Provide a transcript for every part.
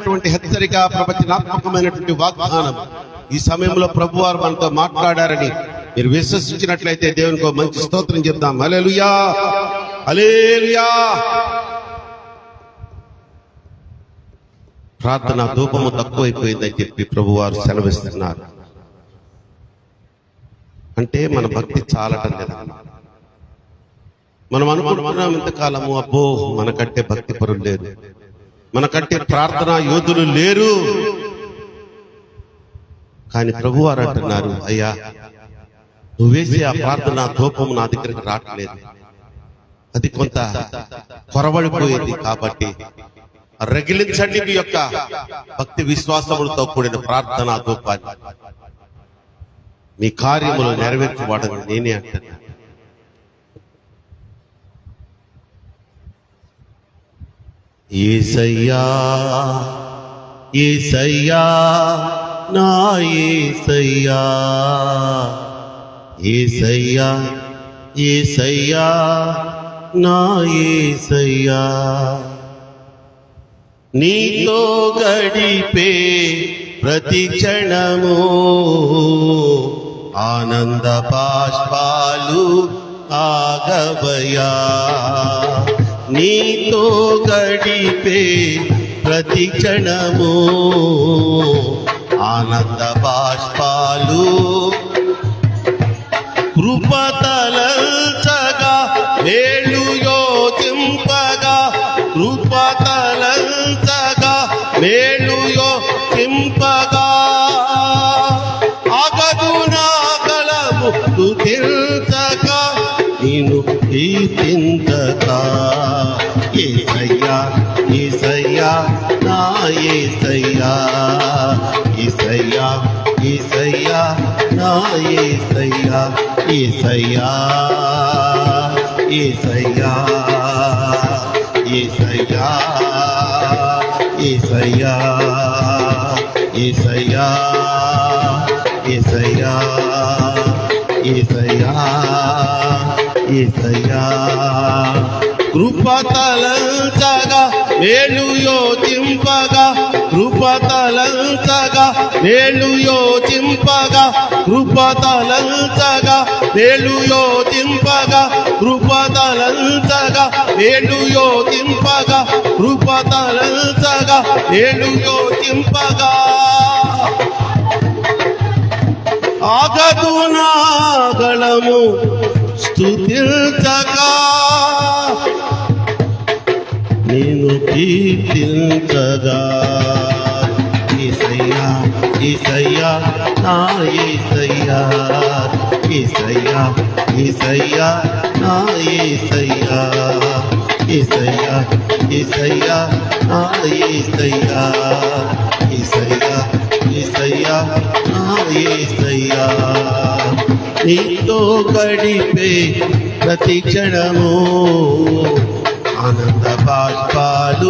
బలమైనటువంటి హెచ్చరిక, ప్రవచనాత్మకమైనటువంటి వాగ్దానం ఈ సమయంలో ప్రభువారు మనతో మాట్లాడారని మీరు విశ్వసించినట్లయితే దేవునికి ఒక మంచి స్తోత్రం చెప్దాం. హల్లెలూయా, హల్లెలూయా. ప్రార్థన ధూపము తక్కువైపోయిందని చెప్పి ప్రభువారు సెలవిస్తున్నారు. అంటే మన భక్తి చాలటం లేదా? మనం అనుకుంటున్నాం ఇంతకాలము, అబ్బో మనకంటే భక్తి పరులు లేరు, మనకంటే ప్రార్థనా యోధులు లేరు. కానీ ప్రభువారు అంటున్నారు, అయ్యా నువ్వు వేసే ఆ ప్రార్థనా ధూపము నా దగ్గరికి రావట్లేదు, అది కొంత కొరవడిపోయింది. కాబట్టి రగిలించండి మీ యొక్క భక్తి విశ్వాసములతో కూడిన ప్రార్థనా ధూపాన్ని. మీ కార్యములు నెరవేర్చబడని నేనే అంటున్నా. యేసయ్యా, యేసయ్యా, నా యేసయ్యా, యేసయ్యా, యేసయ్యా, నా యేసయ్యా, నీతో గడిపే ప్రతి క్షణము ఆనంద బాష్పాలు ఆగవయా, నీతో గడిపే ప్రతి క్షణము ఆనంద బాష్పాలు కృపతలంచగా వేళ్ళు యోచింపగా, కృపతలంచగా వేళ్ళు యోచింపగా, ఆగదునా గలము స్తుతించగా, నిన్ను కీర్తించగా. యేసయ్యా, యేసయ్యా, నా యేసయ్యా, యేసయ్యా, యేసయ్యా, నా యేసయ్యా, యేసయ్యా, యేసయ్యా, యేసయ్యా, యేసయ్యా, యేసయ్యా, యేసయ్యా, యేసయ్యా, యేసయ్యా, కృపతలంచగా వేళ్ళు యోచింపగా, కృపతలంచగా వేళ్ళు యోచింపగా, కృపతలంచగా వేళ్ళు యోచింపగా, కృపతలంచగా వేళ్ళు యోచింపగా, కృపతలంచగా వేళ్ళు యోచింపగా, ఆగదునా గళము స్తుతించగా, నేను కీర్తించగా. యేసయ్యా, యేసయ్యా, నా యేసయ్యా, యేసయ్యా, యేసయ్యా, నా యేసయ్యా, యేసయ్యా, యేసయ్యా, నా యేసయ్యా, యేసయ్యా, యేసయ్యా, నా యేసయ్యా, నీతో గడిపే ప్రతి క్షణము ఆనంద బాష్పాలు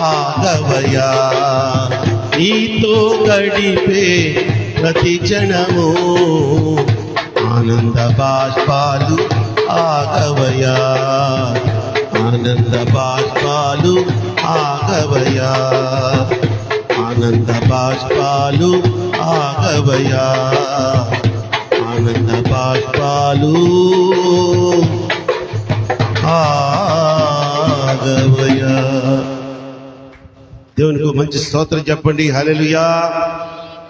ఆగవయా, నీతో గడిపే ప్రతి క్షణము ఆనంద బాష్పాలు ఆగవయా, ఆనంద బాష్పాలు ఆగవయా, ఆనంద బాష్పాలు ఆగవయా, ఆనంద బాష్పాలు ఆగవయా. దేవునికి మంచి స్తోత్రం చెప్పండి. హల్లెలూయా.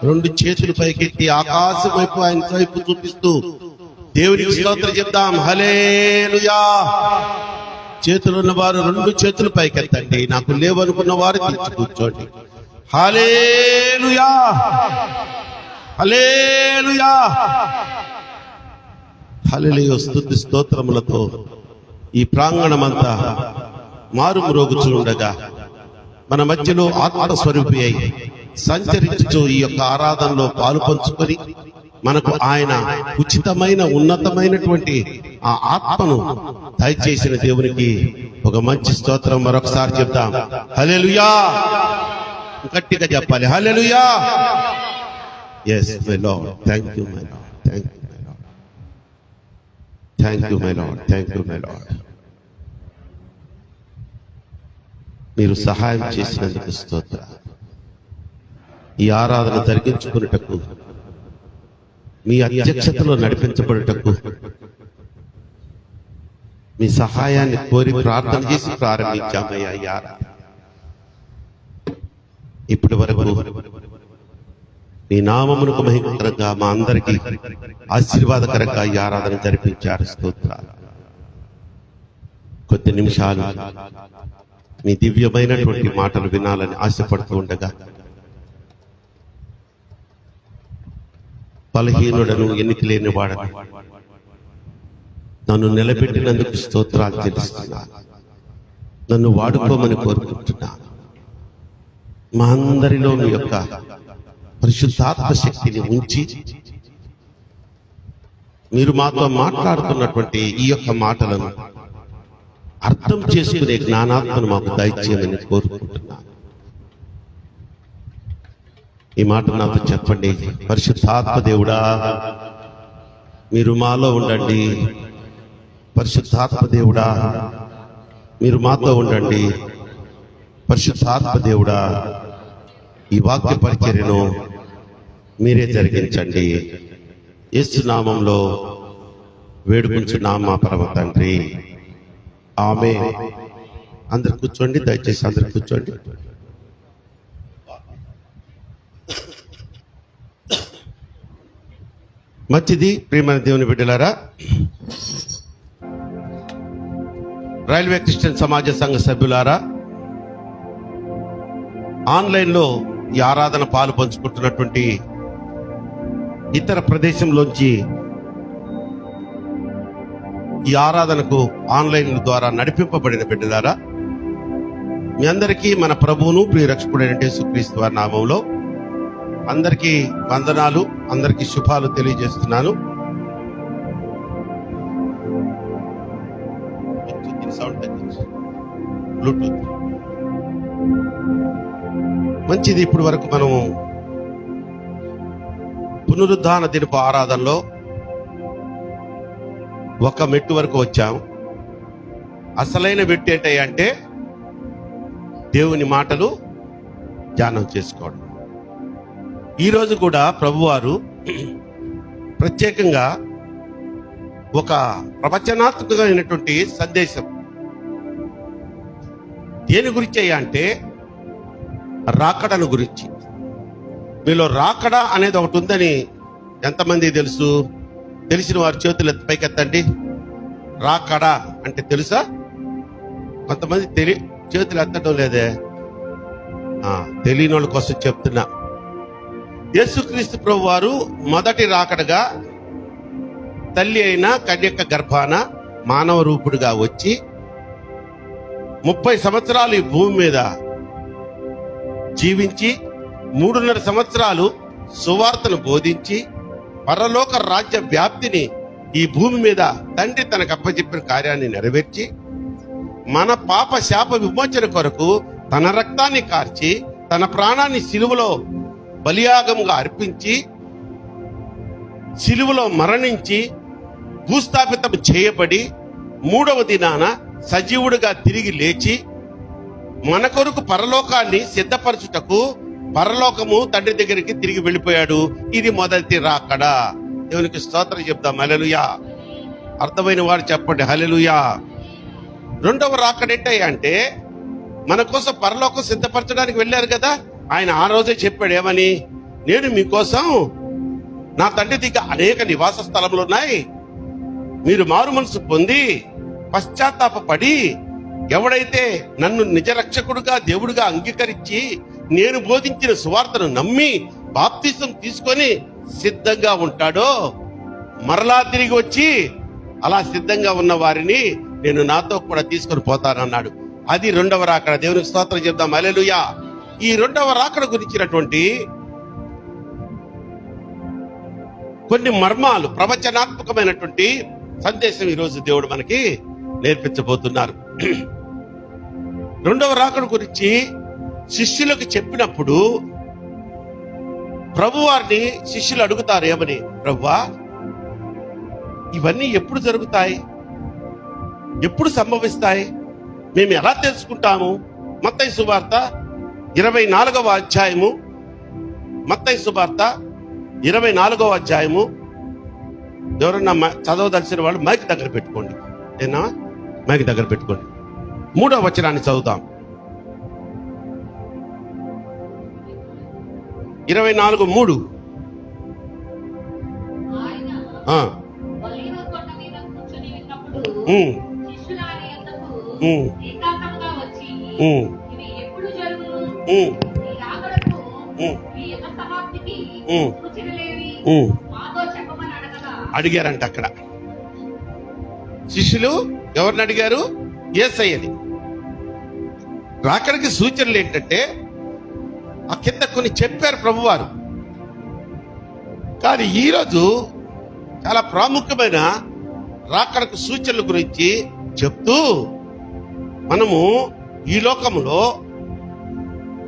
రెండు చేతులు పైకెత్తి ఆకాశం వైపు, ఆయన వైపు చూపిస్తూ దేవునికి స్తోత్రం చెప్తాం. హల్లెలూయా. చేతులు ఉన్నవారు రెండు చేతులు పైకెత్తండి. నాకు లేవనుకున్న వారు తెచ్చి కూర్చోండి. హల్లెలూయా, హల్లెలూయా, హల్లెలూయా. స్తుతి స్తోత్రములతో ఈ ప్రాంగణమంతా మారుమ్రోగుచుండగా మన మధ్యలో ఆత్మస్వరూపి అయి సంచరించుచు ఈ యొక్క ఆరాధనలో పాలు పంచుకొని మనకు ఆయన ఉచితమైన ఉన్నతమైనటువంటి ఆ ఆత్మను దయచేసిన దేవునికి ఒక మంచి స్తోత్రం మరొకసారి చెప్తాం. హల్లెలూయా. గట్టిగా చెప్పాలి. హల్లెలూయా. yes my lord, thank you my lord, thank you my lord, thank you my lord, thank you my lord. మీరు సహాయం చేసినందుకు స్తోత్రం. ఈ ఆరాధన జరిగించుకున్నటకు, మీ అధ్యక్షతలో నడిపించబడుటకు మీ సహాయాన్ని కోరి ప్రార్థన చేసి ప్రారంభించామయ్యా ఈ ఆరాధన. ఇప్పటి వరకు మీ నామమునకు మహిమకరంగా మా అందరికీ ఆశీర్వాదకరంగా ఈ ఆరాధన జరిపించారు. స్తోత్రాలు. కొద్ది నిమిషాలు మీ దివ్యమైనటువంటి మాటలు వినాలని ఆశపడుతూ ఉండగా, బలహీనుడను, ఎన్నిక లేని వాడను, నన్ను నిలబెట్టినందుకు స్తోత్రాలు చెల్లిస్తున్నాను. నన్ను వాడుకోమని కోరుకుంటున్నాను. మా అందరిలో మీ యొక్క పరిశుద్ధాత్మ శక్తిని ఉంచి మీరు మాతో మాట్లాడుతున్నటువంటి ఈ యొక్క మాటలను అర్థం చేసుకునే జ్ఞానాత్మను మాకు దయచేయమని కోరుకుంటున్నాను. ఈ మాట నాతో చెప్పండి. పరిశుద్ధాత్మ దేవుడా, మీరు మాలో ఉండండి. పరిశుద్ధాత్మ దేవుడా, మీరు మాతో ఉండండి. పరిశుద్ధాత్మ దేవుడా, ఈ వాక్య పరిచర్యను మీరే జరిగించండి. యేసు నామములో వేడుకుంటున్నాం మా పరమ తండ్రి, ఆమేన్. అందరు కూర్చోండి, దయచేసి అందరు కూర్చోండి. మంచిది. ప్రియమైన దేవుని బిడ్డలారా, రైల్వే క్రిస్టియన్ సమాజ సంఘ సభ్యులారా, ఆన్లైన్లో ఈ ఆరాధన పాలు పంచుకుంటున్నటువంటి ఇతర ప్రదేశంలోంచి ఈ ఆరాధనకు ఆన్లైన్ ద్వారా నడిపింపబడిన బిడ్డలారా, మీ అందరికీ మన ప్రభువును ప్రియరక్షకుడైన యేసుక్రీస్తు వారి నామములో అందరికీ వందనాలు, అందరికీ శుభాలు తెలియజేస్తున్నాను. బ్లూటూత్ మంచిది. ఇప్పుడు వరకు మనము పునరుద్ధాన దినపు ఆరాధనలో ఒక మెట్టు వరకు వచ్చాము. అసలైన మెట్టు ఏంటంటే దేవుని మాటలు ధ్యానం చేసుకోవడం. ఈరోజు కూడా ప్రభువారు ప్రత్యేకంగా ఒక ప్రవచనాత్మకమైనటువంటి సందేశం దేని గురించి అంటే రాకడను గురించి. మీలో రాకడ అనేది ఒకటి ఉందని ఎంతమంది తెలుసు? తెలిసిన వారి చేతులు పైకెత్తండి. రాకడ అంటే తెలుసా? కొంతమంది చేతులు ఎత్తడం లేదే. తెలియని వాళ్ళ కోసం చెప్తున్నా. యేసుక్రీస్తు ప్రభు వారు మొదటి రాకడగా తల్లి అయిన కన్యక గర్భాన మానవ రూపుడుగా వచ్చి 30 సంవత్సరాలు ఈ భూమి మీద జీవించి 3.5 సంవత్సరాలు సువార్తను బోధించి పరలోక రాజ్య వ్యాప్తిని ఈ భూమి మీద తండ్రి తనకు అప్పచెప్పిన కార్యాన్ని నెరవేర్చి మన పాప శాప విమోచన కొరకు తన రక్తాన్ని కార్చి తన ప్రాణాన్ని సిలువలో బలియాగముగా అర్పించి సిలువలో మరణించి భూస్థాపితం చేయబడి 3వ దినాన సజీవుడిగా తిరిగి లేచి మన కొరకు పరలోకాన్ని సిద్ధపరచుటకు పరలోకము తండ్రి దగ్గరికి తిరిగి వెళ్ళిపోయాడు. ఇది మొదటి రాకడ. దేవునికి స్తోత్రం చెప్దాం. హల్లెలూయా. అర్థమైన వారు చెప్పండి హల్లెలూయా. రెండవ రాకడ ఏంటంటే మన కోసం పరలోకం సిద్ధపరచడానికి వెళ్ళారు కదా. ఆయన ఆ రోజే చెప్పాడు ఏమని? నేను మీకోసం నా తండ్రి దగ్గర అనేక నివాస స్థలములు ఉన్నాయి. మీరు మారు మనసు పొంది పశ్చాత్తాపడి ఎవడైతే నన్ను నిజ రక్షకుడుగా దేవుడుగా అంగీకరించి నేను బోధించిన సువార్తను నమ్మి బాప్తిసం తీసుకొని సిద్ధంగా ఉంటాడో మరలా తిరిగి వచ్చి అలా సిద్ధంగా ఉన్న వారిని నేను నాతో కూడా తీసుకొని పోతానన్నాడు. అది రెండవ రాకడ. దేవునికి స్తోత్రం చెప్దాం హల్లెలూయా. ఈ రెండవ రాకడ గురించినటువంటి కొన్ని మర్మాలు, ప్రవచనాత్మకమైనటువంటి సందేశం ఈరోజు దేవుడు మనకి నేర్పించబోతున్నారు. రెండవ రాకడ గురించి శిష్యులకు చెప్పినప్పుడు ప్రభువారిని శిష్యులు అడుగుతారు ఏమని? ప్రభువా, ఇవన్నీ ఎప్పుడు జరుగుతాయి? ఎప్పుడు సంభవిస్తాయి? మేము ఎలా తెలుసుకుంటాము? మత్తయి సువార్త 24వ అధ్యాయము మత్తయి సువార్త 24వ అధ్యాయము. ఎవరన్నా చదవదలిసిన వాళ్ళు మైక్ దగ్గర పెట్టుకోండి. ఏనా మైక్ దగ్గర పెట్టుకోండి. 3వ వచనాన్ని చదువుతాం. 24:3. అడిగారంట అక్కడ శిష్యులు. ఎవరిని అడిగారు? యేసయ్యని. రాకడికి సూచనలు ఏంటంటే ఆ కింద కొన్ని చెప్పారు ప్రభువారు. కానీ ఈరోజు చాలా ప్రాముఖ్యమైన రాకడకు సూచనల గురించి చెప్తూ మనము ఈ లోకంలో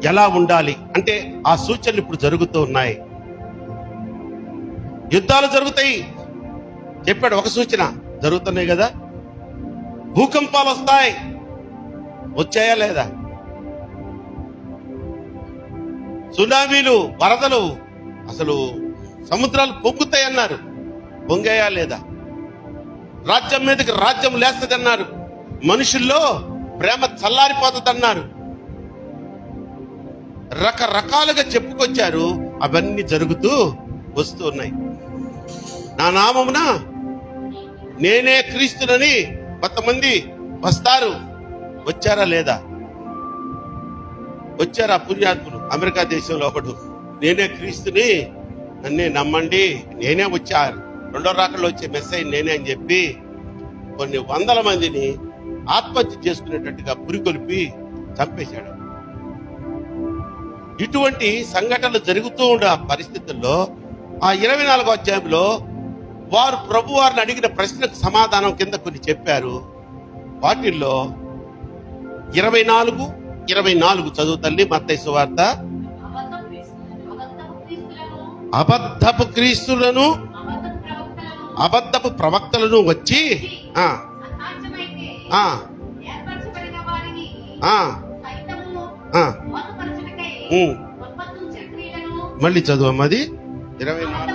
ఎలా ఉండాలి అంటే ఆ సూచనలు ఇప్పుడు జరుగుతూ ఉన్నాయి. యుద్ధాలు జరుగుతాయి చెప్పాడు. ఒక సూచన జరుగుతున్నాయి కదా. భూకంపాలు వస్తాయి, వచ్చాయా లేదా? సునామీలు, వరదలు, అసలు సముద్రాలు పొంగుతాయి అన్నారు, పొంగాయా లేదా? రాజ్యం మీదకి రాజ్యం లేస్తుంది అన్నారు, మనుషుల్లో ప్రేమ చల్లారిపోతుంది అన్నారు. రకరకాలుగా చెప్పుకొచ్చారు. అవన్నీ జరుగుతూ వస్తూ ఉన్నాయి. నా నామమున నేనే క్రీస్తునని కొంతమంది వస్తారు. వచ్చారా లేదా? వచ్చారా పుణ్యాత్ములు? అమెరికా దేశంలో ఒకడు నేనే క్రీస్తుని, నన్నే నమ్మండి, నేనే వచ్చారు, రెండో రాకల్లో వచ్చే మెసేజ్ నేనే అని చెప్పి కొన్ని వందల మందిని ఆత్మహత్య చేసుకునేటట్టుగా పురికొల్పి చంపేశాడు. ఇటువంటి సంఘటనలు జరుగుతూ ఉండే పరిస్థితుల్లో ఆ 24వ అధ్యాయంలో వారు ప్రభు వారిని అడిగిన ప్రశ్నకు సమాధానం కింద కొన్ని చెప్పారు. వాటిల్లో 24 చదువు తల్లి. మత్తయి సువార్త. అబద్ధపు క్రీస్తులను, అబద్ధపు ప్రవక్తలను వచ్చి మళ్ళీ చదువమ్మది 24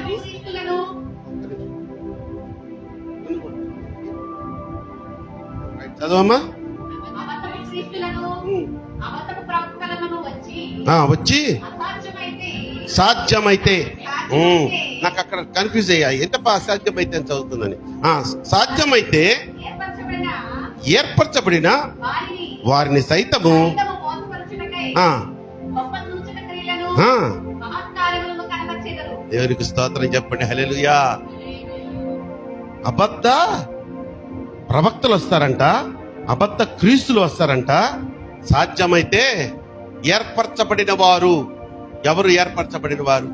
చదువమ్మా. వచ్చి సాధ్యమైతే, నాకు అక్కడ కన్ఫ్యూజ్ అయ్యాయి, ఎంత అసాధ్యమైతే అని చదువుతుందని. సాధ్యమైతే ఏర్పరచబడిన వారిని సైతము దేవునికి స్తోత్రం చెప్పండి. హల్లెలూయా. అబద్ధ ప్రవక్తలు వస్తారంట, అబద్ధ క్రీస్తులు వస్తారంట. సాధ్యమైతే ఏర్పరచబడిన వారు. ఎవరు ఏర్పరచబడిన వారు?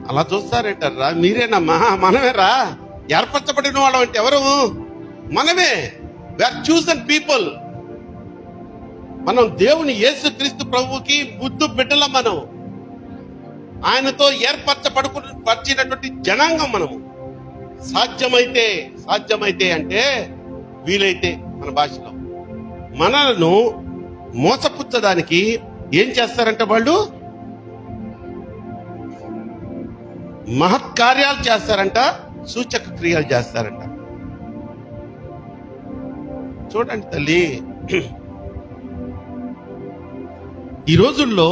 అలా చూస్తారేంటారా? మీరేనమ్మా, మనమేరా ఏర్పరచబడిన వాళ్ళం అంటే. ఎవరు? మనమే. We are chosen people. మనం దేవుని యేసుక్రీస్తు ప్రభువుకి ముద్దు బిడ్డలం. మనం ఆయనతో ఏర్పరచబడినటువంటి జనాంగం మనము. సాధ్యమైతే అంటే వీలైతే మన భాషలో మనలను మోసపుచ్చడానికి ఏం చేస్తారంట వాళ్ళు? మహత్కార్యాలు చేస్తారంట, సూచక క్రియలు చేస్తారంట. చూడండి తల్లి, ఈ రోజుల్లో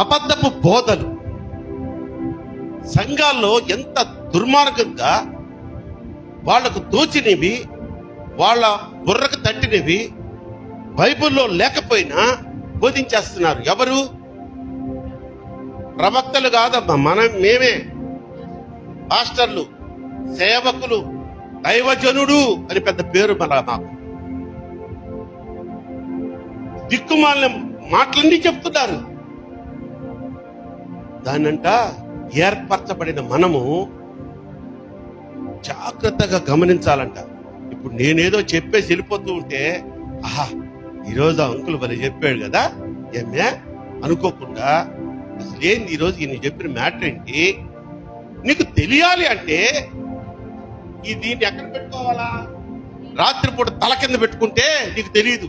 అబద్ధపు బోధలు సంఘాల్లో ఎంత దుర్మార్గంగా వాళ్లకు తోచినవి, వాళ్ళ బుర్రకు తట్టినవి బైబిల్లో లేకపోయినా బోధించేస్తున్నారు. ఎవరు? ప్రవక్తలు కాదమ్మా, మేమే పాస్టర్లు, సేవకులు, దైవజనుడు అని పెద్ద పేరు మన మాకు. దిక్కుమాలిన మాటలన్నీ చెప్తున్నారు. దాన్నంట ఏర్పరచబడిన మనము జాగ్రత్తగా గమనించాలంట. ఇప్పుడు నేనేదో చెప్పేసి వెళ్ళిపోతూ ఉంటే, ఆహా ఈరోజు అంకుల్ మరి చెప్పాడు కదా ఏమే అనుకోకుండా, అసలు ఏంది ఈరోజు ఈయన చెప్పిన మ్యాటర్ ఏంటి నీకు తెలియాలి అంటే దీన్ని ఎక్కడ పెట్టుకోవాలా? రాత్రిపూట తల కింద పెట్టుకుంటే నీకు తెలియదు.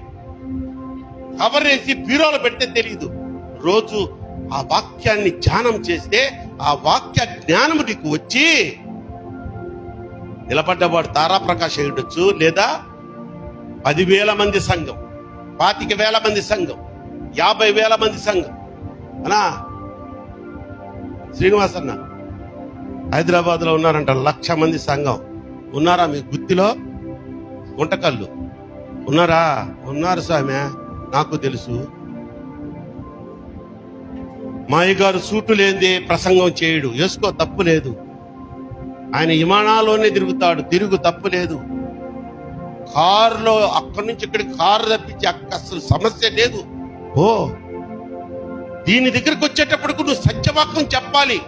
కవర్ వేసి బీరోలో పెడితే తెలియదు. రోజు ఆ వాక్యాన్ని ధ్యానం చేస్తే ఆ వాక్య జ్ఞానము నీకు వచ్చి నిలబడ్డవాడు తారాప్రకాశ్ అయ్యుండొచ్చు, లేదా 10,000 మంది సంఘం, 25,000 మంది సంఘం, 50,000 మంది సంఘం. అనా శ్రీనివాస్ అన్న హైదరాబాద్ లో ఉన్నారంట 1,00,000 మంది సంఘం. ఉన్నారా మీ గుత్తిలో? గుంటకల్లు ఉన్నారా? ఉన్నారు స్వామి, నాకు తెలుసు. మా అయ్యగారు సూటు లేనిదే ప్రసంగం చేయడు, వేసుకో తప్పు లేదు. ఆయన విమానాల్లోనే తిరుగుతాడు, తిరుగు తప్పు లేదు. కారులో అక్కడి నుంచి ఇక్కడికి కారు తప్పించి అసలు సమస్య లేదు. ఓ దీని దగ్గరకు వచ్చేటప్పటికి నువ్వు సత్యవాక్యం చెప్పాలి.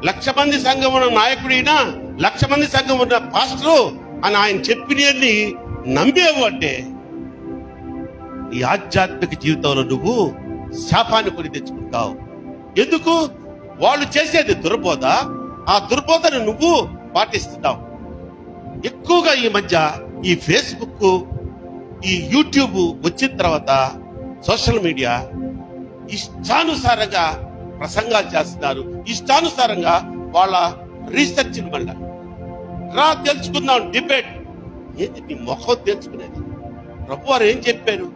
1,00,000 మంది సంఘం ఉన్న నాయకుడైనా, 1,00,000 మంది సంఘం ఉన్న పాస్టరు అని ఆయన చెప్పినవన్నీ నమ్మేవు అంటే ఈ ఆధ్యాత్మిక జీవితంలో నువ్వు శాపాన్ని కొని తెచ్చుకుంటావు. ఎందుకు? వాళ్ళు చేసేది దుర్బోధ, ఆ దుర్బోధను నువ్వు పాటిస్తున్నావు. ఎక్కువగా ఈ మధ్య ఈ ఫేస్బుక్, ఈ యూట్యూబ్ వచ్చిన తర్వాత సోషల్ మీడియా ఇష్టానుసారంగా ప్రసంగాలు చేస్తున్నారు, ఇష్టానుసారంగా వాళ్ళ రీసెర్చ్ మళ్ళా రా తెలుసుకుందాం, డిబేట్. ఏంటి నీ ముఖం తెలుసుకునేది? ప్రభు వారు ఏం చెప్పారు?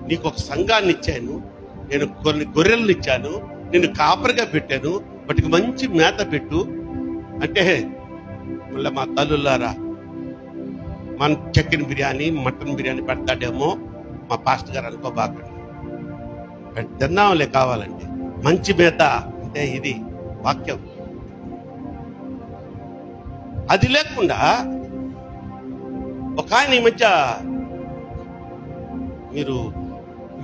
నీకు ఒక సంఘాన్ని ఇచ్చాను, నేను కొన్ని గొర్రెలను ఇచ్చాను, నేను కాపరిగా పెట్టాను, వాటికి మంచి మేత పెట్టు అంటే మళ్ళీ మా తల్లులారా మన చికెన్ బిర్యానీ, మటన్ బిర్యానీ పెడతాడేమో మా పాస్టర్ గారు అనుకోబాకండి. తిందాంలే కావాలంటే. మంచి మేత అంటే ఇది వాక్యం. అది లేకుండా ఒక ఆయన ఈ మధ్య, మీరు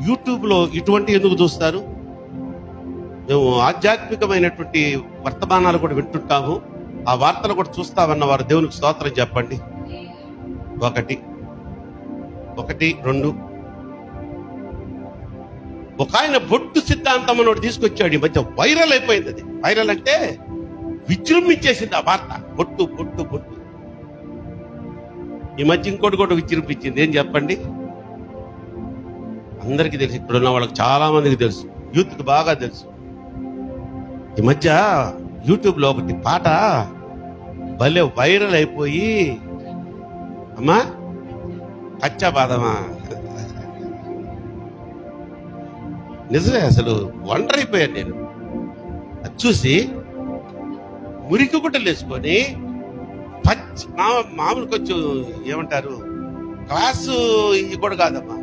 యూట్యూబ్ లో ఇటువంటి ఎందుకు చూస్తారు? మేము ఆధ్యాత్మికమైనటువంటి వర్తమానాలు కూడా వింటుంటాము, ఆ వార్తలు కూడా చూస్తామన్న వారు దేవునికి స్తోత్రం చెప్పండి. 1, 2 ఒక ఆయన బొట్టు సిద్ధాంతం అన్నోడు తీసుకొచ్చాడు. ఈ మధ్య వైరల్ అయిపోయింది. అది వైరల్ అంటే విజృంభించేసింది ఆ వార్త. బొట్టు బొట్టు బొట్టు. ఈ మధ్య ఇంకోటి కూడా విజృంభించింది. ఏం చెప్పండి? అందరికీ తెలుసు, ఇక్కడున్న వాళ్ళకి చాలా మందికి తెలుసు, యూత్కి బాగా తెలుసు. ఈ మధ్య యూట్యూబ్ లో ఒకటి పాట భలే వైరల్ అయిపోయి, అమ్మా కచ్చా బాదమా, నిజమే, అసలు వండర్ అయిపోయాను నేను. అది చూసి మురికి గుడ్డలు వేసుకొని పచ్చి మామూలు కొంచెం ఏమంటారు క్లాసు ఇది కూడా కాదమ్మా,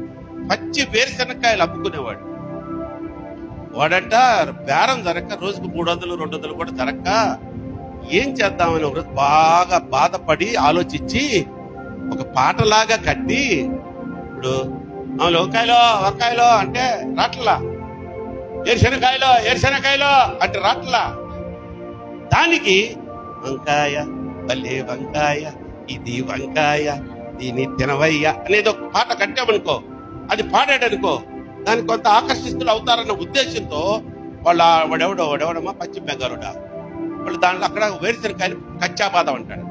పచ్చి వేరుశనక్కాయలు అమ్ముకునేవాడు. వాడంట బేరం జరక్క రోజుకు 300, 200 కూడా జరక్క ఏం చేద్దామని ఒకరోజు బాగా బాధపడి ఆలోచించి ఒక పాటలాగా కట్టి, ఇప్పుడు వంకాయలో అంటే రాట్లా, ఏరుశనకాయలో అంటే రాట్లా, దానికి వంకాయ భలే వంకాయ, ఇది వంకాయ దీని తినవయ్య అనేది ఒక పాట కట్టామనుకో, అది పాడాడనుకో, దానికి కొంత ఆకర్షిస్తులు అవుతారన్న ఉద్దేశంతో వాడెవడమ్మా పశ్చిమ బెంగాలుడా, వాళ్ళు దాంట్లో అక్కడ వేరుశనకాయలు కచ్చాబాదం అంటాడు,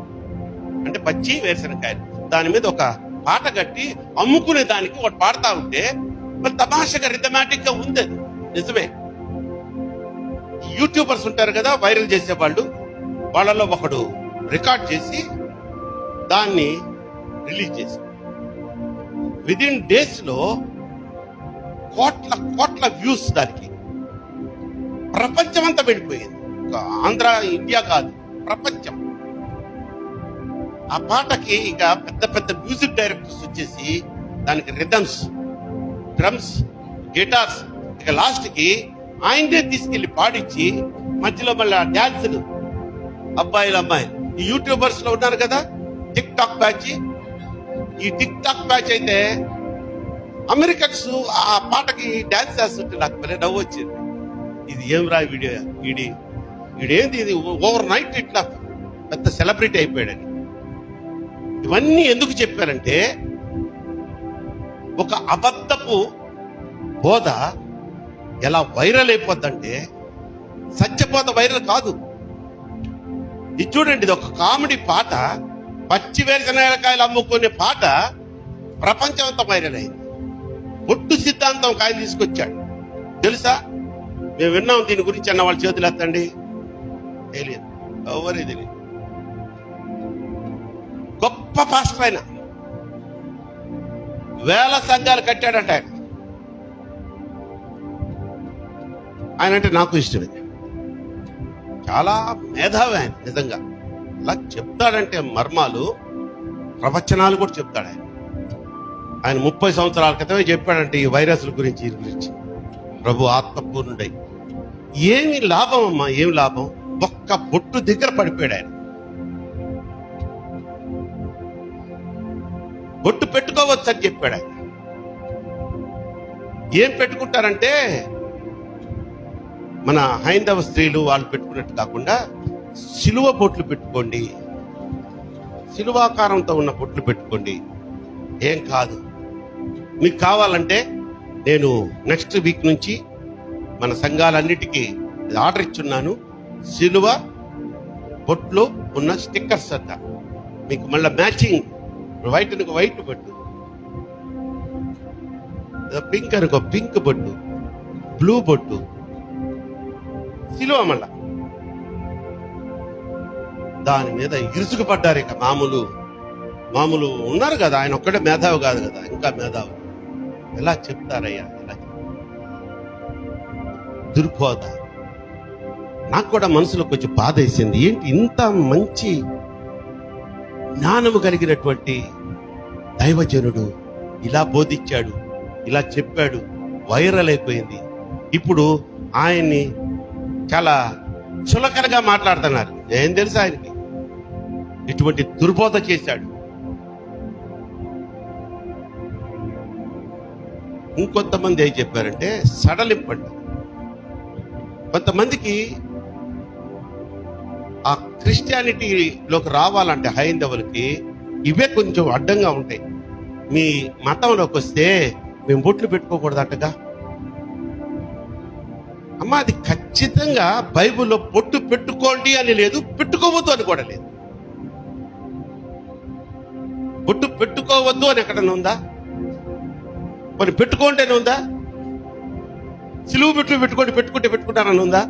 అంటే పచ్చి వేరుశనకాయలు. దాని మీద ఒక పాట కట్టి అమ్ముకునే దానికి వాడు పాడుతా ఉంటే మరి తమాషగా రిథమాటిక్ గా ఉంది. అది నిజమే. యూట్యూబర్స్ ఉంటారు కదా వైరల్ చేసే వాళ్ళు, వాళ్ళలో ఒకడు రికార్డ్ చేసి దాన్ని రిలీజ్ చేసి విదిన్ డేస్ లో కోట్ల వ్యూస్ దానికి. ప్రపంచం అంతా వెళ్ళిపోయింది. ఆంధ్ర, ఇండియా కాదు, ప్రపంచం. ఆ పాటకి ఇక పెద్ద మ్యూజిక్ డైరెక్టర్స్ వచ్చేసి దానికి రిథమ్స్, డ్రమ్స్, గిటార్స్, ఇక లాస్ట్ కి ఆయనే తీసుకెళ్లి పాడించి మధ్యలో మళ్ళీ డాన్సులు, అబ్బాయిలు అమ్మాయిలు. ఈ యూట్యూబర్స్ లో ఉన్నారు కదా టిక్ టాక్ బ్యాచ్, ఈ టిక్ టాక్ బ్యాచ్ అయితే అమెరికన్స్ ఆ పాటకి డాన్స్ చేస్తుంటే నాకు భలే నవ్వు వచ్చింది. ఇది ఏం రా వీడియో, వీడేంది ఇది ఓవర్ నైట్ ఇట్లా పెద్ద సెలబ్రిటీ అయిపోయాడని. ఇవన్నీ ఎందుకు చెప్పారంటే ఒక అబద్ధపు బోధ ఎలా వైరల్ అయిపోద్దంటే, సత్యబోధ వైరల్ కాదు. ఇది చూడండి, ఇది ఒక కామెడీ పాట, పచ్చి వేరుశనకాయలు అమ్ముకునే పాట ప్రపంచం అంతా వైరల్ అయింది. బొట్టు సిద్ధాంతం ఒక ఆయన తీసుకొచ్చాడు. తెలుసా? మేము విన్నాం దీని గురించి అన్న వాళ్ళ చేతులు ఎత్తండి. తెలియదు, ఎవరే తెలియదు. గొప్ప పాస్టర్ ఆయన, వేల సంఘాలు కట్టాడంట ఆయన అంటే నాకు ఇష్టమే. చాలా మేధావి ఆయన, నిజంగా. అలా చెప్తాడంటే మర్మాలు, ప్రవచనాలు కూడా చెప్తాడు ఆయన. ఆయన 30 సంవత్సరాల క్రితమే చెప్పాడంటే ఈ వైరస్ల గురించి, ఈ గురించి. ప్రభు ఆత్మపూర్ణుడై ఏమి లాభం అమ్మా, ఏమి లాభం? ఒక్క బొట్టు దగ్గర పడిపోయాడు ఆయన. బొట్టు పెట్టుకోవచ్చు అని చెప్పాడు ఆయన. ఏం పెట్టుకుంటారంటే మన హైందవ స్త్రీలు వాళ్ళు పెట్టుకున్నట్టు కాకుండా సిలువ బొట్లు పెట్టుకోండి, సిలువాకారంతో ఉన్న బొట్లు పెట్టుకోండి, ఏం కాదు. మీకు కావాలంటే నేను నెక్స్ట్ వీక్ నుంచి మన సంఘాలన్నిటికీ ఆర్డర్ ఇచ్చున్నాను. సిలువ బొట్లు ఉన్న స్టిక్కర్స్ అంట, మీకు మళ్ళీ మ్యాచింగ్. వైట్ అనుకో వైట్ బొట్టు, పింక్ అనుకో పింక్ బొట్టు, బ్లూ బొట్టు, సిలువ మళ్ళా. దాని మీద ఇరుసుకుపడ్డారు. ఇక మామూలు ఉన్నారు కదా, ఆయన ఒక్కడే మేధావి కాదు కదా, ఇంకా మేధావి. ఎలా చెప్తారయ్యా, ఎలా దుర్బోధ. నాకు కూడా మనసులో కొంచెం బాధ వేసింది. ఏంటి ఇంత మంచి జ్ఞానము కలిగినటువంటి దైవజనుడు ఇలా బోధించాడు, ఇలా చెప్పాడు, వైరల్ అయిపోయింది. ఇప్పుడు ఆయన్ని చాలా చులకనగా మాట్లాడుతున్నారు. ఏం తెలుసు ఆయనకి ఇటువంటి దుర్బోధ చేశాడు. ఇంకొంతమంది ఏం చెప్పారంటే సడలింపండి. కొంతమందికి ఆ క్రిస్టియానిటీలోకి రావాలంటే హైందవులకి ఇవే కొంచెం అడ్డంగా ఉంటాయి. మీ మతంలోకి వస్తే మేము బొట్లు పెట్టుకోకూడదటగా. అమ్మా, అది ఖచ్చితంగా బైబిల్లో బొట్టు పెట్టుకోండి అని లేదు, పెట్టుకోవద్దు అని కూడా లేదు. బొట్టు పెట్టుకోవద్దు అని ఎక్కడన్నా ఉందా? మరి పెట్టుకోండి అని ఉందా? సిలువు పెట్టుకుంటారని ఉందా?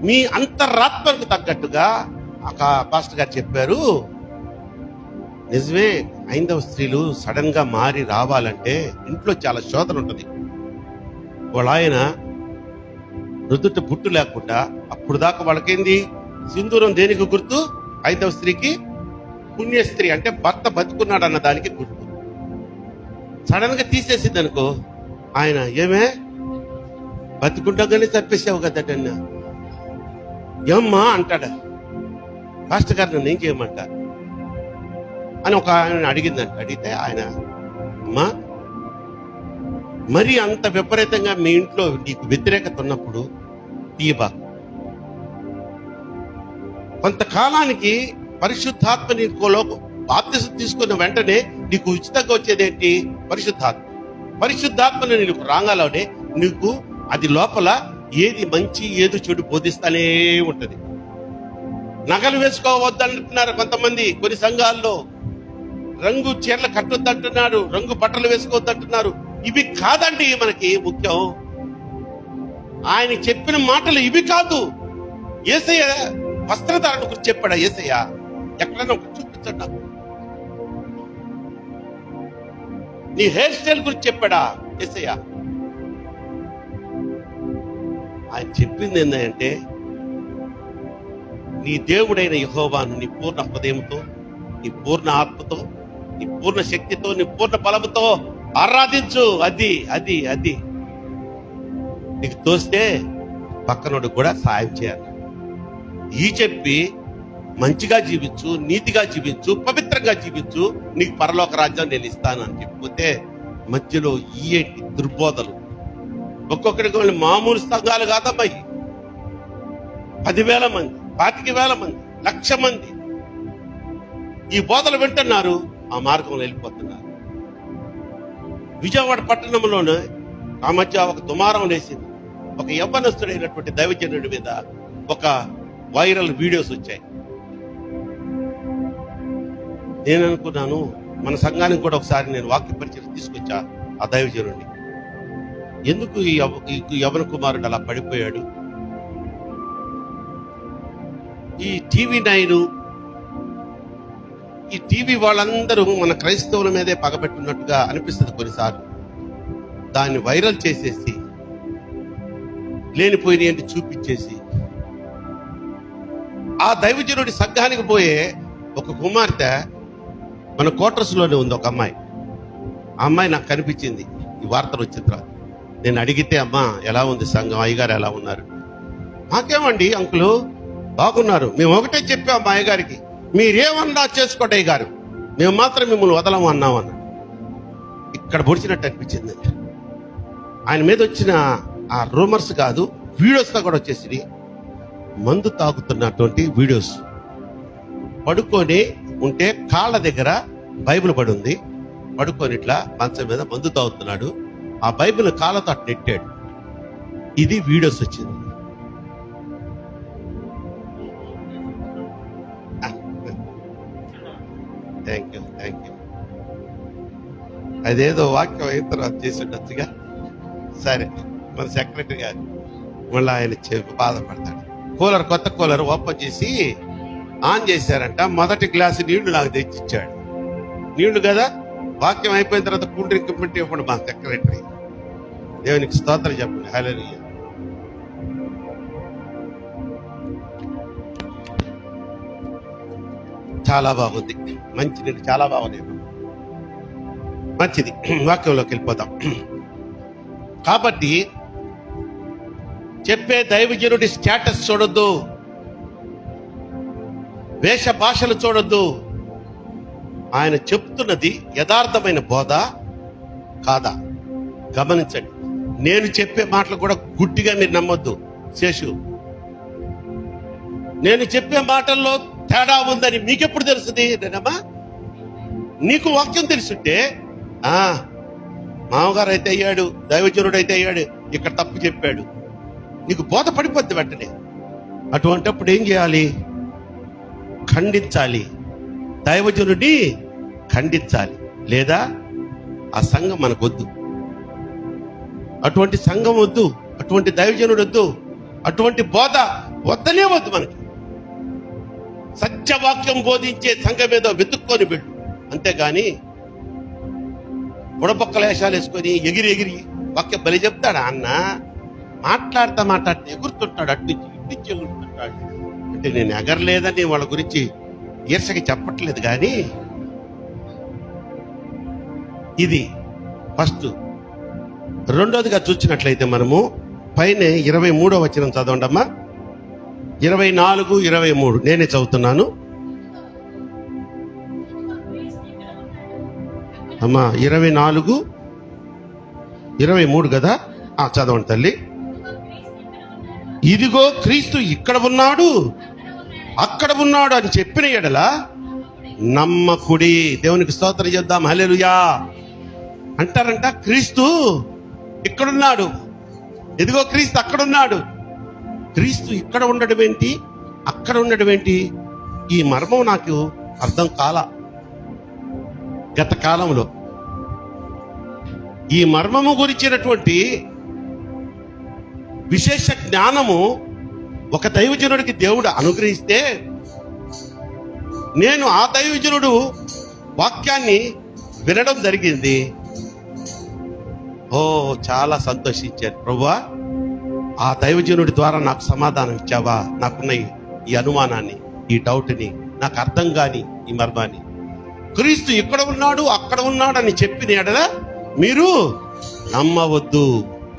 మీ అంతరాత్మకు తగ్గట్టుగా ఒక పాస్టర్ గారు చెప్పారు. నిజమే, హైందవ స్త్రీలు సడన్ గా మారి రావాలంటే ఇంట్లో చాలా శోధన ఉంటుంది. వాళ్ళ ఆయన నుదుట బుట్టు లేకుండా అప్పుడు దాకా వాళ్ళకేంది సింధూరం దేనికి గుర్తు? హైందవ స్త్రీకి పుణ్యస్త్రీ అంటే భర్త బతుకున్నాడు అన్న దానికి గుర్తు. సడన్ గా తీసేసింది అనుకో, ఆయన ఏమే బతుకుండగానే చంపేసావు కదటన్నా, ఏమ్మా అంటాడా? పాస్టర్ గారు నన్ను ఏం చేయమంటారు అని ఒక ఆయన అడిగిందంట. అడిగితే ఆయన, అమ్మా మరి అంత విపరీతంగా మీ ఇంట్లో నీకు వ్యతిరేకత ఉన్నప్పుడు తీయబా. కొంతకాలానికి పరిశుద్ధాత్మ నీకులో బాప్తిసం తీసుకున్న వెంటనే నీకు ఉచితంగా వచ్చేదేంటి? పరిశుద్ధాత్మను నీకు రాగాలోనే నీకు అది లోపల ఏది మంచి ఏది చెడు బోధిస్తానే ఉంటది. నగలు వేసుకోవద్దంటున్నారు కొంతమంది, కొన్ని సంఘాల్లో రంగు చీరలు కట్టొద్దంటున్నారు, రంగు బట్టలు వేసుకోవద్దంటున్నారు. ఇవి కాదండి మనకి ముఖ్యం. ఆయన చెప్పిన మాటలు ఇవి కాదు. యేసయ్య వస్త్రధారణ గురించి చెప్పాడా? యేసయ్య ఎక్కడైనా ఒక చూపించండి నాకు. నీ హెయిర్ స్టైల్ గురించి చెప్పాడా యేసయ్య? ఆయన చెప్పింది ఏంటంటే, నీ దేవుడైన యెహోవాను నీ పూర్ణ హృదయంతో, నీ పూర్ణ ఆత్మతో, నీ పూర్ణ శక్తితో, నీ పూర్ణ బలముతో ఆరాధించు. అది అది అది నీకు తోస్తే పక్కనోడు కూడా సాయం చేయాలి. ఈ చెప్పి మంచిగా జీవించు, నీతిగా జీవించు, పవిత్రంగా జీవించు, నీకు పరలోక రాజ్యం నేను ఇస్తాను అని చెప్పిపోతే మధ్యలో ఈ దుర్బోధలు. ఒక్కొక్కడికి మామూలు సంఘాలు కాదమ్మాయి, 10,000 మంది, 25,000 మంది, 1,00,000 మంది ఈ బోధలు వింటున్నారు, ఆ మార్గంలో వెళ్ళిపోతున్నారు. విజయవాడ పట్టణంలోనే ఆ మధ్య ఒక దుమారం లేసింది. ఒక యవ్వనస్తుడైనటువంటి దైవజనుడి మీద ఒక వైరల్ వీడియోస్ వచ్చాయి. నేను అనుకున్నాను, మన సంఘానికి కూడా ఒకసారి నేను వాక్య పరిచయం తీసుకొచ్చా. ఆ దైవజనుడిని ఎందుకు ఈ యవన కుమారుడు అలా పడిపోయాడు? ఈ TV9 ఈ టీవీ వాళ్ళందరూ మన క్రైస్తవుల మీదే పగబెట్టున్నట్టుగా అనిపిస్తుంది కొన్నిసార్లు. దాన్ని వైరల్ చేసేసి లేనిపోయిన చూపించేసి ఆ దైవజనుడి సంఘానికి పోయే ఒక కుమార్తె మన క్వార్టర్స్ లోనే ఉంది. ఒక అమ్మాయి, ఆ అమ్మాయి నాకు కనిపించింది ఈ వార్తలు వచ్చిన తర్వాత. నేను అడిగితే, అమ్మా ఎలా ఉంది సంఘం, అయ్యగారు ఎలా ఉన్నారు? మాకేమండి అంకులు బాగున్నారు, మేము ఒకటే చెప్పాం మా అయ్యగారికి, మీరేమన్నా చేసుకోండి అయ్యగారు, మేము మాత్రం మిమ్మల్ని వదలము అన్నాం అన్న. ఇక్కడ పొడిచినట్టు అనిపించింది. ఆయన మీద వచ్చిన ఆ రూమర్స్ కాదు, వీడియోస్తో కూడా వచ్చేసి మందు తాగుతున్నటువంటి వీడియోస్. పడుకొని ఉంటే కాళ్ళ దగ్గర బైబిల్ పడి ఉంది, పడుకొని ఇట్లా మంచం మీద మందు తాగుతున్నాడు, ఆ బైబిల్ కాళ్ళతో అటు నెట్టాడు. ఇది వీడియోస్ వచ్చింది. Thank you. అదేదో వాక్యం అయిన తర్వాత చేసి ఉండొచ్చుగా. సరే, మన సెక్రటరీ గారు మళ్ళీ ఆయన బాధపడతాడు. కొత్త కూలర్ ఓపెన్ చేసి ఆన్ చేశారంట. మొదటి గ్లాసు నీళ్లు నాకు తెచ్చిచ్చాడు. నీళ్లు కదా, వాక్యం అయిపోయిన తర్వాత కూల్ డ్రింక్ పెట్టి ఇవ్వండి మా సెక్రటరీ. దేవునికి స్తోత్రం చెప్పండి. హల్లెలూయా. చాలా బాగుంది, మంచి నీళ్ళు చాలా బాగుంది. మంచిది, వాక్యంలోకి వెళ్ళిపోతాం. కాబట్టి చెప్పే దైవజనుడి స్టేటస్ చూడొద్దు, వేష భాషలు చూడొద్దు. ఆయన చెప్తున్నది యథార్థమైన బోధ కాదా గమనించండి. నేను చెప్పే మాటలు కూడా గుడ్డిగా మీరు నమ్మొద్దు. శేషు, నేను చెప్పే మాటల్లో తేడా ఉందని మీకెప్పుడు తెలుస్తుంది? నేనమ్మా, నీకు వాక్యం తెలుసుంటే మామగారు అయితే అయ్యాడు, దైవజనుడు అయితే అయ్యాడు, ఇక్కడ తప్పు చెప్పాడు, నీకు బోధ పడిపోద్ది వెంటనే. అటువంటిప్పుడు ఏం చేయాలి? ఖండించాలి, దైవజనుడిని ఖండించాలి. లేదా ఆ సంఘం మనకొద్దు, అటువంటి సంఘం వద్దు, అటువంటి దైవజనుడు వద్దు, అటువంటి బోధ వద్దనే వద్దు మనకి. సత్యవాక్యం బోధించే సంఘం ఏదో వెతుక్కొని వెళ్ళు, అంతేగాని బుడపక్కల వేషాలు వేసుకొని ఎగిరి వాక్యం బలి చెప్తాడా? అన్న మాట్లాడితే ఎగురుతుంటాడు, ఇట్టించి ఎగురుతుంటాడు. అంటే నేను ఎగరలేదని వాళ్ళ గురించి ఈర్షకి చెప్పట్లేదు, కానీ ఇది ఫస్ట్. రెండోదిగా చూసినట్లయితే మనము పైన 23వ వచనం చదవండి అమ్మా. 24, 23 నేనే చదువుతున్నాను అమ్మా. 24, 23 కదా, చదవండి తల్లి. ఇదిగో క్రీస్తు ఇక్కడ ఉన్నాడు, అక్కడ ఉన్నాడు అని చెప్పిన ఎడల నమ్మకుడి. దేవునికి స్తోత్రం చేద్దాం. హల్లెలూయా అంటారంట. క్రీస్తు ఇక్కడున్నాడు, ఇదిగో క్రీస్తు అక్కడున్నాడు. క్రీస్తు ఇక్కడ ఉండడం ఏంటి, అక్కడ ఉండడం ఏంటి? ఈ మర్మం నాకు అర్థం కాల. గత కాలంలో ఈ మర్మము గురించినటువంటి విశేష జ్ఞానము ఒక దైవజనుడికి దేవుడు అనుగ్రహిస్తే, నేను ఆ దైవజనుడు వాక్యాన్ని వినడం జరిగింది. చాలా సంతోషించాను. ప్రభువా, ఆ దైవజనుడి ద్వారా నాకు సమాధానం ఇచ్చావా, నాకున్న ఈ అనుమానాన్ని, ఈ డౌట్ని, నాకు అర్థం కాని ఈ మర్మాన్ని. క్రీస్తు ఇక్కడ ఉన్నాడు, అక్కడ ఉన్నాడు అని చెప్పిన ఎడల మీరు నమ్మవద్దు.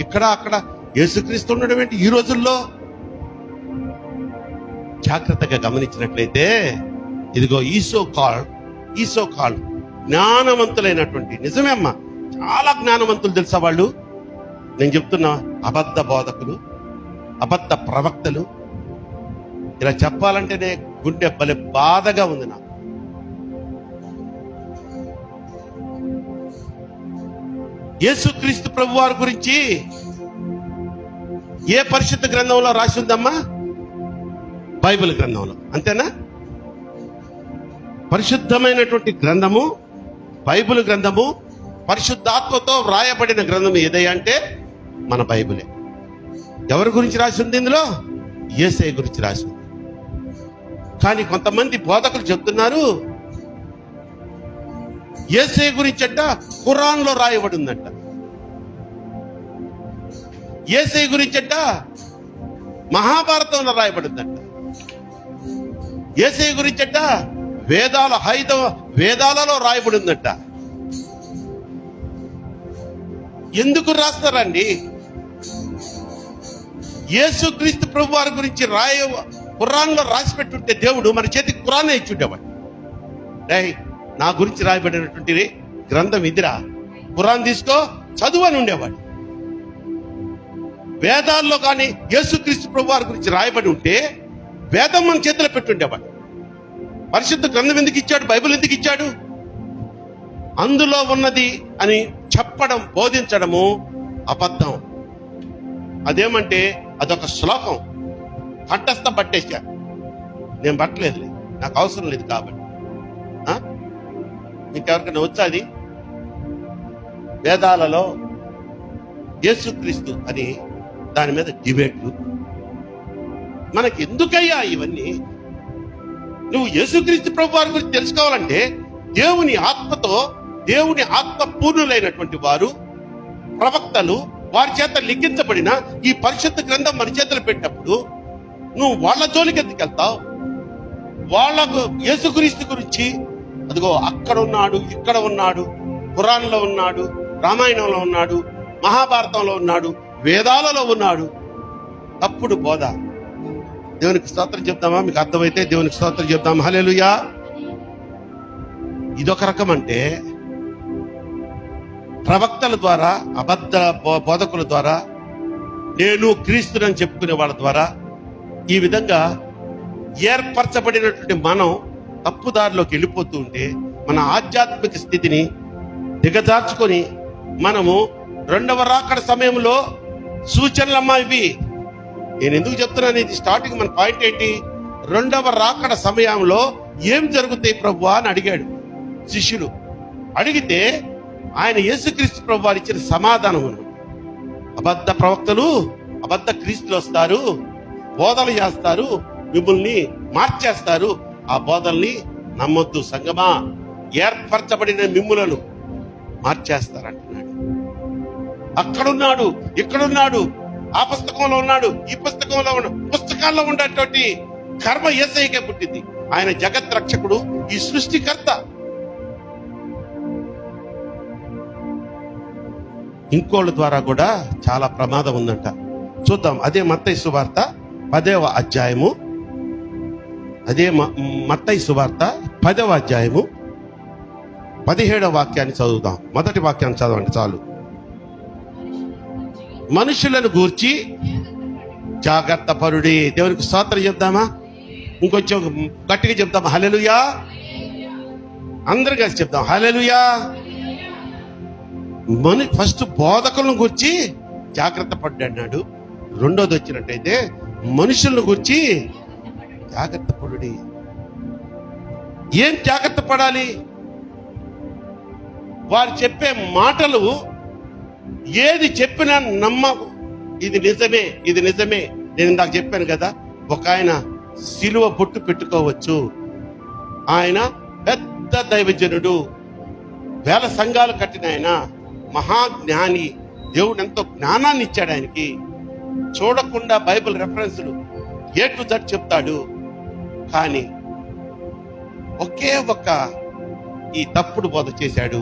ఇక్కడ అక్కడ యేసుక్రీస్తు ఉండడం ఏంటి ఈ రోజుల్లో? జాగ్రత్తగా గమనించినట్లయితే, ఇదిగో ఈసో కాల్డ్ జ్ఞానవంతులైనటువంటి, నిజమే అమ్మా, చాలా జ్ఞానవంతులు తెలుసా వాళ్ళు. నేను చెప్తున్నా, అబద్ధ బోధకులు, అబద్ధ ప్రవక్తలు. ఇలా చెప్పాలంటేనే గుండె భలే బాధగా ఉంది నాకు. యేసుక్రీస్తు ప్రభు వారి గురించి ఏ పరిశుద్ధ గ్రంథంలో రాసి ఉందమ్మా? బైబిల్ గ్రంథంలో, అంతేనా? పరిశుద్ధమైనటువంటి గ్రంథము బైబిల్ గ్రంథము పరిశుద్ధాత్మతో వ్రాయబడిన గ్రంథం ఏదయ్యా అంటే మన బైబిలే. ఎవరి గురించి రాసి ఉంది? ఇందులో యేసయ్య గురించి రాసి ఉంది. కానీ కొంతమంది బోధకులు చెప్తున్నారు యేసయ్య గురించి అంట ఖురాన్లో రాయబడి ఉందంట, యేసయ్య గురించి అంట మహాభారతంలో రాయబడిందంట, యేసయ్య గురించి అంట వేదాలలో రాయబడి ఉందంట. ఎందుకు రాస్తారండి? యేసుక్రీస్తు ప్రభు వారి గురించి ఖురాన్లో రాసి పెట్టుంటే దేవుడు మన చేతికి ఖురానే ఇచ్చుండేవాడు. నా గురించి రాయబడినటువంటి గ్రంథం ఇదిరా, ఖురాన్ తీసుకో చదువు అని ఉండేవాడు. వేదాల్లో కానీ యేసుక్రీస్తు ప్రభు వారి గురించి రాయబడి ఉంటే వేదం మన చేతిలో పెట్టుండేవాడు. పరిశుద్ధ గ్రంథం ఎందుకు ఇచ్చాడు? బైబిల్ ఎందుకు ఇచ్చాడు? అందులో ఉన్నది అని చెప్పడం, బోధించడము అబద్ధం. అదేమంటే అదొక శ్లోకం, కంఠస్థ పట్టేశాడు. నేను పట్టలేదు, నాకు అవసరం లేదు కాబట్టి. ఇంకెవరికైనా వచ్చాది? వేదాలలో యేసుక్రీస్తు అని దాని మీద డిబేట్లు. మనకి ఎందుకయ్యా ఇవన్నీ? నువ్వు యేసుక్రీస్తు ప్రభు వారి గురించి తెలుసుకోవాలంటే దేవుని ఆత్మతో, దేవుని ఆత్మ పూర్ణులైనటువంటి వారు, ప్రవక్తలు, వారి చేత లిఖించబడిన ఈ పరిశుద్ధ గ్రంథం మన చేతులు పెట్టినప్పుడు నువ్వు వాళ్ళ జోలికి ఎందుకు వెళ్తావు? వాళ్ళకు యేసుక్రీస్తు గురించి అదిగో అక్కడ ఉన్నాడు, ఇక్కడ ఉన్నాడు, ఖురాన్లో ఉన్నాడు, రామాయణంలో ఉన్నాడు, మహాభారతంలో ఉన్నాడు, వేదాలలో ఉన్నాడు. తప్పుడు బోధ. దేవునికి స్తోత్రం చెప్తామా? మీకు అర్థమైతే దేవునికి స్తోత్రం చెప్తాం. హల్లెలూయా. ఇదొక రకం. అంటే ప్రవక్తల ద్వారా, అబద్ధ బోధకుల ద్వారా, నేను క్రీస్తునని చెప్పుకునే వాళ్ళ ద్వారా ఈ విధంగా ఏర్పరచబడినటువంటి మనం తప్పుదారిలోకి వెళ్ళిపోతూ ఉంటే మన ఆధ్యాత్మిక స్థితిని దిగజార్చుకొని మనము రెండవ రాకడ సమయంలో సూచనలమ్మా ఇవి. నేను ఎందుకు చెప్తున్నాను? ఇది స్టార్టింగ్ మన పాయింట్ ఏంటి? రెండవ రాకడ సమయంలో ఏం జరుగుతాయి ప్రభువా అని అడిగాడు శిష్యులు. అడిగితే ఆయన యేసుక్రీస్తు ప్రభు వారు ఇచ్చిన సమాధానం, అబద్ధ ప్రవక్తలు, అబద్ధ క్రీస్తులు వస్తారు, బోధలు చేస్తారు, మిమ్మల్ని మార్చేస్తారు, ఆ బోధల్ని నమ్మొద్దు సంగమా, ఏర్పరచబడిన మిమ్ములను మార్చేస్తారంటున్నాడు. అక్కడున్నాడు, ఇక్కడున్నాడు, ఆ పుస్తకంలో ఉన్నాడు, ఈ పుస్తకంలో ఉన్నాడు. పుస్తకాల్లో ఉన్నటువంటి కర్మ యేసయ్యకే పుట్టింది. ఆయన జగత్ రక్షకుడు, ఈ సృష్టికర్త. ఇంకోళ్ళ ద్వారా కూడా చాలా ప్రమాదం ఉందంట. చూద్దాం. అదే మత్తయి సువార్త 10వ అధ్యాయము, అదే మత్తయి సువార్త 10వ అధ్యాయము 17వ వాక్యాన్ని చదువుదాం. మొదటి వాక్యాన్ని చదవండి చాలు. మనుషులను గూర్చి జాగ్రత్త పరుడి. దేవునికి స్తోత్రం చెప్దామా? ఇంకొంచెం గట్టిగా చెప్దామా? హల్లెలూయా. అందరూ కలిసి చెప్దాం హల్లెలూయా. ఫస్ట్ బోధకులను గురించి జాగ్రత్త పడ్డాడు. రెండోది వచ్చినట్టయితే మనుషులను గురించి జాగ్రత్త పడుడి. ఏం జాగ్రత్త పడాలి? వారు చెప్పే మాటలు ఏది చెప్పినా నమ్మకు. ఇది నిజమే, ఇది నిజమే. నేను ఇందాక చెప్పాను కదా, ఒక ఆయన సిలువ బొట్టు పెట్టుకోవచ్చు, ఆయన పెద్ద దైవజనుడు, వేల సంఘాలు కట్టిన ఆయన, మహాజ్ఞాని, దేవుడు ఎంతో జ్ఞానాన్ని ఇచ్చాడు ఆయనకి. చూడకుండా బైబిల్ రెఫరెన్స్లు ఏ టు జెడ్ చెప్తాడు. కానీ ఒకే ఒక్క ఈ తప్పుడు బోధ చేశాడు.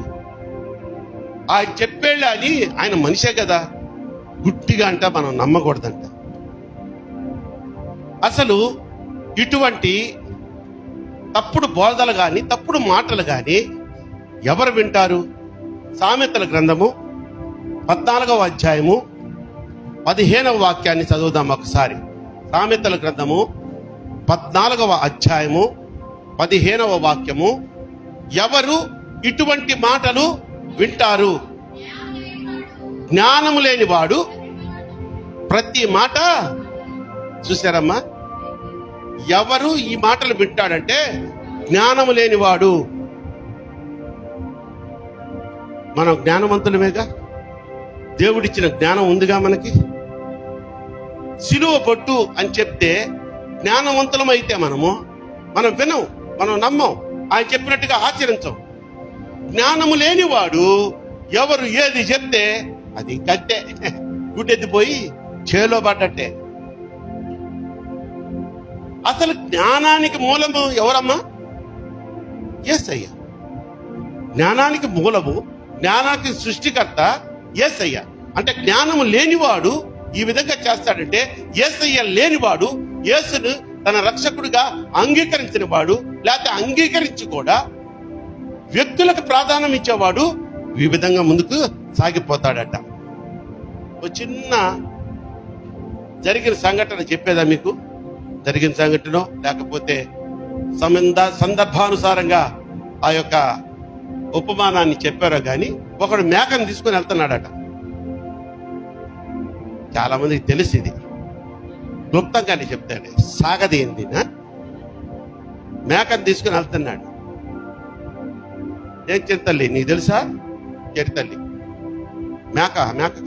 ఆయన చెప్పేళ్ళ అని, ఆయన మనిషే కదా, గుట్టిగా అంట మనం నమ్మకూడదంట. అసలు ఇటువంటి తప్పుడు బోధలు గాని, తప్పుడు మాటలు గాని ఎవరు వింటారు? సామెతల గ్రంథము 14వ అధ్యాయము 15వ వాక్యాన్ని చదువుదాం ఒకసారి. సామెతల గ్రంథము 14వ అధ్యాయము 15వ వాక్యము. ఎవరు ఇటువంటి మాటలు వింటారు? జ్ఞానము లేని వాడు ప్రతి మాట. చూసారమ్మా, ఎవరు ఈ మాటలు వింటాడంటే జ్ఞానము లేనివాడు. మనం జ్ఞానవంతులమేగా, దేవుడిచ్చిన జ్ఞానం ఉందిగా మనకి. సిలువ పట్టు అని చెప్తే జ్ఞానవంతులమైతే మనం వినం, మనం నమ్మం, ఆయన చెప్పినట్టుగా ఆచరించం. జ్ఞానము లేనివాడు ఎవరు ఏది చెప్తే అది కట్టే గుడ్డెత్తిపోయి చేలో పడ్డట్టే. అసలు జ్ఞానానికి మూలము ఎవరమ్మా? యేసయ్య. జ్ఞానానికి మూలము, జ్ఞానానికి సృష్టికర్త యేసయ్య. అంటే జ్ఞానము లేనివాడు ఈ విధంగా చేస్తాడంటే, యేసయ్య లేనివాడు, యేసును తన రక్షకుడిగా అంగీకరించిన వాడు, లేకపోతే అంగీకరించి కూడా వ్యక్తులకు ప్రాధాన్యం ఇచ్చేవాడు ఈ విధంగా ముందుకు సాగిపోతాడట. ఒక చిన్న జరిగిన సంఘటన చెప్పేదా మీకు? జరిగిన సంఘటన లేకపోతే సందర్భానుసారంగా ఆ యొక్క ఉపమానాన్ని చెప్పారో గాని, ఒకడు మేకను తీసుకుని వెళ్తున్నాడట. చాలా మందికి తెలిసి ఇది క్లుప్తంగానే చెప్తాడు, సాగదేంది. మేకను తీసుకుని వెళ్తున్నాడు. ఏం చెత్తల్లి నీకు తెలుసా? చెరితల్లి మేక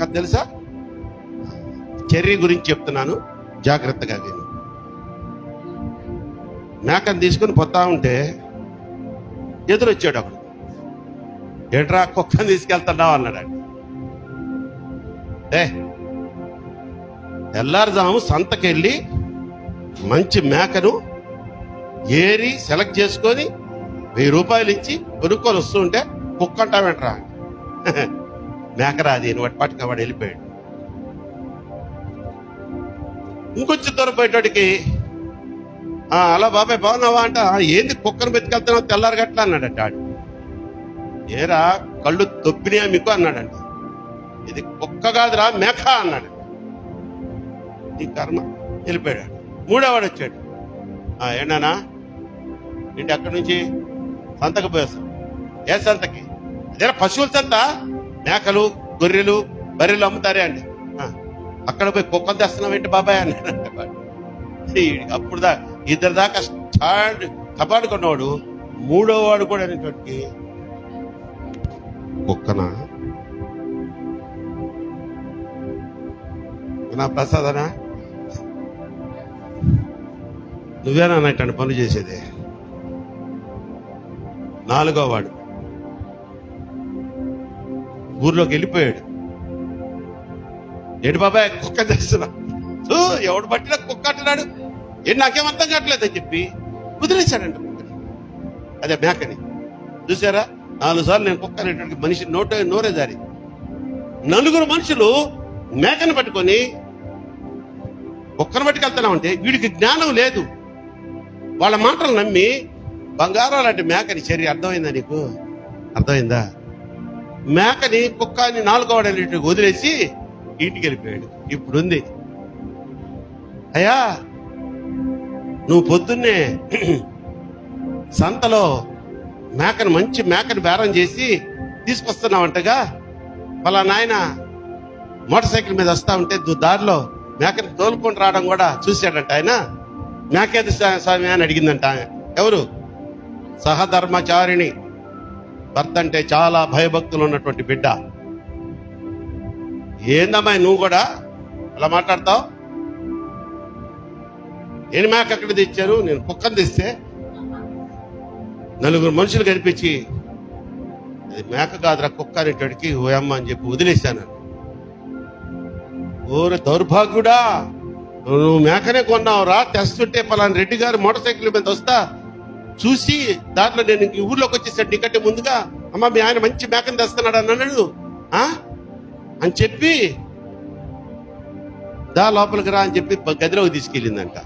కథ తెలుసా? చెర్రీ గురించి చెప్తున్నాను, జాగ్రత్తగా విను. మేకను తీసుకుని పోతా ఉంటే ఎదురొచ్చాడు ఒకడు. ఎడ్రా కుక్కను తీసుకెళ్తున్నావు అన్నాడు. తెల్లారుజాము సంతకెళ్ళి మంచి మేకను ఏరి సెలెక్ట్ చేసుకొని 1000 రూపాయలు ఇచ్చి కొనుక్కొని వస్తూ ఉంటే కుక్క అంటావేంట్రా? మేకరాది అని వాటి పాటికి వాడు వెళ్ళిపోయాడు. ఇంకొంచెం దూరపోయేటోడికి అలా బాబాయ్ బాగున్నావా అంట. ఏంది కుక్కను బతికెళ్తున్నావు తెల్లారు గట్లా అన్నాడట. ఆడు ఏరా కళ్ళు తొప్పినాయా మీకు అన్నాడంట. ఇది కుక్క కాదురా మేక అన్నాడు. ఈ కర్మ వెళ్ళిపోయాడు. మూడోవాడు వచ్చాడు. ఏంటన్నా ఏంటి అక్కడి నుంచి సంతకు పోయేస్తాం. ఏ సంతకి? అదే పశువుల సంత, మేకలు గొర్రెలు బర్రెలు అమ్ముతారే అండి. అక్కడ పోయి కుక్కలు తెస్తున్నావు ఏంటి బాబాయ్ అన్నాడంట. అప్పుడు ఇద్దరు దాకా కపాడుకున్నవాడు మూడోవాడు కూడా అనేటోడికి కుక్కనా నా ప్రసాదనా నువ్వేనా అన్నట్టు పనులు చేసేది. నాలుగోవాడు ఊర్లోకి వెళ్ళిపోయాడు. ఏంటి బాబాయ్ కుక్క తెస్తున్నా? ఎవడు పట్టినా కుక్క అంటున్నాడు, ఏంటి నాకేం అర్థం కావట్లేదని చెప్పి కుదిరేశాడంట కుక్కని, అదే మేకని. చూసారా, 4 సార్లు నేను కుక్క అనేటువంటి మనిషి నోరే జారి. 4 మనుషులు మేకను పట్టుకొని కుక్కను పట్టుకెళ్తున్నామంటే వీడికి జ్ఞానం లేదు. వాళ్ళ మాటలు నమ్మి బంగారం లాంటి మేకని చర్య. అర్థమైందా నీకు? అర్థమైందా? మేకని కుక్కని 4వ వదిలేసి ఇంటికి వెళ్ళిపోయాడు. ఇప్పుడుంది, అయ్యా నువ్వు పొద్దున్నే సంతలో మంచి మేకను బేరం చేసి తీసుకొస్తున్నావంటగా. వాళ్ళ నాయన మోటార్ సైకిల్ మీద వస్తా ఉంటే దారిలో మేకను తోలుకొని రావడం కూడా చూశాడంట ఆయన. మేకేది స్వామి అని అడిగిందంట. ఎవరు? సహధర్మచారిణి, భర్త అంటే చాలా భయభక్తులు ఉన్నటువంటి బిడ్డ. ఏందమ్మా నువ్వు కూడా అలా మాట్లాడతావు? నేను మేక అక్కడ తెచ్చారు, నేను కుక్కను తెస్తే 4 మనుషులు కనిపించి అది మేక కాదురా కుక్క అనేటోడికి ఓయమ్మ అని చెప్పి వదిలేశాను. ఓరే దౌర్భాగ్యుడా, నువ్వు మేకనే కొన్నావురా, తెస్తుంటే పలానా రెడ్డి గారు మోటార్ సైకిల్ మీద వస్తా చూసి దాంట్లో నేను ఊర్లోకి వచ్చేసాడు నీకంటే ముందుగా, అమ్మ మీ ఆయన మంచి మేకను తెస్తున్నాడు అన్నాడు అని చెప్పి లోపలికి రా అని చెప్పి గదిలోకి తీసుకెళ్ళిందంట.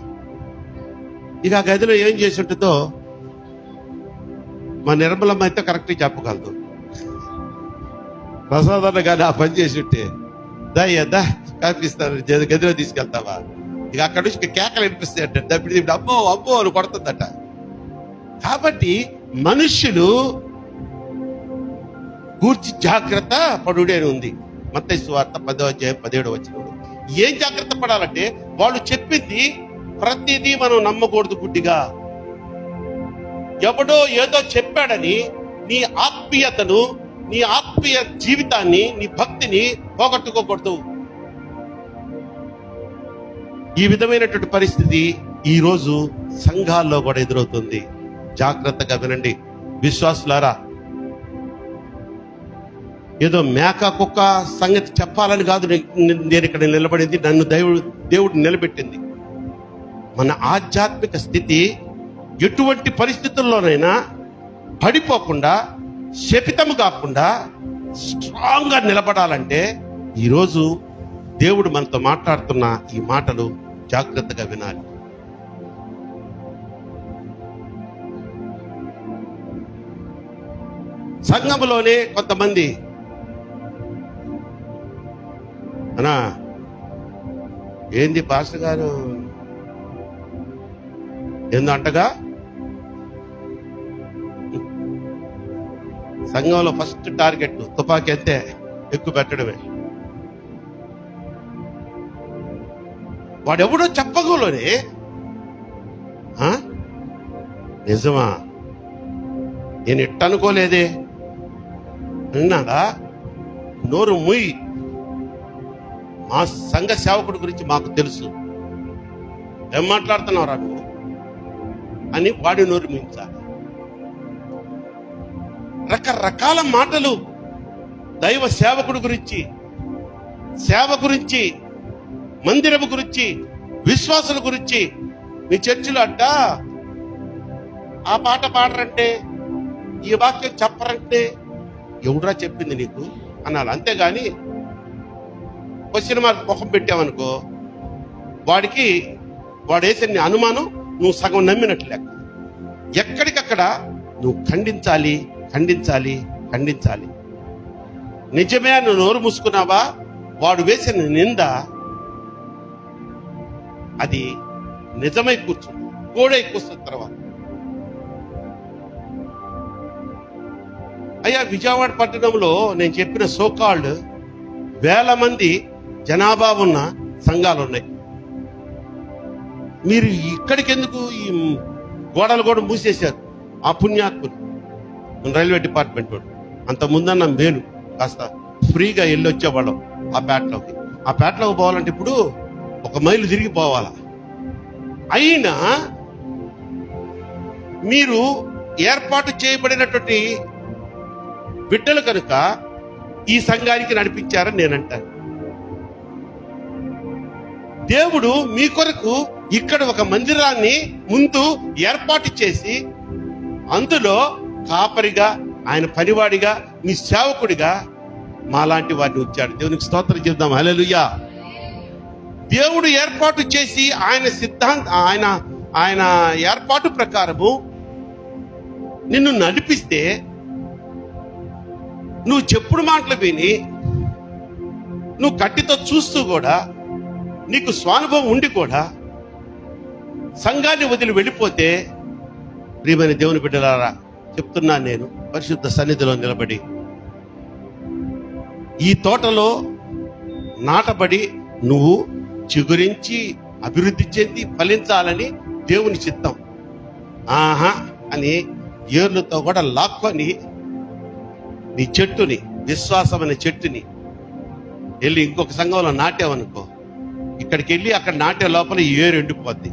ఇక ఆ గదిలో ఏం చేసి ఉంటుందో మా నిర్మలమ్మ అయితే కరెక్ట్గా చెప్పగలదు. ప్రసాదన్న కానీ ఆ పని చేసి ఉంటే దా కనిపిస్తాను గదిలో తీసుకెళ్తావా, ఇక అక్కడి నుంచి కేకలు వినిపిస్తాయి అంట. ఇప్పుడు అమ్మో అమ్మో అని కొడుతుందట. కాబట్టి మనుష్యులు గూర్చి జాగ్రత్త పడుడే ఉంది. మత్తయి సువార్త 10:17. ఏం జాగ్రత్త పడాలంటే వాళ్ళు చెప్పింది ప్రతిదీ మనం నమ్మకూడదు గుడ్డిగా. ఎవడో ఏదో చెప్పాడని నీ ఆత్మీయతను, నీ ఆత్మీయ జీవితాన్ని, నీ భక్తిని పోగొట్టుకోకూడదు. ఈ విధమైనటువంటి పరిస్థితి ఈరోజు సంఘాల్లో కూడా ఎదురవుతుంది. జాగ్రత్తగా వినండి విశ్వాసులారా. ఏదో మేక కుక్క సంగతి చెప్పాలని కాదు నేను ఇక్కడ నిలబడింది. నన్ను దేవుడు నిలబెట్టింది. మన ఆధ్యాత్మిక స్థితి ఎటువంటి పరిస్థితుల్లోనైనా పడిపోకుండా, శపితము కాకుండా స్ట్రాంగ్ గా నిలబడాలంటే ఈరోజు దేవుడు మనతో మాట్లాడుతున్న ఈ మాటలు జాగ్రత్తగా వినాలి. సంఘంలోనే కొంతమంది అనా ఏంది పాస్టర్ గారు ఏందంటగా, సంఘంలో ఫస్ట్ టార్గెట్ తుపాకీ ఎత్తే ఎక్కువ పెట్టడమే. వాడెవడో చెప్పగలోనే నిజమా, నేను ఇట్టనుకోలేదే అన్నాడా? నోరు ముయ్, మా సంఘ సేవకుడి గురించి మాకు తెలుసు, ఏం మాట్లాడుతున్నావురా నువ్వు అని వాడి నోరు ముయించాలి. రకరకాల మాటలు దైవ సేవకుడి గురించి, సేవ గురించి, మందిరము గురించి, విశ్వాసుల గురించి. మీ చర్చిలో అంట ఆ పాట పాడరంటే, ఈ వాక్యం చెప్పరంటే ఎవడురా చెప్పింది నీకు అనాలి. అంతేగాని క్వశ్చన్ మార్క్ ముఖం పెట్టావనుకో వాడు వేసే అనుమానం నువ్వు సగం నమ్మినట్లు లెక్క. ఎక్కడికక్కడ నువ్వు ఖండించాలి, ఖండించాలి, ఖండించాలి. నిజమే నువ్వు నోరు మూసుకున్నావా, వాడు వేసిన నింద అది నిజమై కూర్చుంది, గోడై కూర్చున్న తర్వాత. అయ్యా విజయవాడ పట్టణంలో నేను చెప్పిన సోకాల్డ్ 1000 మంది జనాభా ఉన్న సంఘాలు ఉన్నాయి. మీరు ఇక్కడికి ఎందుకు ఈ గోడలు కూడా మూసేశారు? ఆ పుణ్యాత్ములు రైల్వే డిపార్ట్మెంట్ వాడు. అంత ముందన్న మేలు కాస్త ఫ్రీగా వెళ్ళొచ్చేవాళ్ళం ఆ పేటలోకి. ఆ పేటలోకి పోవాలంటే ఇప్పుడు 1 మైలు తిరిగి పోవాలా. అయినా మీరు ఏర్పాటు చేయబడినటువంటి బిడ్డలు కనుక ఈ సంఘానికి నడిపించారని నేనంటాను. దేవుడు మీ కొరకు ఇక్కడ ఒక మందిరాన్ని ముందు ఏర్పాటు చేసి అందులో కాపరిగా, ఆయన పనివాడిగా, మీ సేవకుడిగా మాలాంటి వాడిని ఉంచాడు. దేవునికి స్తోత్రం చెప్దాం. హల్లెలూయా. దేవుడు ఏర్పాటు చేసి ఆయన ఏర్పాటు ప్రకారము నిన్ను నడిపిస్తే నువ్వు చెప్పుడు మాటలు విని, నువ్వు కట్టితో చూస్తూ కూడా, నీకు స్వానుభవం ఉండి కూడా సంఘాన్ని వదిలి వెళ్ళిపోతే, ప్రియమైన దేవుని బిడ్డలారా చెప్తున్నాను నేను పరిశుద్ధ సన్నిధిలో నిలబడి, ఈ తోటలో నాటబడి నువ్వు చిగురించి అభివృద్ధి చెంది ఫలించాలని దేవుని చిత్తం. ఆహా అని ఏర్లతో కూడా లాక్కొని నీ చెట్టుని, విశ్వాసం అనే చెట్టుని వెళ్ళి ఇంకొక సంఘంలో నాటావనుకో, ఇక్కడికి వెళ్ళి అక్కడ నాటే లోపల ఈ వేరు ఎండిపోద్ది.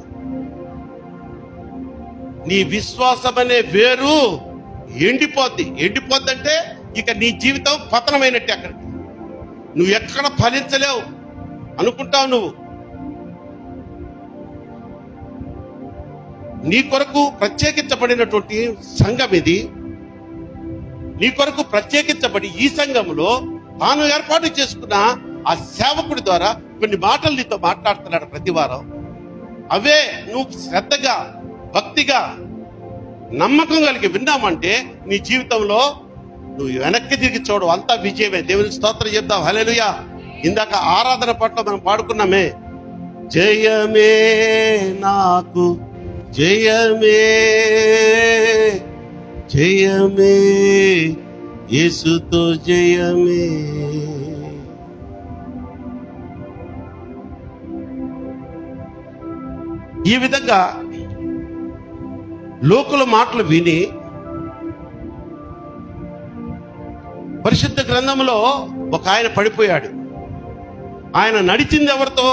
నీ విశ్వాసం అనే వేరు ఎండిపోద్ది. ఎండిపోద్దంటే ఇక నీ జీవితం పతనమైనట్టే. అక్కడికి నువ్వు ఎక్కడ ఫలించలేవు అనుకుంటావు. నువ్వు నీ కొరకు ప్రత్యేకించబడినటువంటి సంఘం ఇది. నీ కొరకు ప్రత్యేకించబడి ఈ సంఘంలో తాను ఏర్పాటు చేసుకున్న ఆ సేవకుడి ద్వారా కొన్ని మాటలు నీతో మాట్లాడుతున్నాడు ప్రతి వారం. అవే నువ్వు శ్రద్ధగా, భక్తిగా, నమ్మకం కలిగి విన్నామంటే నీ జీవితంలో నువ్వు వెనక్కి తిరిగి చూడు, అంతా విజయమే. దేవునికి స్తోత్రం చెప్దాం. హల్లెలూయా. ఇందాక ఆరాధన పట్ల మనం పాడుకున్నామే, జయమే నాకు జయమే, జయమే యేసుతో జయమే. ఈ విధంగా లోకుల మాటలు విని పరిశుద్ధ గ్రంథంలో ఒక ఆయన పడిపోయాడు. ఆయన నడిచింది ఎవరితో?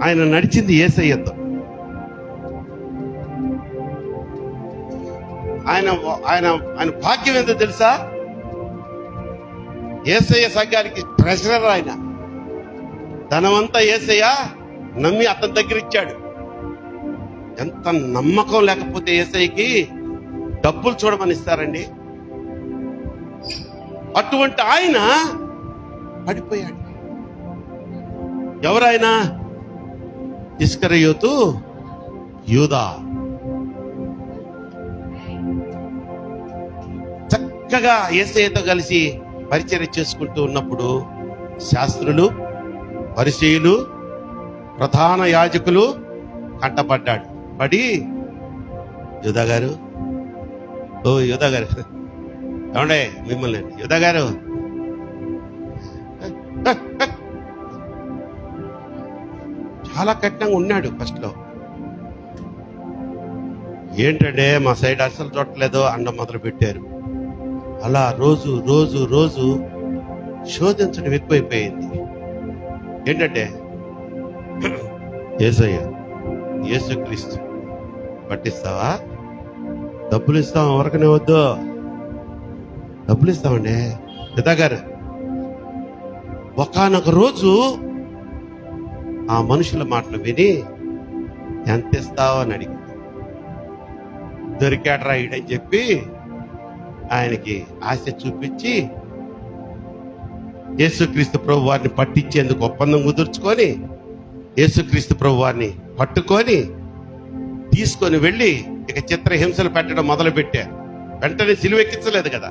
ఆయన నడిచింది యేసయ్యతో. ఆయన ఆయన ఆయన భాగ్యం ఏంటో తెలుసా? యేసయ్య సంఘానికి ట్రెజరర్. ఆయన ధనమంతా యేసయ్య నమ్మి అతని దగ్గర ఇచ్చాడు. ఎంత నమ్మకం లేకపోతే యేసయ్యకి డబ్బులు చూడమని ఇస్తారండి. అటువంటి ఆయన పడిపోయాడు. ఎవరైనా? ఇస్కరియోతు యూదా. చక్కగా యేసయ్యతో కలిసి పరిచర్య చేసుకుంటూ ఉన్నప్పుడు శాస్త్రులు, పరిసయ్యులు, ప్రధాన యాజకులు కంటపడ్డాడు. పడి, యూదా గారు, ఓ యూదా గారు, ఏమండే మిమ్మల్ని, యూదా గారు, చాలా కఠినంగా ఉన్నాడు ఫస్ట్ లో. ఏంటంటే మా సైడ్ అసలు చూడట్లేదు అండం మొదలు పెట్టారు. అలా రోజు రోజు రోజు శోధించడం ఎక్కువైపోయింది. ఏంటంటే యేసయ్య, యేసుక్రీస్తు పట్టిస్తావా? డబ్బులు ఇస్తావా? ఎవరికనే వద్దు, డబ్బులు ఇస్తామండి. యూదా గారు, ఒకానొక రోజు ఆ మనుషుల మాటలు విని ఎంత ఇస్తావో అని అడిగి, దొరికాడరా ఈడని చెప్పి ఆయనకి ఆశ చూపించి యేసుక్రీస్తు ప్రభు వారిని పట్టించేందుకు ఒప్పందం కుదుర్చుకొని యేసుక్రీస్తు ప్రభు వారిని పట్టుకొని తీసుకొని వెళ్ళి ఇక చిత్రహింసలు పెట్టడం మొదలు పెట్టారు. వెంటనే సిలువెక్కించలేదు కదా.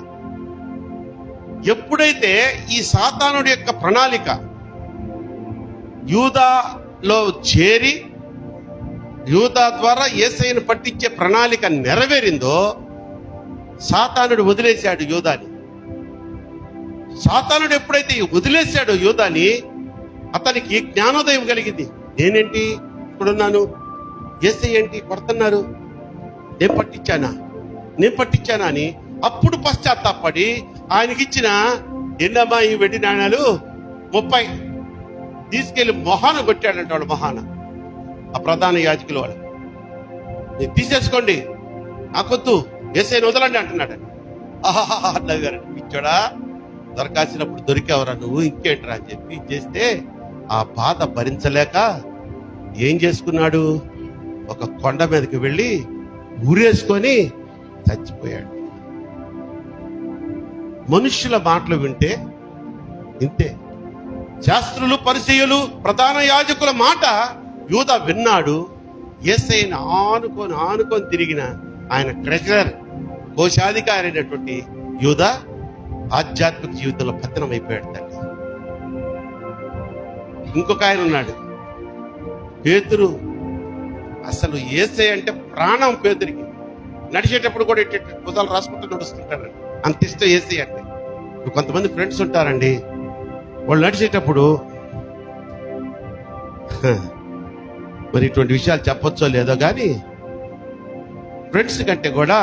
ఎప్పుడైతే ఈ సాతానుడి యొక్క ప్రణాళిక యూదాలో చేరి యూదా ద్వారా యేసయ్యను పట్టించే ప్రణాళిక నెరవేరిందో, సాతానుడు వదిలేశాడు యూదాని. సాతానుడు ఎప్పుడైతే వదిలేశాడో యూదాని, అతనికి జ్ఞానోదయం కలిగింది. నేనేంటి ఇక్కడున్నాను, యేసయ్య ఏంటి కొడుతున్నారు, నేను పట్టించానా అని అప్పుడు పశ్చాత్తాపడి ఆయనకిచ్చిన ఎన్నమ్మా ఈ వెండి నాణాలు 30 తీసుకెళ్లి మొహాన కొట్టాడంట. వాడు మొహాన, ఆ ప్రధాన యాజకులు వాళ్ళు, మీరు తీసేసుకోండి, నాకొద్దు, యేసయ్యను వదలండి అంటున్నాడు. ఆహా అన్నగారు, పిచ్చోడా, దొరకాల్సినప్పుడు దొరికావరా నువ్వు, ఇంకేంట్రా అని చెప్పి చేస్తే ఆ బాధ భరించలేక ఏం చేసుకున్నాడు? ఒక కొండ మీదకి వెళ్ళి ఊరేసుకొని చచ్చిపోయాడు. మనుష్యుల మాటలు వింటే ఇంతే. శాస్త్రులు, పరిసయ్యులు, ప్రధాన యాజకుల మాట యూదా విన్నాడు. యేసయ్యను ఆనుకొని తిరిగిన ఆయన ట్రెజరర్, కోశాధికారి అయినటువంటి యూదా ఆధ్యాత్మిక జీవితంలో పతనం అయిపోయాడు తల్లి. ఇంకొక ఆయన ఉన్నాడు పేతురు. అసలు యేసయ్య అంటే ప్రాణం పేతురికి. నడిచేటప్పుడు కూడా భుజాలు రాసుకుంటూ నడుస్తుంటారు, అంత ఇష్టం యేసయ్య అంటే. ఇప్పుడు కొంతమంది ఫ్రెండ్స్ ఉంటారండి, వాళ్ళు నడిచేటప్పుడు మరి ఇటువంటి విషయాలు చెప్పొచ్చో లేదో కానీ ఫ్రెండ్స్ కంటే కూడా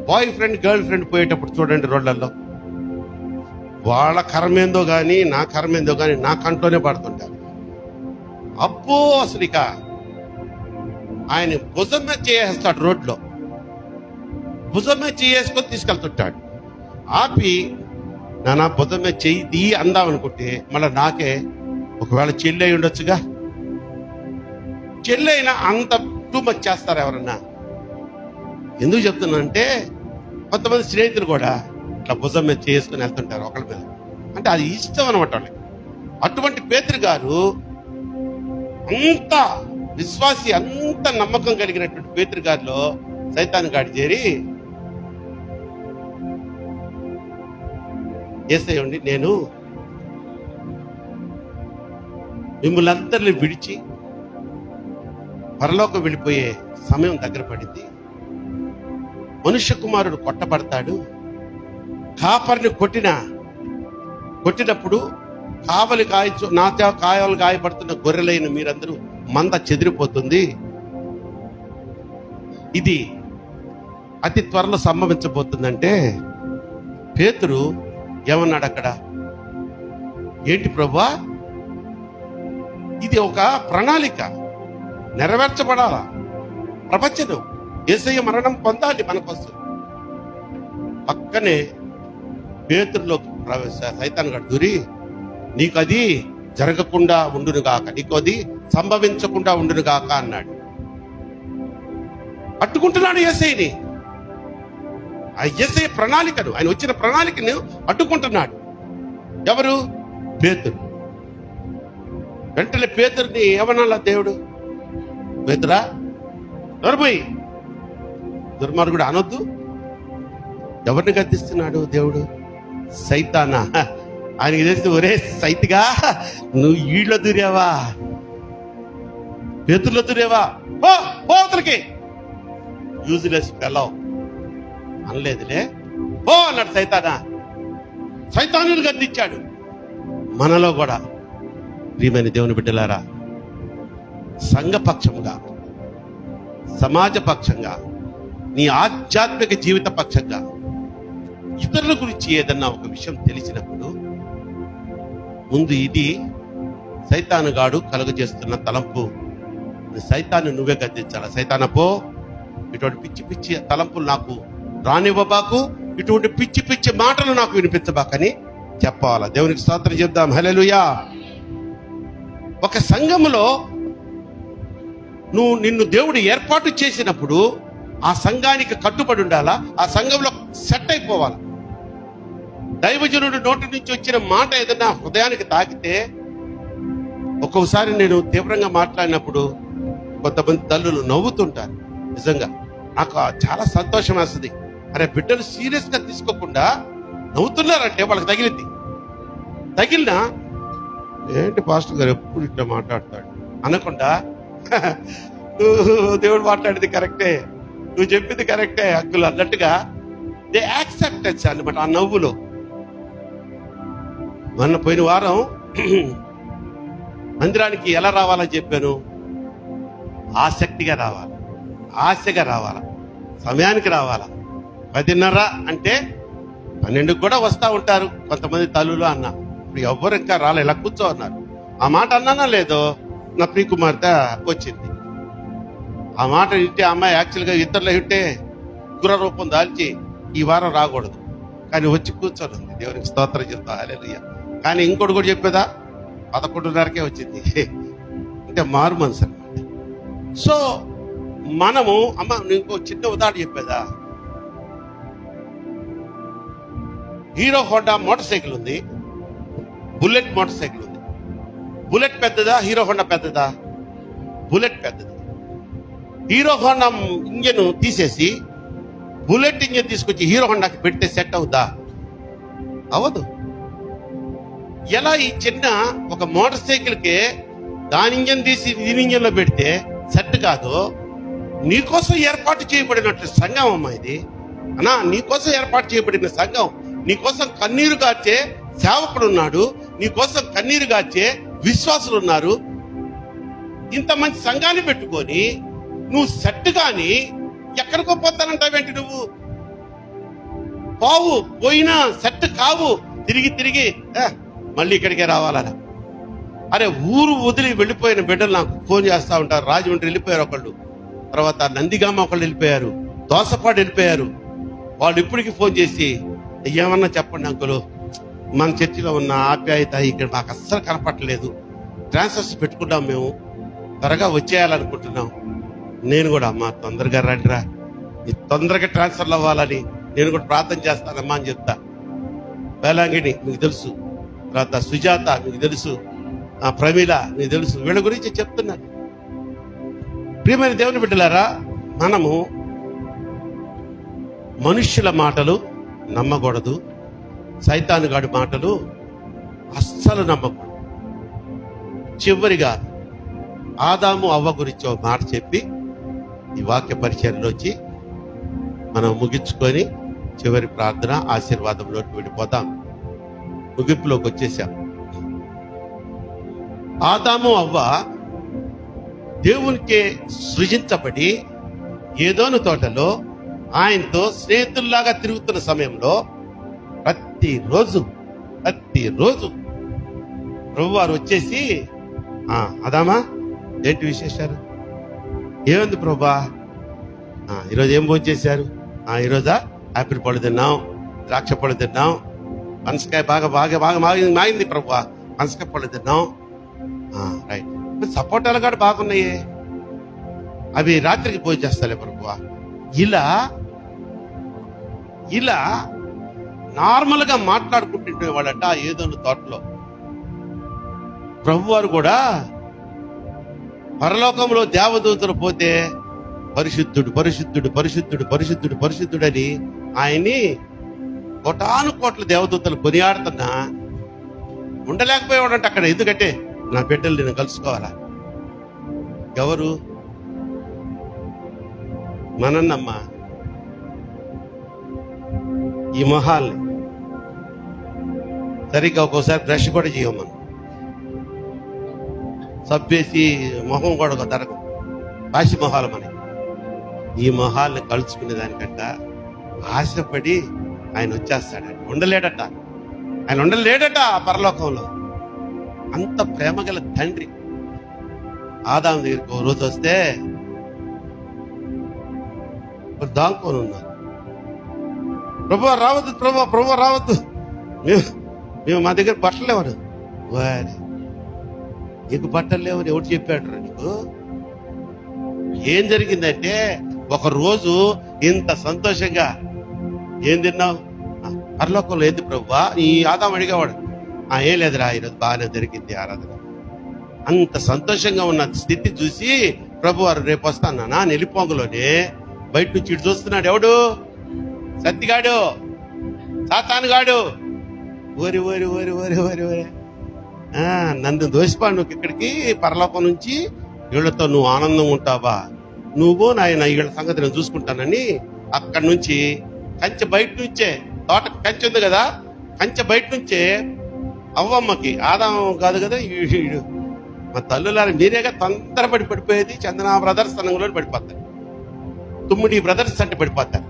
బాయ్ ఫ్రెండ్, గర్ల్ ఫ్రెండ్ పోయేటప్పుడు చూడండి రోడ్లలో, వాళ్ళ కర్మేందో కానీ నా కర్మేందో కానీ నా కంట్లోనే పడుతుంటారు. అబ్బో అసలు ఇక ఆయన భుజం మీద చేస్తాడు, రోడ్లో భుజం మీద చేసుకొని తీసుకెళ్తుంటాడు. ఆపి నా భుజం మీద చెయ్యి తీ అందాం అనుకుంటే మళ్ళీ నాకే, ఒకవేళ చెల్లి అయి ఉండొచ్చుగా, చెల్లి అయినా అంత టూ మచ్ చేస్తారు ఎవరన్నా. ఎందుకు చెప్తున్నానంటే కొంతమంది స్నేహితులు కూడా ఇట్లా భుజం మీద చేసుకుని వెళ్తుంటారు ఒకళ్ళ మీద, అంటే అది ఇష్టం అనమాట వాళ్ళకి. అటువంటి పేతురు గారు, అంత విశ్వాసి, అంత నమ్మకం కలిగినటువంటి పేతురు గారిలో సైతాను గాడి చేరి, యేసయ్య ఉండి, నేను మిమ్మల్ని అందరిని విడిచి పరలోకం వెళ్ళిపోయే సమయం దగ్గర పడింది, మనుష్య కుమారుడు కొట్టబడతాడు, కాపరిని కొట్టినప్పుడు కావలి కాయలు గాయపడుతున్న గొర్రెలైన మీరందరూ మంద చెదిరిపోతుంది, ఇది అతి త్వరలో సంభవించబోతుందంటే పేతురు ఏమన్నాడు అక్కడ? ఏంటి ప్రభువా, ఇది ఒక ప్రణాళిక, నెరవేర్చబడాలా, ప్రపంచం యేసయ్య మరణం పొందాలి మన కోసం. పక్కనే పేతురులోకి సైతాను గాడు దూరి, నీకు అది జరగకుండా ఉండును గాక, నీకు అది సంభవించకుండా ఉండును గాక అన్నాడు. అడ్డుకుంటున్నాడు యేసయ్యని, ఆ యేసయ్య ప్రణాళికను, ఆయన వచ్చిన ప్రణాళికను అడ్డుకుంటున్నాడు. ఎవరు? పేతురు. వెంటనే పేతురుని ఏమనాలా దేవుడు? పేతురా నోరుమూయి, దుర్మార్గుడు అనొద్దు. ఎవరిని గద్దిస్తున్నాడు దేవుడు? సైతానా. ఆయనకి తెలిసి, ఒరే సైతిగా, నువ్వు ఈళ్ళ దూరావా, పేతుర్లో దూరేవా, పోతలకి యూజ్లెస్ ఫెలో అనలేదులే, పో అన్నాడు సైతానా. సైతానుని గద్దించాడు. మనలో కూడా ప్రియమైన దేవుని బిడ్డలారా, సంఘపక్షంగా, సమాజ పక్షంగా, నీ ఆధ్యాత్మిక జీవిత పక్షంగా ఇతరుల గురించి ఏదన్నా ఒక విషయం తెలిసినప్పుడు ముందు ఇది సైతానుగాడు కలుగజేస్తున్న తలంపు. సైతాన్ని నువ్వే గద్దించాలి. సైతాన పో, ఇటువంటి పిచ్చి పిచ్చి తలంపులు నాకు రానివ్వబాకు, ఇటువంటి పిచ్చి పిచ్చి మాటలు నాకు వినిపించబాకని చెప్పాలా. దేవునికి స్తోత్రం చెప్దాం. హల్లెలూయా. ఒక సంఘములో నిన్ను దేవుడు ఏర్పాటు చేసినప్పుడు ఆ సంఘానికి కట్టుబడి ఉండాలా, ఆ సంఘంలో సెట్ అయిపోవాలా. దైవజనుడు నోటి నుంచి వచ్చిన మాట ఏదైనా హృదయానికి తాకితే, ఒక్కొక్కసారి నేను తీవ్రంగా మాట్లాడినప్పుడు కొంతమంది తల్లులు నవ్వుతుంటారు. నిజంగా నాకు చాలా సంతోషం వేస్తుంది. అరే, బిడ్డలు సీరియస్ గా తీసుకోకుండా నవ్వుతున్నారంటే వాళ్ళకి తగిలినా ఏంటి పాస్టర్ గారు ఎప్పుడు ఇట్లా మాట్లాడతాడు అనకుండా, దేవుడు మాట్లాడేది కరెక్టే, నువ్వు చెప్పింది కరెక్టే హక్కులు అన్నట్టుగా దే యాక్సెప్టెన్స్ అన్నమాట. ఆ నవ్వులో పోయిన వారం మందిరానికి ఎలా రావాలని చెప్పాను? ఆసక్తిగా రావాలి, ఆశగా రావాలా, సమయానికి రావాలా. 10:30 అంటే 12కు కూడా వస్తూ ఉంటారు కొంతమంది తల్లులు. అన్న ఇప్పుడు ఎవ్వరు ఇంకా రాలే, ఇలా కూర్చో అన్నారు. ఆ మాట అన్నానా లేదో, నా ప్రియ కుమార్తె వచ్చింది. ఆ మాట వింటే అమ్మాయి యాక్చువల్గా ఇతరులు వింటే ఉగ్ర రూపం దాల్చి ఈ వారం రాకూడదు, కానీ వచ్చి కూర్చొని ఉంది. దేవునికి స్తోత్రం చెప్తా. హల్లెలూయా. కానీ ఇంకోటి కూడా చెప్పేదా, 11:30కే వచ్చింది. అంటే మారు మనసు అన్నమాట. సో మనము ఇంకో చిన్న ఉదాహరణ చెప్పేదా, హీరో హోండా మోటార్ సైకిల్ ఉంది, బుల్లెట్ మోటార్ సైకిల్ ఉంది. బుల్లెట్ పెద్దదా, హీరో హోండా పెద్దదా? బుల్లెట్ పెద్దది. హీరో హోండా ఇంజన్ తీసేసి బుల్లెట్ ఇంజన్ తీసుకొచ్చి హీరో హోండాకి పెడితే సెట్ అవుద్దా? అవదు. ఎలా ఈ చిన్న ఒక మోటార్ సైకిల్కే దాని ఇంజన్ తీసి దీని ఇంజన్ లో పెడితే సెట్ కాదు, నీకోసం ఏర్పాటు చేయబడినట్లు సంఘం అమ్మా ఇది. అన్నా, నీకోసం ఏర్పాటు చేయబడిన సంఘం, నీకోసం కన్నీరు గార్చే సేవకుడు ఉన్నాడు, నీకోసం కన్నీరు గార్చే విశ్వాసులు ఉన్నారు. ఇంత మంచి సంఘాన్ని పెట్టుకొని నువ్వు సెట్ గాని ఎక్కడికో పోతానంటావేంటి? నువ్వు పోయినా సెట్ కావు, తిరిగి మళ్ళీ ఇక్కడికే రావాలనా? అరే, ఊరు వదిలి వెళ్ళిపోయిన బిడ్డలు నాకు ఫోన్ చేస్తా ఉంటారు. రాజమండ్రి వెళ్ళిపోయారు ఒకళ్ళు, తర్వాత నందిగామ ఒకళ్ళు వెళ్ళిపోయారు, దోసపాడు వెళ్ళిపోయారు. వాళ్ళు ఇప్పటికి ఫోన్ చేసి, ఏమన్నా చెప్పండి అంకులు, మన చర్చిలో ఉన్న ఆప్యాయత ఇక్కడ మాకు అస్సలు కనపట్టలేదు, ట్రాన్స్ఫర్స్ పెట్టుకుంటాం, మేము త్వరగా వచ్చేయాలనుకుంటున్నాం. నేను కూడా, అమ్మా తొందరగా రండిరా, తొందరగా ట్రాన్స్ఫర్లు అవ్వాలని నేను కూడా ప్రార్థన చేస్తానమ్మా అని చెప్తా. వేలాంగిణి మీకు తెలుసు, తర్వాత సుజాత మీకు తెలుసు, ప్రమీల మీకు తెలుసు, వీళ్ళ గురించి చెప్తున్నాను. ప్రియమైన దేవుని బిడ్డలారా, మనము మనుష్యుల మాటలు నమ్మకూడదు, సైతానుగాడి మాటలు అస్సలు నమ్మకూడదు. చివరిగా ఆదాము అవ్వ గురించి ఒక మాట చెప్పి ఈ వాక్య పరిచయంలోంచి మనం ముగించుకొని చివరి ప్రార్థన ఆశీర్వాదంలోకి వెళ్ళిపోతాం. ముగింపులోకి వచ్చేసాం. ఆదాము అవ్వ దేవునికే సృజించబడి ఏదోను తోటలో ఆయనతో స్నేహితుల్లాగా తిరుగుతున్న సమయంలో ప్రతిరోజు ప్రభు వారు వచ్చేసి అదామా ఏంటి విశేషాలు, ఏముంది ప్రభా, ఈరోజు ఏం భోజనం చేశారు, ఈరోజా యాపిల్ పళ్ళు తిన్నాం, ద్రాక్ష పళ్ళు తిన్నాం, పనసకాయ బాగా బాగా బాగా మాగింది ప్రభా, పనసకాయ పళ్ళు తిన్నాం. రైట్, సపోటాలు కూడా బాగున్నాయే, అవి రాత్రికి భోజనం చేస్తాలే ప్రభా. ఇలా నార్మల్ గా మాట్లాడుకుంటుంటే వాళ్ళట ఏదో తోటలో. ప్రభు వారు కూడా పరలోకంలో దేవదూతలు పోతే పరిశుద్ధుడు పరిశుద్ధుడు పరిశుద్ధుడు పరిశుద్ధుడు పరిశుద్ధుడని ఆయన్ని కోటాను కోట్ల దేవదూతలు కొనియాడుతున్నా ఉండలేకపోయాడంట అక్కడ. ఎందుకంటే నా బిడ్డలు నేను కలుసుకోవాలా. ఎవరు? మనన్నమ్మ. ఈ మొహాల్ని సరిగ్గా ఒక్కోసారి బ్రష్ కూడా చేయమను, సబ్బేసి మొహం కూడా తరగం, పాసి మొహాలు మనకి. ఈ మొహాల్ని కలుసుకునే దానికంట ఆశపడి ఆయన వచ్చేస్తాడంట. ఉండలేడట ఆయన, ఉండలేడట పరలోకంలో. అంత ప్రేమ గల తండ్రి ఆదాము దగ్గరికి ఓ రోజు వస్తే దాంకొని ఉన్నారు. ప్రభు రావద్దు, ప్రభు రావద్దు, మేము మా దగ్గర బట్టలు లేవరు. వారి నీకు బట్టలు లేవని ఎవరు చెప్పాడు నీకు? ఏం జరిగిందంటే ఒక రోజు ఇంత సంతోషంగా ఏం తిన్నావు, పరలోకంలో ఏంది ప్రభువా? ఈ ఆదాం అడిగేవాడు. ఏం లేదురా, ఈరోజు బాగానే జరిగింది ఆరాధన. అంత సంతోషంగా ఉన్న స్థితి చూసి ప్రభు వారు రేపు వస్తానా నెలిపోంగులోనే బయట నుంచి ఇటు చూస్తున్నాడు. ఎవడు? సత్తిగాడు, సాతానుగాడు. ఓరి ఓరి ఓరి ఓరి ఓరి ఓరి నన్ను దోసిపాడు నువ్వు ఇక్కడికి పరలోకం నుంచి, వీళ్ళతో నువ్వు ఆనందంగా ఉంటావా? నువ్వు నాయన వీళ్ళ సంగతి నేను చూసుకుంటానని అక్కడి నుంచి కంచె బయట నుంచే, తోట కంచె ఉంది కదా, కంచె బయట నుంచే అవ్వమ్మకి, ఆదాం కాదు కదా వీడు, మా తల్లులారి మీరేగా తొందరపడి పడిపోయేది. చందన బ్రదర్స్ అన్నంలో పడిపోతారు, తుమ్మిడి బ్రదర్స్ అంటే పడిపోతారు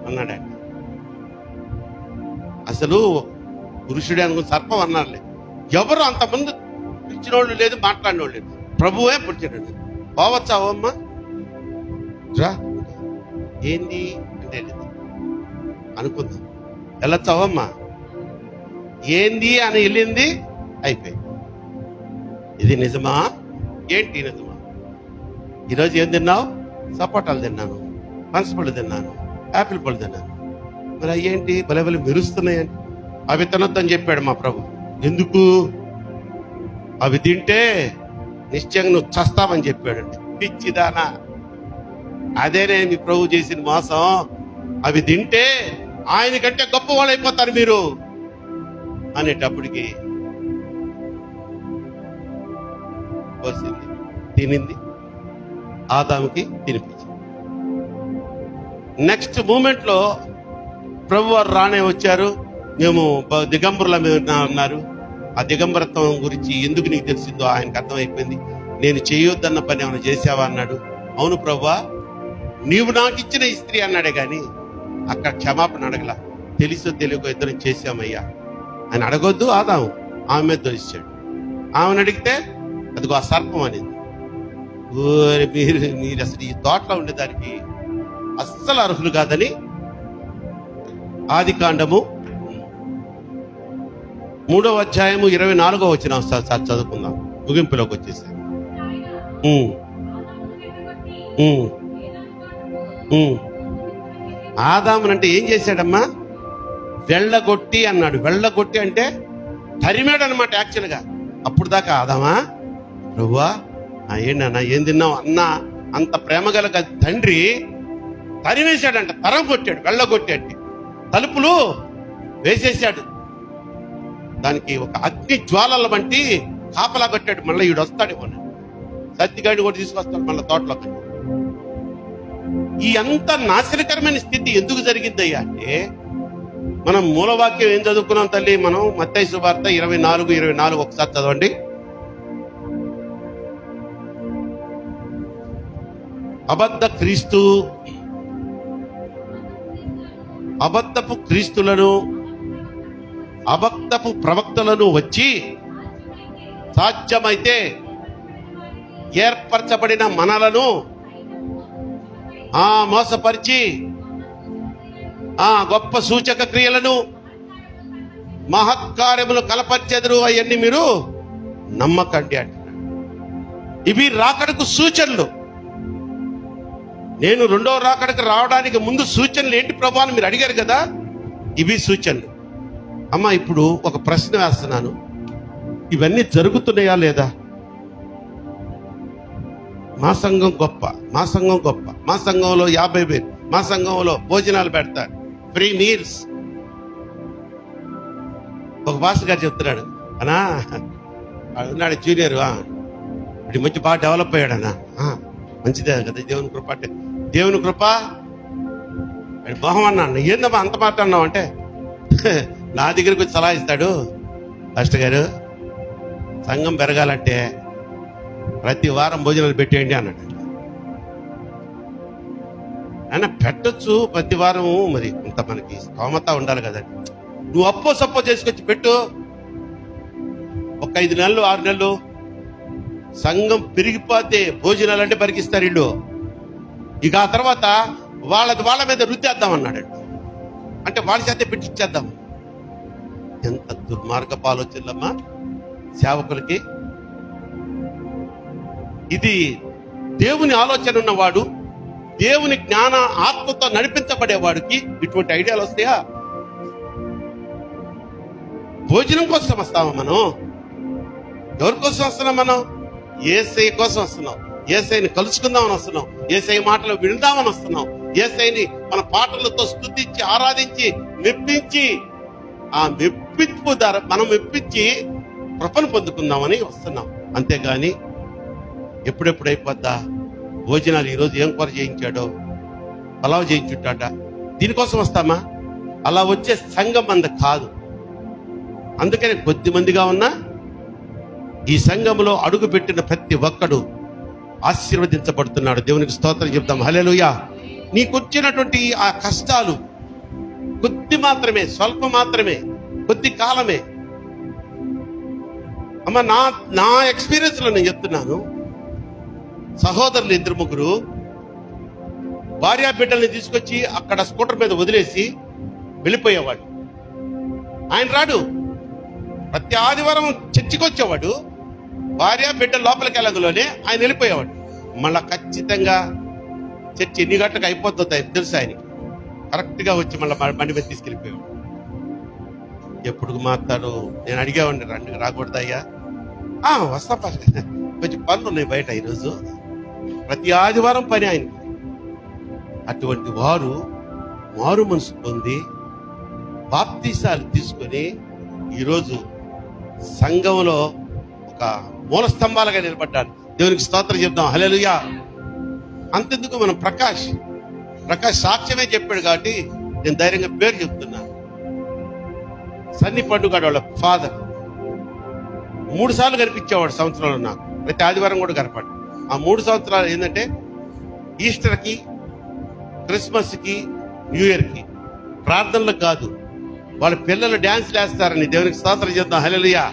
అన్నాడండి. అసలు పురుషుడే అనుకుని సర్పం అన్నారులే. ఎవరు అంతమంది పిలిచిన వాళ్ళు లేదు, మాట్లాడిన వాళ్ళు లేదు. ప్రభువే పుట్టాడు. పోవచ్చా అవ్వమ్మ? రా, ఏంది అంటే అనుకుందాం. వెళ్ళొచ్చా అవ్వమ్మ? ఏంది అని వెళ్ళింది, అయిపోయింది. ఇది నిజమా? ఏంటి నిజమా? ఈరోజు ఏం తిన్నావు? సపోటాలు తిన్నాను, పనసపళ్ళు తిన్నాను, యాపిల్ పళ్ళు తిన్నాను. మరి అయ్యేంటి భలే మెరుస్తున్నాయండి. అవి తినొద్దని చెప్పాడు మా ప్రభు. ఎందుకు? అవి తింటే నిశ్చయంగా నువ్వు చస్తావని చెప్పాడండి. పిచ్చిదానా, అదేనే మీ ప్రభు చేసిన మోసం. అవి తింటే ఆయన కంటే గొప్ప వాళ్ళు అయిపోతారు మీరు అనేటప్పటికి వచ్చింది, తినింది, ఆదాముకి తినిపించింది. నెక్స్ట్ మూమెంట్ లో ప్రభు వారు రానే వచ్చారు. మేము దిగంబరుల మీద ఉన్నారు. ఆ దిగంబరత్వం గురించి ఎందుకు నీకు తెలిసిందో ఆయనకు అర్థమైపోయింది. నేను చేయొద్దన్న పని ఏమైనా చేసావా అన్నాడు. అవును ప్రభువా, నీవు నాకు ఇచ్చిన ఈ స్త్రీ అన్నాడే గాని అక్కడ క్షమాపణ అడగల. తెలుసో తెలియకో ఇద్దరం చేశామయ్యా అని అడగొద్దు. ఆదాము ఆమె మీద దొరిచాడు. ఆమెను అడిగితే అదిగో ఆ సర్పం అనేది. మీరు అసలు ఈ తోటలో ఉండేదానికి అస్సలు అర్హులు కాదని ఆదికాండము 3వ అధ్యాయము 24వ వచనం సార్ చదువుకుందాం. ముగింపులోకి వచ్చేసారు. ఆదామునంటే ఏం చేశాడమ్మా? వెళ్ళగొట్టి అన్నాడు. వెళ్ళగొట్టి అంటే తరిమాడు అనమాట యాక్చువల్గా. అప్పుడు దాకా ఆదామా ప్రభువా ఏంటన్నా ఏం తిన్నావు అన్నా అంత ప్రేమ గల తండ్రి తరివేశాడంట, తరం కొట్టాడు, వెళ్ళగొట్టాడు, తలుపులు వేసేసాడు. దానికి ఒక అగ్ని జ్వాలల వంటి కాపలా కొట్టాడు. మళ్ళీ ఈడు వస్తాడు, సత్తిగాడిని కూడా తీసుకొస్తాడు మళ్ళీ తోటలోకి. ఈ అంత నాశనకరమైన స్థితి ఎందుకు జరిగిందయ్యా అంటే మనం మూలవాక్యం ఏం చదువుకున్నాం తల్లి? మనం మత్తయి సువార్త 24:24 ఒకసారి చదవండి. అబద్ధ క్రీస్తు అబద్ధపు క్రీస్తులను, అబద్ధపు ప్రవక్తలను వచ్చి సాధ్యమైతే ఏర్పరచబడిన మనలను మోసపరిచి గొప్ప సూచక క్రియలను, మహత్కార్యములు కలపరిచెదరు, అవన్నీ మీరు నమ్మకండి అంటున్నాడు. ఇవి రాకడకు సూచనలు. నేను రెండో రాకడకు రావడానికి ముందు సూచనలు ఏంటి ప్రభు అని మీరు అడిగారు కదా, ఇవి సూచనలు. అమ్మా, ఇప్పుడు ఒక ప్రశ్న వేస్తున్నాను, ఇవన్నీ జరుగుతున్నాయా లేదా? మా సంఘం గొప్ప, మా సంఘం గొప్ప, మా సంఘంలో 50,000, మా సంఘంలో భోజనాలు పెడతారు, ఫ్రీ మీల్స్. ఒక పాస్టర్ గారు చెప్తున్నాడు, అన్నా ఉన్నాడు జూనియర్, ఇప్పుడు మంచి బాగా డెవలప్ అయ్యాడన్నా. మంచిదే కదా దేవుని కృప అంటే. దేవుని కృప మొహం అన్నా, ఏందమ్మా అంత మాట్లాడినావు అంటే, నా దగ్గరికి వచ్చి సలహా ఇస్తాడు, పాస్టర్ గారు సంఘం పెరగాలంటే ప్రతి వారం భోజనాలు పెట్టేయండి అన్నాడు. ఆయన పెట్టొచ్చు ప్రతి వారము, మరి ఇంత మనకి స్తోమత ఉండాలి కదండి. నువ్వు అప్పో సప్పో చేసుకొచ్చి పెట్టు, ఒక 5 నెలలు 6 నెలలు సంఘం పెరిగిపోతే భోజనాలు అంటే పరికిస్తారు ఇల్లు. ఇక ఆ తర్వాత వాళ్ళ మీద రుద్దేద్దాం అన్నాడు. అంటే వాళ్ళ చేతే పెట్టించేద్దాం. ఎంత దుర్మార్గపు ఆలోచనలమ్మా సేవకులకి. ఇది దేవుని ఆలోచన ఉన్నవాడు, దేవుని జ్ఞాన ఆత్మతో నడిపించబడేవాడికి ఇటువంటి ఐడియాలు వస్తాయా? భోజనం కోసం వస్తామా మనం? ఎవరి కోసం వస్తున్నాం మనం? యేసయ్య కోసం వస్తున్నాం. యేసయ్యని కలుసుకుందామని వస్తున్నాం. యేసయ్య మాటలు విందామని వస్తున్నాం. యేసయ్యని మన పాటలతో స్తుతించి ఆరాధించి మెప్పించి, ఆ మెప్పింపు ద్వారా మనం మెప్పించి కృపను పొందుకుందామని వస్తున్నాం. అంతేగాని ఎప్పుడెప్పుడు అయిపోద్దా భోజనాలు, ఈరోజు ఏం కూర చేయించాడో, పలావ్ చేయించుంటాడ, దీనికోసం వస్తామా? అలా వచ్చే సంఘం మంద కాదు. అందుకని కొద్ది మందిగా ఉన్న ఈ సంఘంలో అడుగు పెట్టిన ప్రతి ఒక్కడు ఆశీర్వదించబడుతున్నాడు. దేవునికి స్తోత్రం చెప్తాం. హల్లెలూయా. నీకు వచ్చినటువంటి ఆ కష్టాలు కొద్ది మాత్రమే, స్వల్ప మాత్రమే, కొద్ది కాలమే. అమ్మ, నా ఎక్స్పీరియన్స్ లో నేను చెప్తున్నాను. సహోదరులు 2-3 భార్యా బిడ్డల్ని తీసుకొచ్చి అక్కడ స్కూటర్ మీద వదిలేసి వెళ్ళిపోయేవాడు. ఆయన రాడు, ప్రతి ఆదివారం చర్చికి వచ్చేవాడు, భార్య బిడ్డ లోపలికి వెళ్ళగలోనే ఆయన వెళ్ళిపోయేవాడు. మళ్ళా ఖచ్చితంగా చర్చి ఎన్ని గంటలకు అయిపోతుందో తెలుసు ఆయనకి. కరెక్ట్ గా వచ్చి మళ్ళీ బండి మీద తీసుకెళ్ళిపోయాడు. ఎప్పుడు మాట్లాడు, నేను అడిగేవాడిని, రండి రాకూడదయ్యా? వస్తా, కొంచెం పనులు ఉన్నాయి బయట ఈరోజు. ప్రతి ఆదివారం పని ఆయన. అటువంటి వారు మారు మనసు పొంది బాప్తీసాలు తీసుకొని ఈరోజు సంఘంలో ఒక మూల స్తంభాలుగా నిలబడ్డాడు. దేవునికి స్తోత్రం చెప్తాం. హల్లెలూయా. అంతెందుకు, మనం ప్రకాష్ సాక్ష్యమే చెప్పాడు కాబట్టి నేను ధైర్యంగా పేరు చెప్తున్నాను. సన్ని పండుగ వాళ్ళ ఫాదర్ 3 సార్లు కనిపించేవాడు సంవత్సరంలో నాకు. ప్రతి ఆదివారం కూడా కనపడు. ఆ 3 సంవత్సరాలు ఏంటంటే ఈస్టర్కి, క్రిస్మస్కి, న్యూ ఇయర్కి ప్రార్థనలు కాదు, వాళ్ళ పిల్లలు డాన్సులు వేస్తారని. దేవునికి స్తోత్రం చేద్దాం. హల్లెలూయా.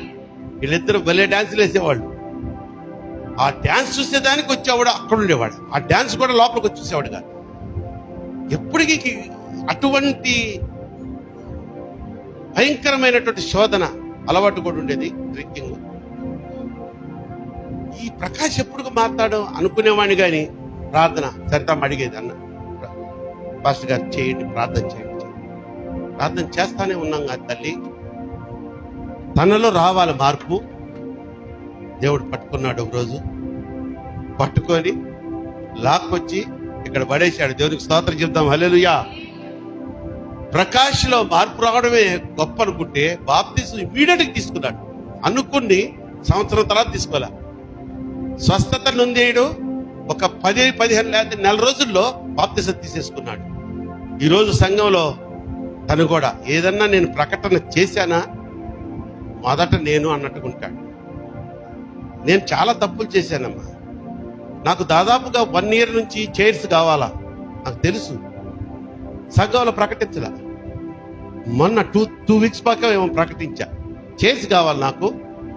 వీళ్ళిద్దరు భలే డాన్సులు వేసేవాళ్ళు. ఆ డాన్స్ చూసేదానికి వచ్చేవాడు, అక్కడ ఉండేవాడు. ఆ డాన్స్ కూడా లోపలికి వచ్చి చూసేవాడు కాదు. ఎప్పటికీ అటువంటి భయంకరమైనటువంటి శోధన అలవాటు కూడా ఉండేది, డ్రింకింగ్. ఈ ప్రకాష్ ఎప్పుడు మాట్లాడడం అనుకునేవాడిని, కానీ ప్రార్థన సరితం అడిగేది. అన్న పాస్టర్ గారు చేయండి, ప్రార్థన చేయండి. ప్రార్థన చేస్తానే ఉన్నాం కదా తల్లి. తనలో రావాలి మార్పు. దేవుడు పట్టుకున్నాడు. ఒక రోజు పట్టుకొని లాక్కొచ్చి ఇక్కడ పడేశాడు. దేవునికి స్తోత్రం చెప్తాం. హల్లెలూయా. ప్రకాష్ లో మార్పు రావడమే గొప్ప అనుకుంటే బాప్తిసం ఇమీడియట్ గా తీసుకున్నాడు. అనుకుని సంవత్సరం తర్వాత తీసుకోలే. స్వస్థత నొందేయడు ఒక 10-15 లేదా నెల రోజుల్లో బాప్తిసం తీసేసుకున్నాడు. ఈరోజు సంఘంలో తను కూడా ఏదన్నా నేను ప్రకటన చేశానా మొదట నేను అన్నట్టుకుంటాడు. నేను చాలా తప్పులు చేశానమ్మా. నాకు దాదాపుగా 1 year నుంచి చైర్స్ కావాలా నాకు తెలుసు. సంఘంలో ప్రకటించలా. మొన్న టూ వీక్స్ పాక ఏమో ప్రకటించా, చేసి కావాలి నాకు,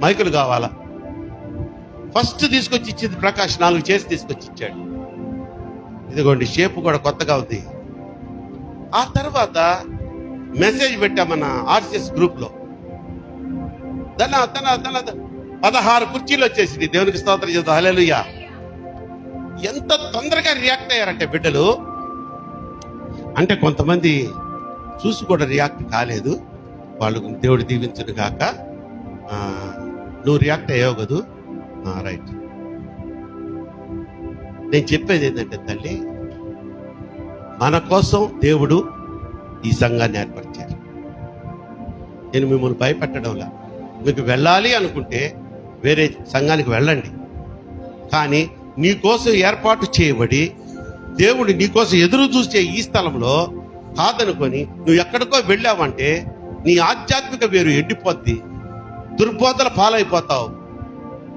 మైకులు కావాలా. ఫస్ట్ తీసుకొచ్చి ఇచ్చింది ప్రకాష్, 4 చేసి తీసుకొచ్చి ఇచ్చాడు. ఇదిగోండి, షేప్ కూడా కొత్తగా ఉంది. ఆ తర్వాత మెసేజ్ పెట్టా మన ఆర్సిఎస్ గ్రూప్ లో, 16 కుర్చీలు వచ్చేసింది. దేవునికి స్తోత్రం చేద్దాం, హల్లెలూయా. ఎంత తొందరగా రియాక్ట్ అయ్యారంటే బిడ్డలు, అంటే కొంతమంది చూసి కూడా రియాక్ట్ కాలేదు. వాళ్ళు దేవుడు దీవించును గాక. నువ్వు రియాక్ట్ అయ్యావు కదూ, రైట్. నేను చెప్పేది ఏంటంటే తల్లి, మన కోసం దేవుడు ఈ సంఘాన్ని ఏర్పరిచారు. నేను మిమ్మల్ని భయపెట్టడంలా, మీకు వెళ్ళాలి అనుకుంటే వేరే సంఘానికి వెళ్ళండి. కానీ నీ కోసం ఏర్పాటు చేయబడి దేవుడు నీ కోసం ఎదురు చూసే ఈ స్థలంలో కాదనుకొని నువ్వు ఎక్కడికో వెళ్ళావంటే నీ ఆధ్యాత్మిక వేరు ఎండిపోద్ది, దుర్బోధల పాలైపోతావు.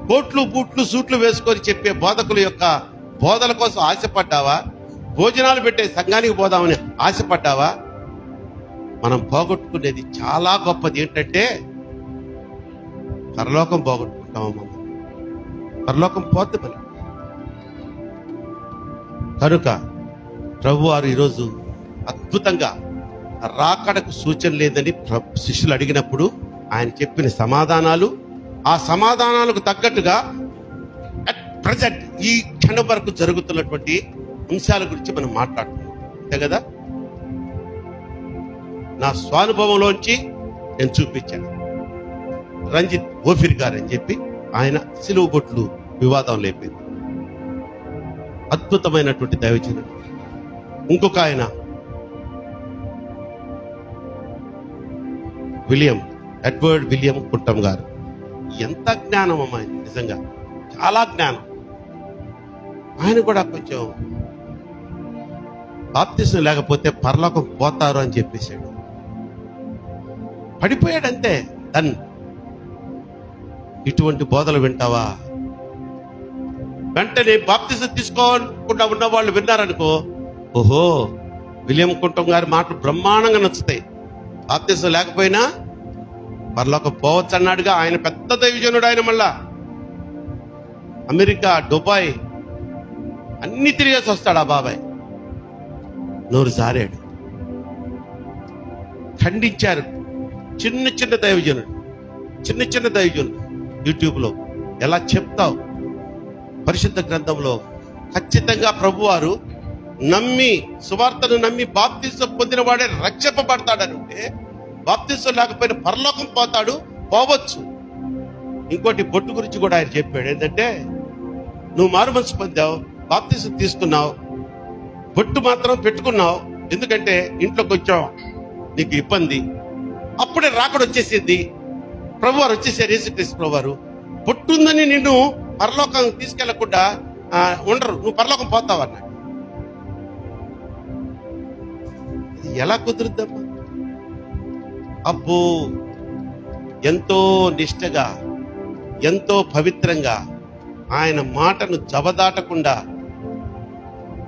కోట్లు బూట్లు సూట్లు వేసుకొని చెప్పే బోధకుల యొక్క బోధల కోసం ఆశపడ్డావా? భోజనాలు పెట్టే సంఘానికి పోదామని ఆశపడ్డావా? మనం పోగొట్టుకునేది చాలా గొప్పది. ఏంటంటే పరలోకం పోగొట్టుకుంటామమ్మ. పరలోకం పోతే మరి. కనుక ప్రభువారు ఈరోజు అద్భుతంగా రాకడకు సూచన లేదని శిష్యులు అడిగినప్పుడు ఆయన చెప్పిన సమాధానాలు, ఆ సమాధానాలకు తగ్గట్టుగా అట్ ప్రజెంట్ ఈ క్షణం వరకు జరుగుతున్నటువంటి అంశాల గురించి మనం మాట్లాడుతున్నాం, అంతే కదా. నా స్వానుభవంలోంచి నేను చూపించాను. రంజిత్ ఓఫిర్ గారు అని చెప్పి ఆయన సిలువ బొట్లు వివాదం లేపింది. అద్భుతమైనటువంటి దైవజనుడు. ఇంకొక ఆయన ఎడ్వర్డ్ విలియం కుట్టం గారు. ఎంత జ్ఞానం అమ్మా, నిజంగా చాలా జ్ఞానం. ఆయన కూడా కొంచెం బాప్తిసం లేకపోతే పరలోకం పోతారు అని చెప్పేశాడు. పడిపోయాడంతే. దన్ ఇటువంటి బోధలు వింటావా? వెంటనే బాప్తిసం తీసుకోకుండా ఉన్న వాళ్ళు విన్నారనుకో, ఓహో విలియం కుంటం గారి మాటలు బ్రహ్మాండంగా నచ్చుతాయి. బాప్తిసం లేకపోయినా పరలోకం పోవచ్చు అన్నాడుగా. ఆయన పెద్ద దైవజనుడు. ఆయన మళ్ళా అమెరికా, దుబాయ్ అన్ని తిరిగేసి వస్తాడు ఆ బాబాయ్. నోరు జారాడు, ఖండించారు. చిన్న దైవజనుడు యూట్యూబ్ లో ఎలా చెప్తావు? పరిశుద్ధ గ్రంథంలో ఖచ్చితంగా ప్రభువారు నమ్మి, సువార్తను నమ్మి బాప్తిసం పొందిన వాడే రక్షింపబడతాడని ఉంటే, బాప్తిసం లేకపోయినా పరలోకం పోవచ్చు. ఇంకోటి బొట్టు గురించి కూడా ఆయన చెప్పాడు. ఏంటంటే నువ్వు మారు మనసు పొందావు, బాప్తిసం తీసుకున్నావు, బొట్టు మాత్రం పెట్టుకున్నావు, ఎందుకంటే ఇంట్లో కొంచెం నీకు ఇబ్బంది, అప్పుడే రాకడ వచ్చేసింది. ప్రభువారు వచ్చేసారు, యేసుక్రీస్తు ప్రభువారు. బొట్టుందని నిన్ను పరలోకం తీసుకెళ్లకుండా ఉండరు, నువ్వు పరలోకం పోతావన్నాడు. ఎలా కుదురుద్దమ్మా? అబ్బో, ఎంతో నిష్టగా, ఎంతో పవిత్రంగా ఆయన మాటను జవదాటకుండా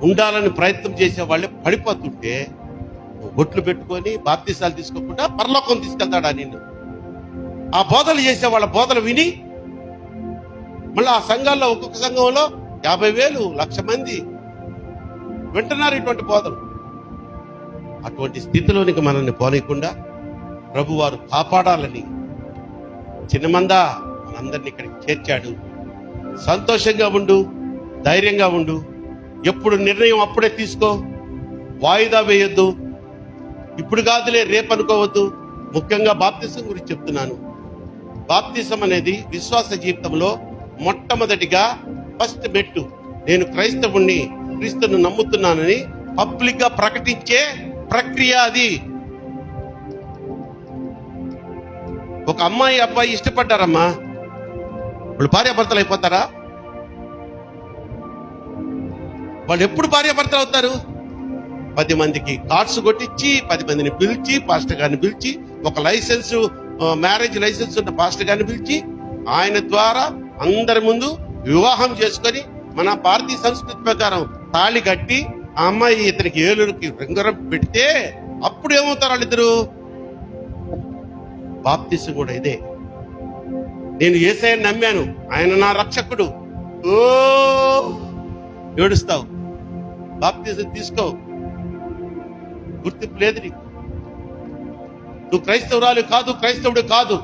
ఉండాలని ప్రయత్నం చేసే వాళ్ళే పడిపోతుంటే, బొట్లు పెట్టుకొని బాప్తిసాలు తీసుకోకుండా పరలోకం తీసుకెళ్తాడా నిన్ను? ఆ బోధలు చేసే వాళ్ళ బోధలు విని మళ్ళీ ఆ సంఘాల్లో, ఒక్కొక్క సంఘంలో 50,000, 1,00,000 మంది వింటున్నారు ఇటువంటి బోధలు. అటువంటి స్థితిలోనికి మనల్ని పోనీయకుండా ప్రభువారు కాపాడాలని చిన్నమందా మనందరినీ ఇక్కడికి చేర్చాడు. సంతోషంగా ఉండు, ధైర్యంగా ఉండు. ఎప్పుడు నిర్ణయం అప్పుడే తీసుకో, వాయిదా వేయొద్దు. ఇప్పుడు కాదులే రేపు అనుకోవద్దు. ముఖ్యంగా బాప్తిసం గురించి చెప్తున్నాను. బాప్తిసం అనేది విశ్వాస జీవితంలో మొట్టమొదటిగా ఫస్ట్ మెట్టు. నేను క్రైస్తవుణ్ణి, క్రీస్తును నమ్ముతున్నానని పబ్లిక్ గా ప్రకటించే ప్రక్రియ అది. ఒక అమ్మాయి అబ్బాయి ఇష్టపడ్డారమ్మా, వాళ్ళు భార్యాభర్తలు అయిపోతారా? వాళ్ళు ఎప్పుడు భార్యాభర్తలు అవుతారు? 10 మందికి కార్డ్స్ కొట్టించి, 10 మందిని పిలిచి, పాస్టర్ గారిని పిలిచి, ఒక లైసెన్స్, మ్యారేజ్ లైసెన్స్ ఉన్న పాస్టర్ గారిని పిలిచి, ఆయన ద్వారా అందరి ముందు వివాహం చేసుకొని, మన భారతీయ సంస్కృతి ప్రకారం తాళి కట్టి, ఆ అమ్మాయి ఇతనికి ఏలుకి రింగరం పెడితే అప్పుడు ఏమవుతారు వాళ్ళిద్దరు? బాప్తిసం కూడా ఇదే. నేను యేసయ్యను నమ్మాను, ఆయన నా రక్షకుడు, ఓ ఏడుస్తావు. బాప్తిసం తీసుకో, గుర్తింపు లేదు నీకు. నువ్వు క్రైస్తవురాలు కాదు, క్రైస్తవుడు కాదు.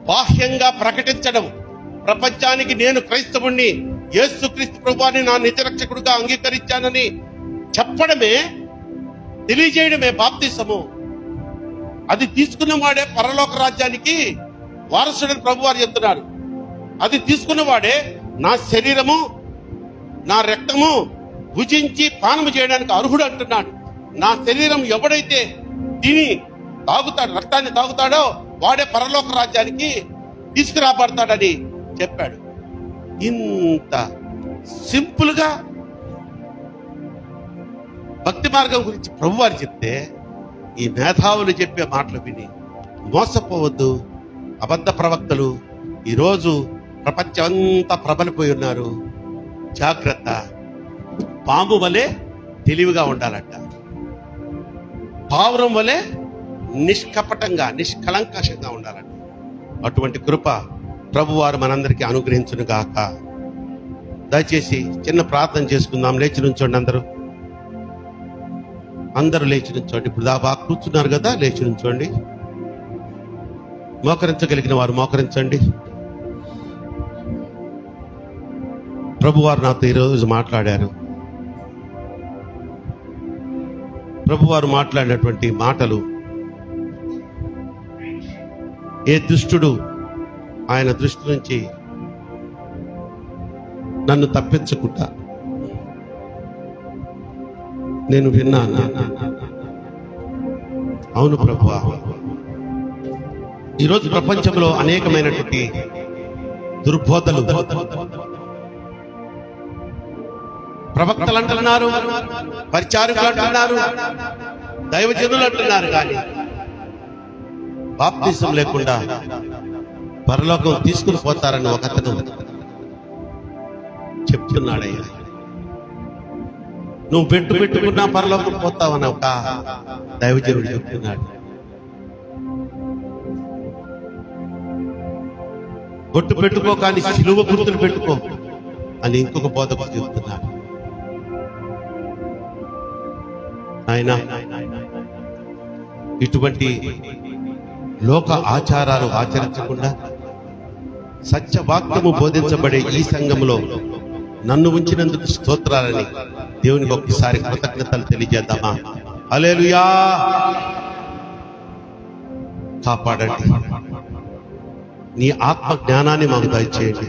బాహ్యంగా ప్రకటించడం, ప్రపంచానికి నేను క్రైస్తవుణ్ణి, యేసుక్రీస్తు ప్రభువుని నా నిజ రక్షకుడుగా అంగీకరించానని చెప్పడమే, తెలియజేయడమే బాప్తిసము. అది తీసుకున్న వాడే పరలోక రాజ్యానికి వారసుడని ప్రభువారు చెప్తున్నారు. అది తీసుకున్న వాడే నా శరీరము నా రక్తము భుజించి పానము చేయడానికి అర్హుడు అంటున్నాడు. నా శరీరం ఎవడైతే తిని తాగుతాడు, రక్తాన్ని తాగుతాడో వాడే పరలోక రాజ్యానికి తీసుకురాబడతాడని చెప్పాడు. ఇంత సింపుల్ గా భక్తి మార్గం గురించి ప్రభువారు చెప్తే, ఈ మేధావులు చెప్పే మాటలు విని మోసపోవద్దు. అబద్ధ ప్రవక్తలు ఈరోజు ప్రపంచం అంతా ప్రబలిపోయి ఉన్నారు. జాగ్రత్త. పాము వలె తెలివిగా ఉండాలంట, పావురం వలె నిష్కపటంగా నిష్కలంకషంగా ఉండాలంట. అటువంటి కృప ప్రభువారు మనందరికీ అనుగ్రహించును గాక. దయచేసి చిన్న ప్రార్థన చేసుకుందాం. లేచి నుంచోండి, అందరూ లేచి నుంచోండి. ఇప్పుడు బాగా కూర్చున్నారు కదా, లేచి నుంచోండి. మోకరించగలిగిన వారు మోకరించండి. ప్రభువారు నాతో ఈరోజు మాట్లాడారు. ప్రభువారు మాట్లాడినటువంటి మాటలు, ఏ దుష్టుడు ఆయన దృష్టి నుంచి నన్ను తప్పించకుండా నేను విన్నాను. అవును ప్రభువా, ఈరోజు ప్రపంచంలో అనేకమైనటువంటి దుర్బోధలు ప్రవక్తలు అంటున్నారు, పరిచారకులు అంటున్నారు, దైవజనులు అంటున్నారు. కానీ బాప్తిసం లేకుండా పరలోకం తీసుకుని పోతారని ఒకతను చెప్తున్నాడయ్యా. నువ్వు పెట్టుకున్నా పరలోకం పోతావని ఒక దైవజనుడు చెప్తున్నాడు. బొట్టు పెట్టుకో కానీ సిలువ గుర్తులు పెట్టుకో అని ఇంకొక బోధకుడు చెప్తున్నాడు. ఆయన ఇటువంటి లోక ఆచారాలు ఆచరించకుండా సత్యవాక్యము బోధించబడే ఈ సంఘంలో నన్ను ఉంచినందుకు స్తోత్రాలని దేవునికి ఒక్కసారి కృతజ్ఞతలు తెలియజేద్దామా? హల్లెలూయా. కాపాడండి. నీ ఆత్మ జ్ఞానాన్ని మాకు దయచేయండి.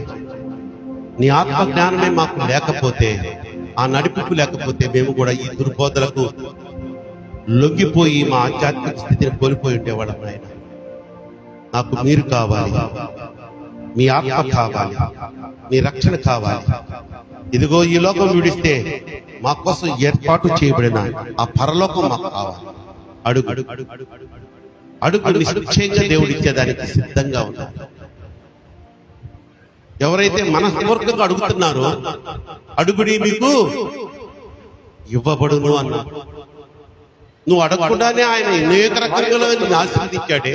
నీ ఆత్మ జ్ఞానమే మాకు లేకపోతే, ఆ నడిపింపు లేకపోతే మేము కూడా ఈ దుర్బోధలకు లొంగిపోయి మా ఆధ్యాత్మిక స్థితిని కోల్పోయి ఉండేవాళ్ళం. ఆయన నాకు మీరు కావాలి, మీ ఆత్మ కావాలి, మీ రక్షణ కావాలి. ఇదిగో ఈ లోకం విడిస్తే మా కోసం ఏర్పాటు చేయబడిన ఆ పరలోకం మాకు కావాలి. అడుగు అడుగు నిశ్చయంగా దేవుడు ఇచ్చేదానికి సిద్ధంగా ఉన్నారు. ఎవరైతే మనస్పూర్వకంగా అడుగుతున్నారో అడుగుడి మీకు ఇవ్వబడును అన్నారు. నువ్వు అడగకుండానే ఆయన అనేక రకాలుగా ఆశీర్వదించాడే.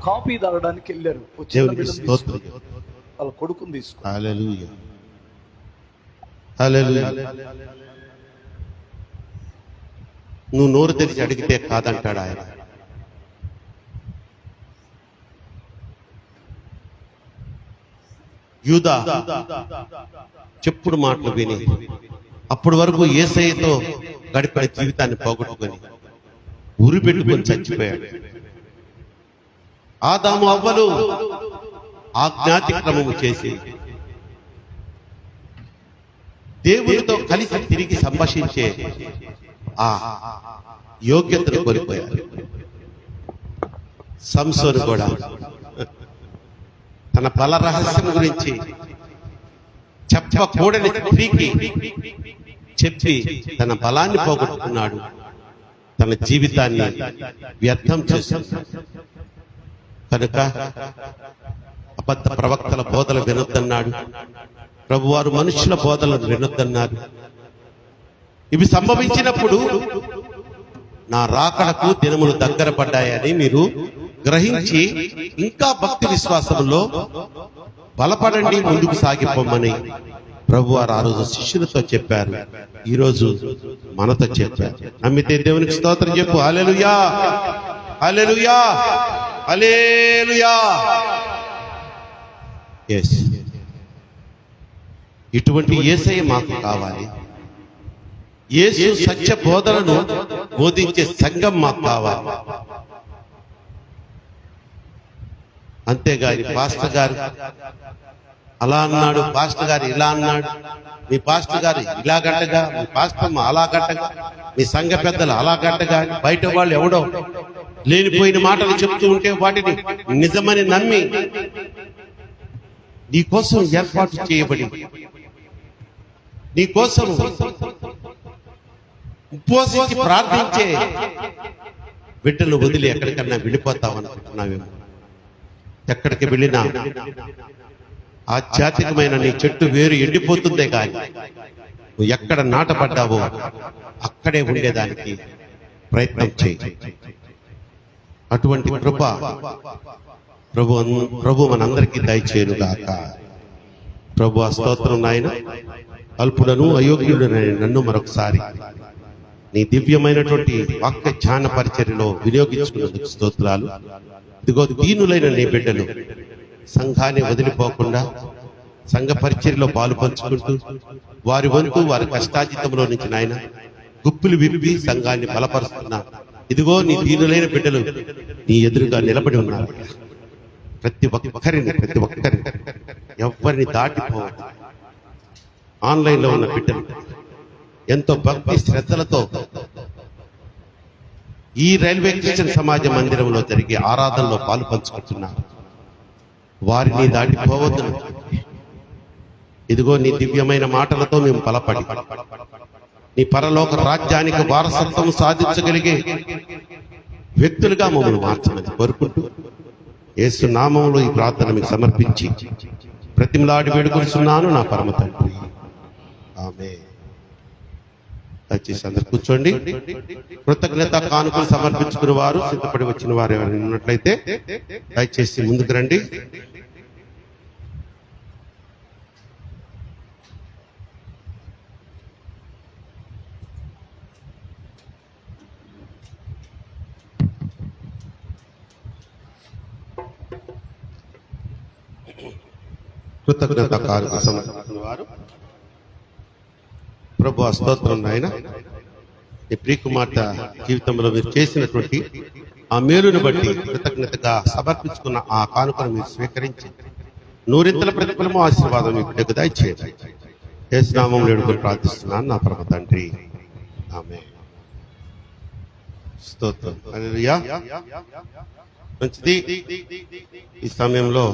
కాపీ తాగడానికి వెళ్ళారు, వాళ్ళ కొడుకుని తీసుకు. హల్లెలూయా, హల్లెలూయా. నువ్వు నోరు తెరిచి అడిగితే కాదంటాడు ఆయన. యూదా చెప్పుడు మాటలు విని అప్పటి వరకు యేసయ్యతో గడిపిన జీవితాన్ని పోగొట్టుకొని ఉరి పెట్టుకొని చచ్చిపోయాడు. ఆదాము అవ్వలు ఆజ్ఞాతిక్రమము చేసి దేవునితో కలిసి తిరిగి సంభాషించే ఆ యోగ్యతను కోల్పోయారు. సంసోను కూడా తన బల రహస్యం గురించి చెప్పకూడని స్త్రీకి చెప్పి తన బలాన్ని పోగొట్టుకున్నాడు, తన జీవితాన్ని వ్యర్థం చేస్తున్నాడు. కనుక అబద్ధ ప్రవక్తల బోధలు వినొద్దన్నాడు ప్రభువారు, మనుషుల బోధలను వినొద్దన్నారు. ఇవి సంభవించినప్పుడు నా రాకడకు దినములు దగ్గర పడ్డాయని మీరు గ్రహించి ఇంకా భక్తి విశ్వాసంలో బలపడండి, ముందుకు సాగిపోమని ప్రభువారు ఆ రోజు శిష్యులతో చెప్పారు. ఈ రోజు మనతో చెప్పారు. నమ్మితే దేవునికి స్తోత్రం చెప్పు. హల్లెలూయా, హల్లెలూయా, హల్లెలూయా. yes, ఇటువంటి యేసయ్య మాకు కావాలి. యేసు సత్య బోధనను బోధించే సంఘం మాకు కావాలి. అంతేగాని పాస్టర్ గారు అలా అన్నాడు, పాస్టర్ గారు ఇలా అన్నాడు, మీ పాస్టర్ గారు ఇలా గట్టగా, మీ పాస్టమ్మ అలా గట్టగా, మీ సంఘ పెద్దలు అలా గట్టగా, బయట వాళ్ళు ఎవడో లేనిపోయిన మాటలు చెప్తూ ఉంటే వాటిని నిజమని నమ్మి నీ కోసం ఏర్పాటు చేయబడి నీ కోసం ఉపవాసించి ప్రార్థించే బిడ్డలు వదిలి ఎక్కడికన్నా వెళ్ళిపోతావు అనుకుంటున్నావేమో. ఎక్కడికి వెళ్ళినా ఆధ్యాత్మికమైన నీ చెట్టు వేరు ఎండిపోతుందే కానీ నువ్వు ఎక్కడ నాటపడ్డావో అక్కడే ఉండేదానికి ప్రయత్నం చేయి. అటువంటి కృప ప్రభు మనందరికీ దయచేయుగాక. ప్రభు ఆ స్తోత్రం నాయన. అల్పుడను అయోగ్యుడనైన నన్ను మరొకసారి నీ దివ్యమైనటువంటి వాక్య ధ్యాన పరిచర్యలో వినియోగించుకున్నందుకు స్తోత్రాలు. ఇదిగో దీనులైన నీ బిడ్డలు సంఘాన్ని వదిలిపోకుండా సంఘ పరిచర్యలో పాలు పంచుకుంటూ వారి వంతు వారి కష్టాజితంలో నుంచి నాయన గుప్పులు విప్పి సంఘాన్ని బలపరుస్తున్నా. ఇదిగో నీ దీనులైన బిడ్డలు నీ ఎదురుగా నిలబడి ఉన్నారు. ప్రతి ఒక్కరిని ఎవరిని దాటిపోవద్దు. ఆన్లైన్ లో ఉన్న బిడ్డలు ఎంతో భక్తి శ్రద్ధలతో ఈ రైల్వే స్టేషన్ సమాజ మందిరంలో జరిగే ఆరాధనలో పాలు పంచుకుంటున్నారు. వారిని దాటిపోవద్దు. ఇదిగో నీ దివ్యమైన మాటలతో మేము బలపడి నీ పరలోక రాజ్యానికి వారసత్వం సాధించగలిగే వ్యక్తులుగా మమ్మల్ని మార్చమని కోరుకుంటూ యేసు నామములో ఈ ప్రార్థన మీకు సమర్పించి ప్రతిమలాడి వేడుకొస్తున్నాను నా పరమ తండ్రి. ఆమేన్. దయచేసి అందరు కూర్చోండి. కృతజ్ఞత కానుకలు సమర్పించుకున్న వారు, సిద్ధపడి వచ్చిన వారు ఎవరైనా ఉన్నట్లయితే దయచేసి ముందుకు రండి. కృతజ్ఞత కానుక సమర్పించిన వారు ప్రభు ఆ స్తోత్రం నాయన. ఈ ప్రియకుమార్తె జీవితంలో మీరు చేసినటువంటి ఆ మేలును బట్టి కృతజ్ఞతగా సమర్పించుకున్న ఆ కానుకను మీరు స్వీకరించి నూరింతల ప్రతిఫలము ఆశీర్వాదం మీకు దయచేయండి. యేసు నామములో వేడుకొని ప్రార్థిస్తున్నాను నా పరమ తండ్రి. ఆమేన్. స్తోత్రం. హల్లెలూయా. మంచిది. ఈ సమయంలో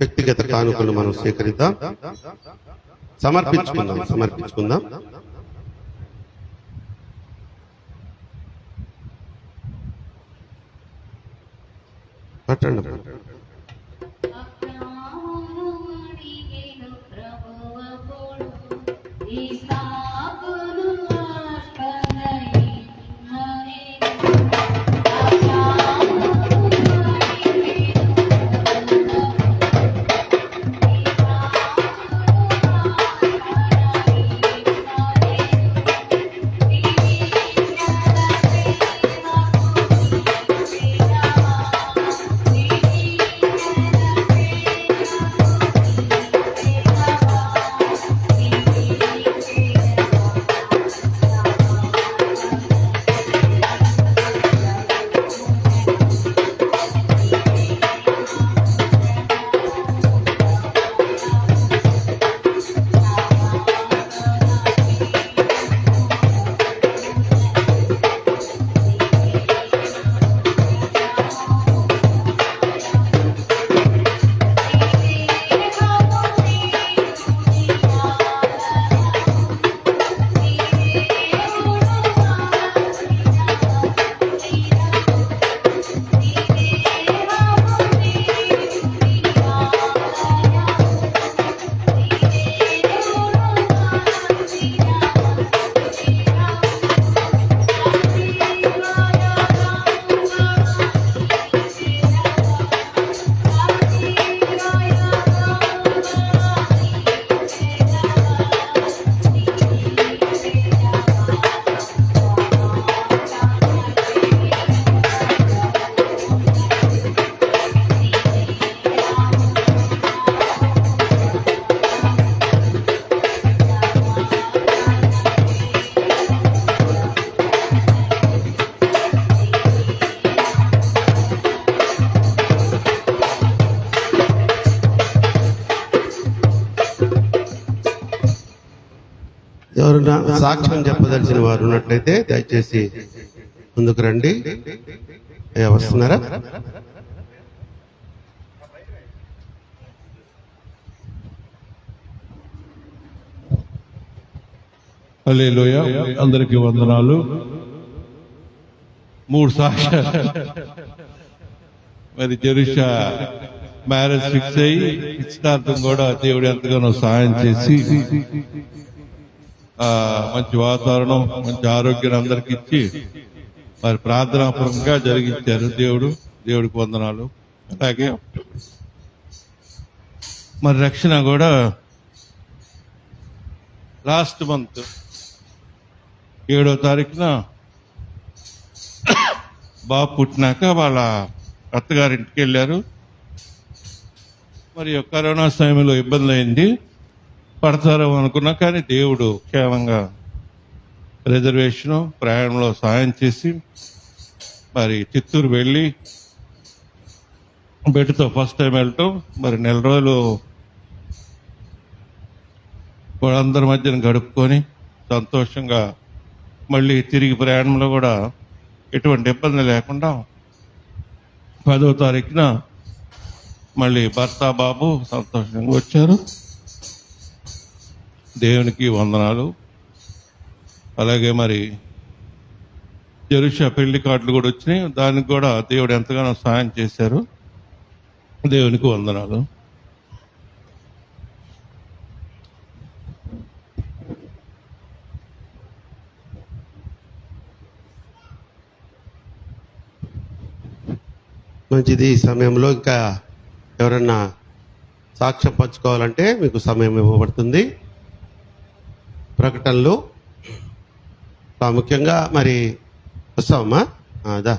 వ్యక్తిగత కానుకలు మనం స్వీకరిద్దాం, సమర్పించుకుందాం. పట్టండి. ముందున సాక్ష్యం చెప్పదలిచిన వారు ఉన్నట్లయితే దయచేసి ముందుకు రండి. అయ్యా వస్తున్నారా? హల్లెలూయా. అందరికీ వందనాలు. 3 సాక్ష్యాలు. మరి జెరూషా మ్యారేజ్ ఫిక్స్ అయ్యి నిశ్చితార్థం కూడా దేవుడు ఎంతగానో సహాయం చేసి మంచి వాతావరణం, మంచి ఆరోగ్యం అందరికి ఇచ్చి మరి ప్రార్థనాపూర్వకంగా జరిగించారు. దేవుడికి వందనాలు. అలాగే మరి రక్షణ కూడా లాస్ట్ మంత్ 7వ తారీఖున బాబు పుట్టినాక వాళ్ళ అత్తగారింటికి వెళ్ళారు. మరి కరోనా సమయంలో ఇబ్బంది అయింది, పడతారో అనుకున్నా, కానీ దేవుడు క్షేమంగా రిజర్వేషను ప్రయాణంలో సహాయం చేసి మరి చిత్తూరు వెళ్ళి బిడ్డతో ఫస్ట్ టైం వెళ్ళటం, మరి 4 రోజులు వాళ్ళందరి మధ్యన గడుపుకొని సంతోషంగా మళ్ళీ తిరిగి ప్రయాణంలో కూడా ఎటువంటి ఇబ్బంది లేకుండా 10వ తారీఖున మళ్ళీ భర్త బాబు సంతోషంగా వచ్చారు. దేవునికి వందనాలు. అలాగే మరి జెరూషా పెళ్లి కార్డులు కూడా వచ్చినాయి, దానికి కూడా దేవుడు ఎంతగానో సహాయం చేశారు. దేవునికి వందనాలు. మంచిది. ఈ సమయంలో ఇంకా ఎవరన్నా సాక్ష్యం పంచుకోవాలంటే మీకు సమయం ఇవ్వబడుతుంది. ప్రకటనలు ప్రాముఖ్యంగా మరి వస్తావమ్మా, అదా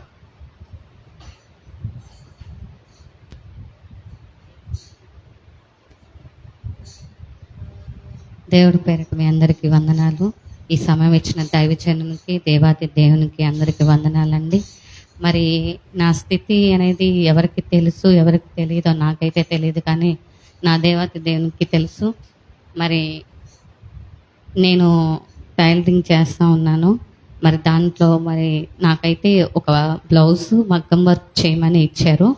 దేవుడి పేరిట మీ అందరికీ వందనాలు. ఈ సమయం ఇచ్చిన దైవజనునికి, దేవాతి దేవునికి అందరికీ వందనాలండి. మరి నా స్థితి అనేది ఎవరికి తెలుసు, ఎవరికి తెలియదో నాకైతే తెలియదు, కానీ నా దేవాతి దేవునికి తెలుసు. మరి నేను టైలరింగ్ చేస్తూ ఉన్నాను. మరి దాంట్లో మరి నాకైతే ఒక బ్లౌజ్ మగ్గం వర్క్ చేయమని ఇచ్చారు.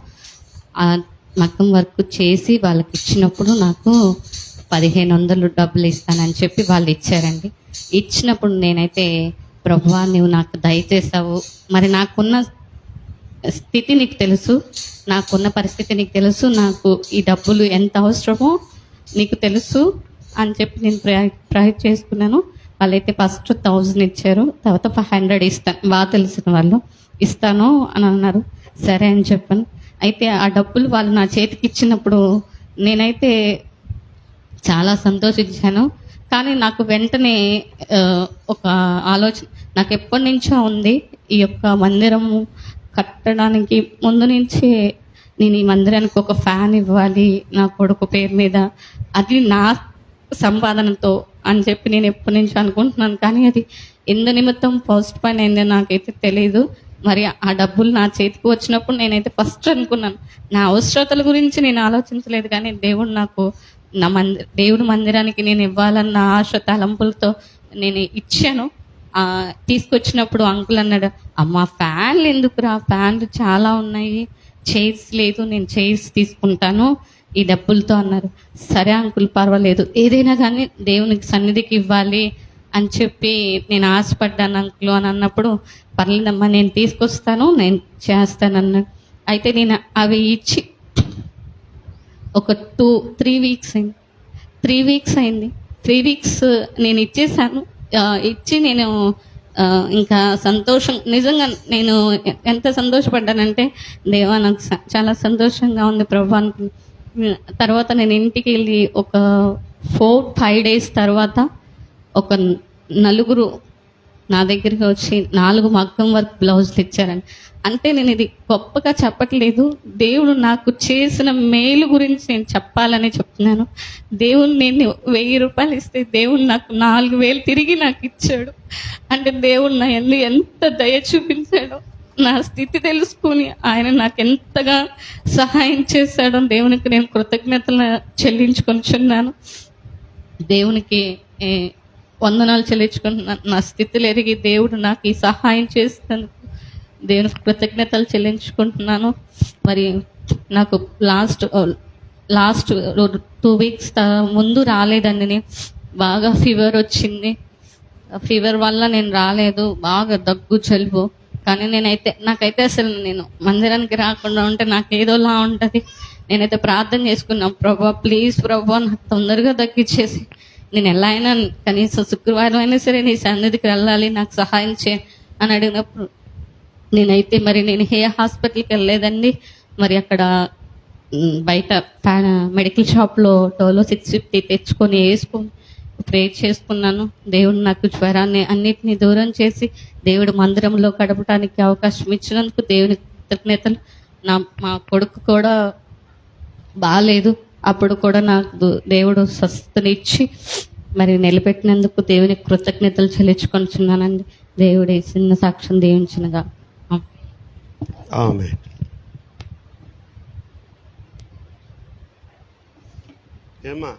ఆ మగ్గం వర్క్ చేసి వాళ్ళకి ఇచ్చినప్పుడు నాకు 1500 డబ్బులు ఇస్తానని చెప్పి వాళ్ళు ఇచ్చారండి. ఇచ్చినప్పుడు నేనైతే, ప్రభువా నువ్వు నాకు దయచేసావు, మరి నాకున్న స్థితి నీకు తెలుసు, నాకున్న పరిస్థితి నీకు తెలుసు, నాకు ఈ డబ్బులు ఎంత అవసరమో నీకు తెలుసు అని చెప్పి నేను ప్రయత్నం చేసుకున్నాను. వాళ్ళైతే ఫస్ట్ 1000 ఇచ్చారు, తర్వాత 500 ఇస్తాను, బాగా తెలిసిన వాళ్ళు ఇస్తాను అని అన్నారు. సరే అని చెప్పాను. అయితే ఆ డబ్బులు వాళ్ళు నా చేతికి ఇచ్చినప్పుడు నేనైతే చాలా సంతోషించాను. కానీ నాకు వెంటనే ఒక ఆలోచన నాకు ఎప్పటి నుంచో ఉంది. ఈ యొక్క మందిరము కట్టడానికి ముందు నుంచే నేను ఈ మందిరానికి ఒక ఫ్యాన్ ఇవ్వాలి నా కొడుకు పేరు మీద, అది నా సంపాదనతో అని చెప్పి నేను ఎప్పటి నుంచో అనుకుంటున్నాను. కానీ అది ఎందు నిమిత్తం పోస్ట్ పైన అయిందో నాకైతే తెలియదు. మరి ఆ డబ్బులు నా చేతికి వచ్చినప్పుడు నేనైతే ఫస్ట్ అనుకున్నాను, నా అవసరతల గురించి నేను ఆలోచించలేదు, కానీ దేవుడు నాకు దేవుడి మందిరానికి నేను ఇవ్వాలన్న ఆశ తలంపులతో నేను ఇచ్చాను. తీసుకొచ్చినప్పుడు అంకుల్ అన్నాడు, అమ్మ ఫ్యాన్లు ఎందుకురా, ఫ్యాన్లు చాలా ఉన్నాయి, చైర్స్ లేదు, నేను చైర్స్ తీసుకుంటాను ఈ డబ్బులతో అన్నారు. సరే అంకుల్ పర్వాలేదు, ఏదైనా కానీ దేవునికి సన్నిధికి ఇవ్వాలి అని చెప్పి నేను ఆశపడ్డాను అంకుల్ అని అన్నప్పుడు, పర్లేదమ్మా నేను తీసుకొస్తాను, నేను చేస్తానన్నాడు. అయితే నేను అవి ఇచ్చి ఒక 3 వీక్స్ అయింది. 3 వీక్స్ నేను ఇచ్చేసాను. ఇచ్చి నేను ఇంకా సంతోషం, నిజంగా నేను ఎంత సంతోషపడ్డానంటే, దేవా నాకు చాలా సంతోషంగా ఉంది ప్రభు. తర్వాత నేను ఇంటికి వెళ్ళి ఒక 4-5 డేస్ తర్వాత ఒక 4 నా దగ్గరికి వచ్చి 4 మగ్గం వర్క్ బ్లౌజులు ఇచ్చారండి. అంటే నేను ఇది గొప్పగా చెప్పట్లేదు, దేవుడు నాకు చేసిన మేలు గురించి నేను చెప్పాలని చెప్తున్నాను. దేవుడు నేను 1000 రూపాయలు ఇస్తే దేవుడు నాకు 4000 తిరిగి నాకు ఇచ్చాడు. అంటే దేవుడు నా ఎందు ఎంత దయ చూపించాడో, నా స్థితి తెలుసుకుని ఆయన నాకు ఎంతగా సహాయం చేశాడో దేవునికి నేను కృతజ్ఞతలు చెల్లించుకొనిచున్నాను. దేవునికి వందనాలు చెల్లించుకుంటున్నాను. నా స్థితిలో ఎరిగి దేవుడు నాకు ఈ సహాయం చేసినందుకు దేవునికి కృతజ్ఞతలు చెల్లించుకుంటున్నాను. మరి నాకు లాస్ట్ 2 weeks ముందు రాలేదండి. నేను బాగా ఫీవర్ వచ్చింది. ఫీవర్ వల్ల నేను రాలేదు. బాగా దగ్గు జలుబు. కానీ నాకైతే అసలు నేను మందిరానికి రాకుండా ఉంటే నాకు ఏదోలా ఉంటుంది. నేనైతే ప్రార్థన చేసుకున్నాను, ప్రభా ప్లీజ్ ప్రభా నాకు తొందరగా తగ్గించేసి నేను ఎలా అయినా కనీసం శుక్రవారం అయినా సరే నీ సన్నిధికి వెళ్ళాలి, నాకు సహాయం చేయ అని అడిగినప్పుడు నేను ఏ హాస్పిటల్కి వెళ్ళలేదండి. మరి అక్కడ బయట మెడికల్ షాప్లో డోలో 650 తెచ్చుకొని వేసుకొని ప్రే చేసుకున్నాను. దేవుడు నాకు జ్వరాన్ని అన్నిటినీ దూరం చేసి దేవుడు మందిరంలో గడపడానికి అవకాశం ఇచ్చినందుకు దేవుని కృతజ్ఞతలు. మా కొడుకు కూడా బాగాలేదు, అప్పుడు కూడా నాకు దేవుడు స్వస్థతనిచ్చి మరి నిలబెట్టినందుకు దేవునికి కృతజ్ఞతలు చెల్లించుకొనిచున్నానండి. దేవుడి చిన్న సాక్ష్యం దీవించినగా. ఆమేన్. ఏమ్మా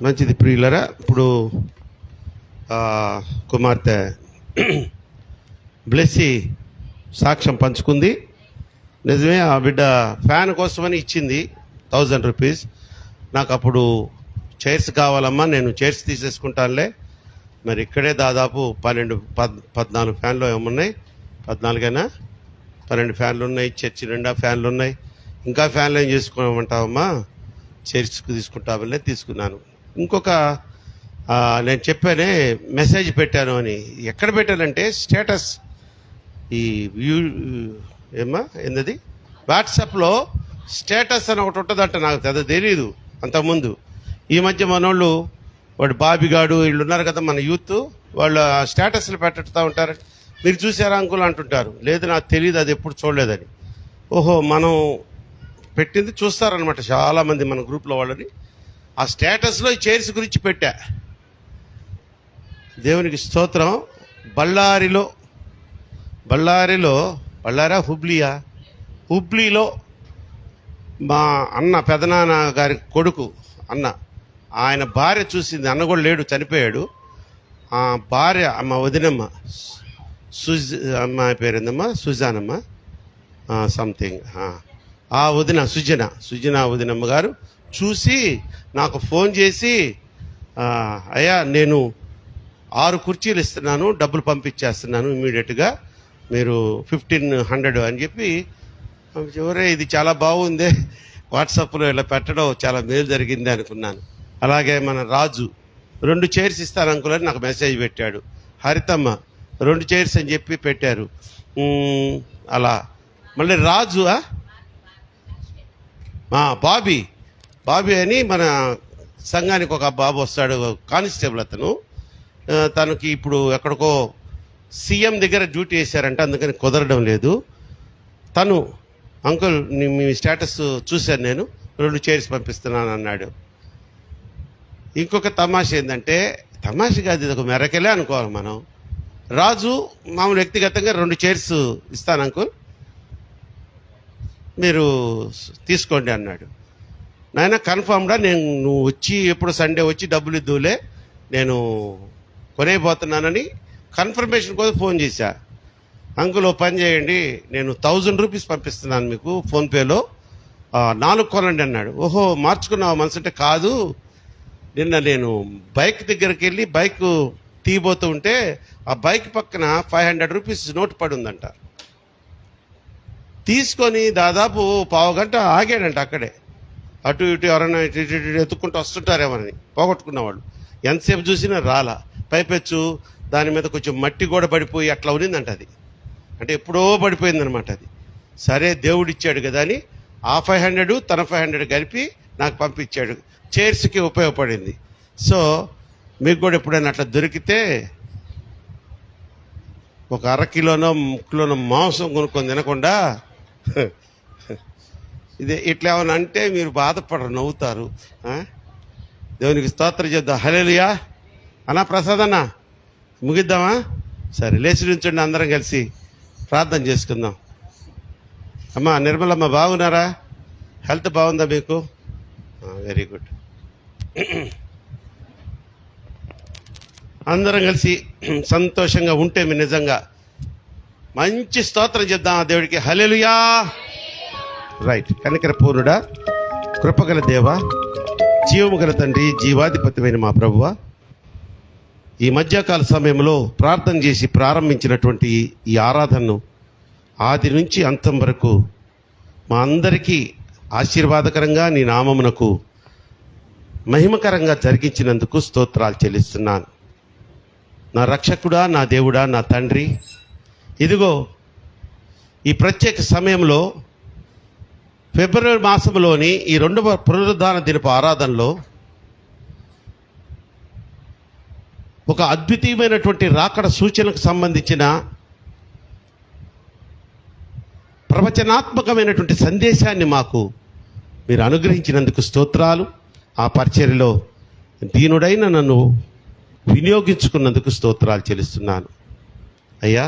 మంచిది ప్రియులరా. ఇప్పుడు కుమార్తె బ్లెస్సీ సాక్ష్యం పంచుకుంది. నిజమే, ఆ బిడ్డ ఫ్యాన్ కోసమని ఇచ్చింది 1000 రూపీస్. నాకు అప్పుడు చైర్స్ కావాలమ్మా, నేను చైర్స్ తీసేసుకుంటానులే. మరి ఇక్కడే దాదాపు 14 ఫ్యాన్లు ఏమున్నాయి, 14 ఫ్యాన్లు ఉన్నాయి. చర్చి నిండా ఫ్యాన్లు ఉన్నాయి. ఇంకా ఫ్యాన్లు ఏం చేసుకోమంటావమ్మా, చర్చ్కి తీసుకుంటామని తీసుకున్నాను. ఇంకొక నేను చెప్పానే మెసేజ్ పెట్టాను అని. ఎక్కడ పెట్టానంటే స్టేటస్, ఈ ఏమ్మా ఏంది వాట్సాప్లో స్టేటస్ అని ఒకటి ఉంటుందంట. నాకు అది తెలియదు అంతకుముందు. ఈ మధ్య మనోళ్ళు వాడు బాబిగాడు వీళ్ళు ఉన్నారు కదా మన యూత్, వాళ్ళు స్టేటస్లు పెట్టుతూ ఉంటారు. మీరు చూసారా అంకుల్ అంటుంటారు. లేదు నాకు తెలియదు, అది ఎప్పుడు చూడలేదని. ఓహో, మనం పెట్టింది చూస్తారనమాట చాలామంది మన గ్రూప్లో వాళ్ళని. ఆ స్టేటస్లో ఈ చైర్స్ గురించి పెట్టా. దేవునికి స్తోత్రం. బళ్ళారా హుబ్లీలో మా అన్న పెదనాన్న గారి కొడుకు అన్న, ఆయన భార్య చూసింది. అన్న కూడా లేడు, చనిపోయాడు. ఆ భార్య మా వదినమ్మ అమ్మాయి పేరుందమ్మా సుజానమ్మ సంథింగ్, ఆ వదిన సుజన వదినమ్మ గారు చూసి నాకు ఫోన్ చేసి, అయ్యా నేను 6 కుర్చీలు ఇస్తున్నాను, డబ్బులు పంపించేస్తున్నాను ఇమీడియట్గా, మీరు 1500 అని చెప్పి. ఎవరే ఇది చాలా బాగుందే, వాట్సాప్లో ఇలా పెట్టడం చాలా మేలు జరిగింది అనుకున్నాను. అలాగే మన రాజు 2 చైర్స్ ఇస్తాను అంకుల్ అని నాకు మెసేజ్ పెట్టాడు. హరితమ్మ 2 చైర్స్ అని చెప్పి పెట్టారు. అలా మళ్ళీ రాజు బాబీ అని మన సంఘానికి ఒక బాబు వస్తాడు, కానిస్టేబుల్ అతను. తనకి ఇప్పుడు ఎక్కడికో సీఎం దగ్గర డ్యూటీ వేశారంట, అందుకని కుదరడం లేదు. తను అంకుల్ మీ స్టేటస్ చూశాను, నేను 2 చైర్స్ పంపిస్తున్నాను అన్నాడు. ఇంకొక తమాష ఏంటంటే, తమాష కాదు, ఇది ఒక మెరకెలే అనుకోవాలి మనం. రాజు మామూలు వ్యక్తిగతంగా 2 చైర్స్ ఇస్తాను అంకుల్, మీరు తీసుకోండి అన్నాడు. నాయన కన్ఫామ్గా నువ్వు వచ్చి ఎప్పుడు సండే వచ్చి డబ్బులు ఇద్దులే, నేను కొనేపోతున్నానని కన్ఫర్మేషన్ కోసం ఫోన్ చేశా. అంకుల్ ఓ పని చేయండి, నేను 1000 రూపీస్ పంపిస్తున్నాను మీకు ఫోన్పేలో, 4 కొనండి అన్నాడు. ఓహో మార్చుకున్నావు మనసు అంటే, కాదు నిన్న నేను బైక్ దగ్గరికి వెళ్ళి బైక్ తీయబోతూ ఉంటే ఆ బైక్ పక్కన 500 రూపీస్ నోట్ పడి ఉందంట. తీసుకొని దాదాపు పావు గంట ఆగాడంట అక్కడే. అటు ఇటు ఎవరైనా ఇటు ఎత్తుక్కుంటూ వస్తుంటారేమని పోగొట్టుకున్న వాళ్ళు. ఎంతసేపు చూసినా రాలా. పైపెచ్చు దాని మీద కొంచెం మట్టి కూడా పడిపోయి అట్లా ఉన్నిందంట. అది అంటే ఎప్పుడో పడిపోయిందనమాట. అది సరే దేవుడు ఇచ్చాడు కదా అని ఆ 500 తన 500 కలిపి నాకు పంపించాడు. చైర్స్కి ఉపయోగపడింది. సో మీకు కూడా ఎప్పుడైనా అట్లా దొరికితే ఒక అరకిలోనో ముక్కలోనో మాంసం కొనుక్కొని తినకుండా ఇదే ఇట్లా ఏమైనా అంటే మీరు బాధపడరు, నవ్వుతారు. దేవునికి స్తోత్రం చేద్దాం. హల్లెలూయా అన్నా. ప్రసాద్ అన్న ముగిద్దామా? సరే, లేచి నుంచండి, అందరం కలిసి ప్రార్థన చేసుకుందాం. అమ్మా నిర్మలమ్మ బాగున్నారా? హెల్త్ బాగుందా మీకు? Very good. అందరం కలిసి సంతోషంగా ఉంటే మీరు నిజంగా మంచి స్తోత్రం చేద్దాం ఆ దేవుడికి. హల్లెలూయా. రైట్. కనికర పూర్ణుడా, కృపగల దేవ, జీవము గల తండ్రి, జీవాధిపతిమైన మా ప్రభువా, ఈ మధ్యకాల సమయంలో ప్రార్థన చేసి ప్రారంభించినటువంటి ఈ ఆరాధనను ఆది నుంచి అంతం వరకు మా అందరికీ ఆశీర్వాదకరంగా నీ నామమునకు మహిమకరంగా జరిగించినందుకు స్తోత్రాలు చెల్లిస్తున్నాను. నా రక్షకుడా, నా దేవుడా, నా తండ్రి, ఇదిగో ఈ ప్రత్యేక సమయంలో ఫిబ్రవరి మాసంలోని ఈ 2వ పునరుద్ధాన దినపు ఆరాధనలో ఒక అద్వితీయమైనటువంటి రాకడ సూచనకు సంబంధించిన ప్రవచనాత్మకమైనటువంటి సందేశాన్ని మాకు మీరు అనుగ్రహించినందుకు స్తోత్రాలు. ఆ పరిచర్యలో దీనుడైన నన్ను వినియోగించుకున్నందుకు స్తోత్రాలు చెల్లిస్తున్నాను. అయ్యా,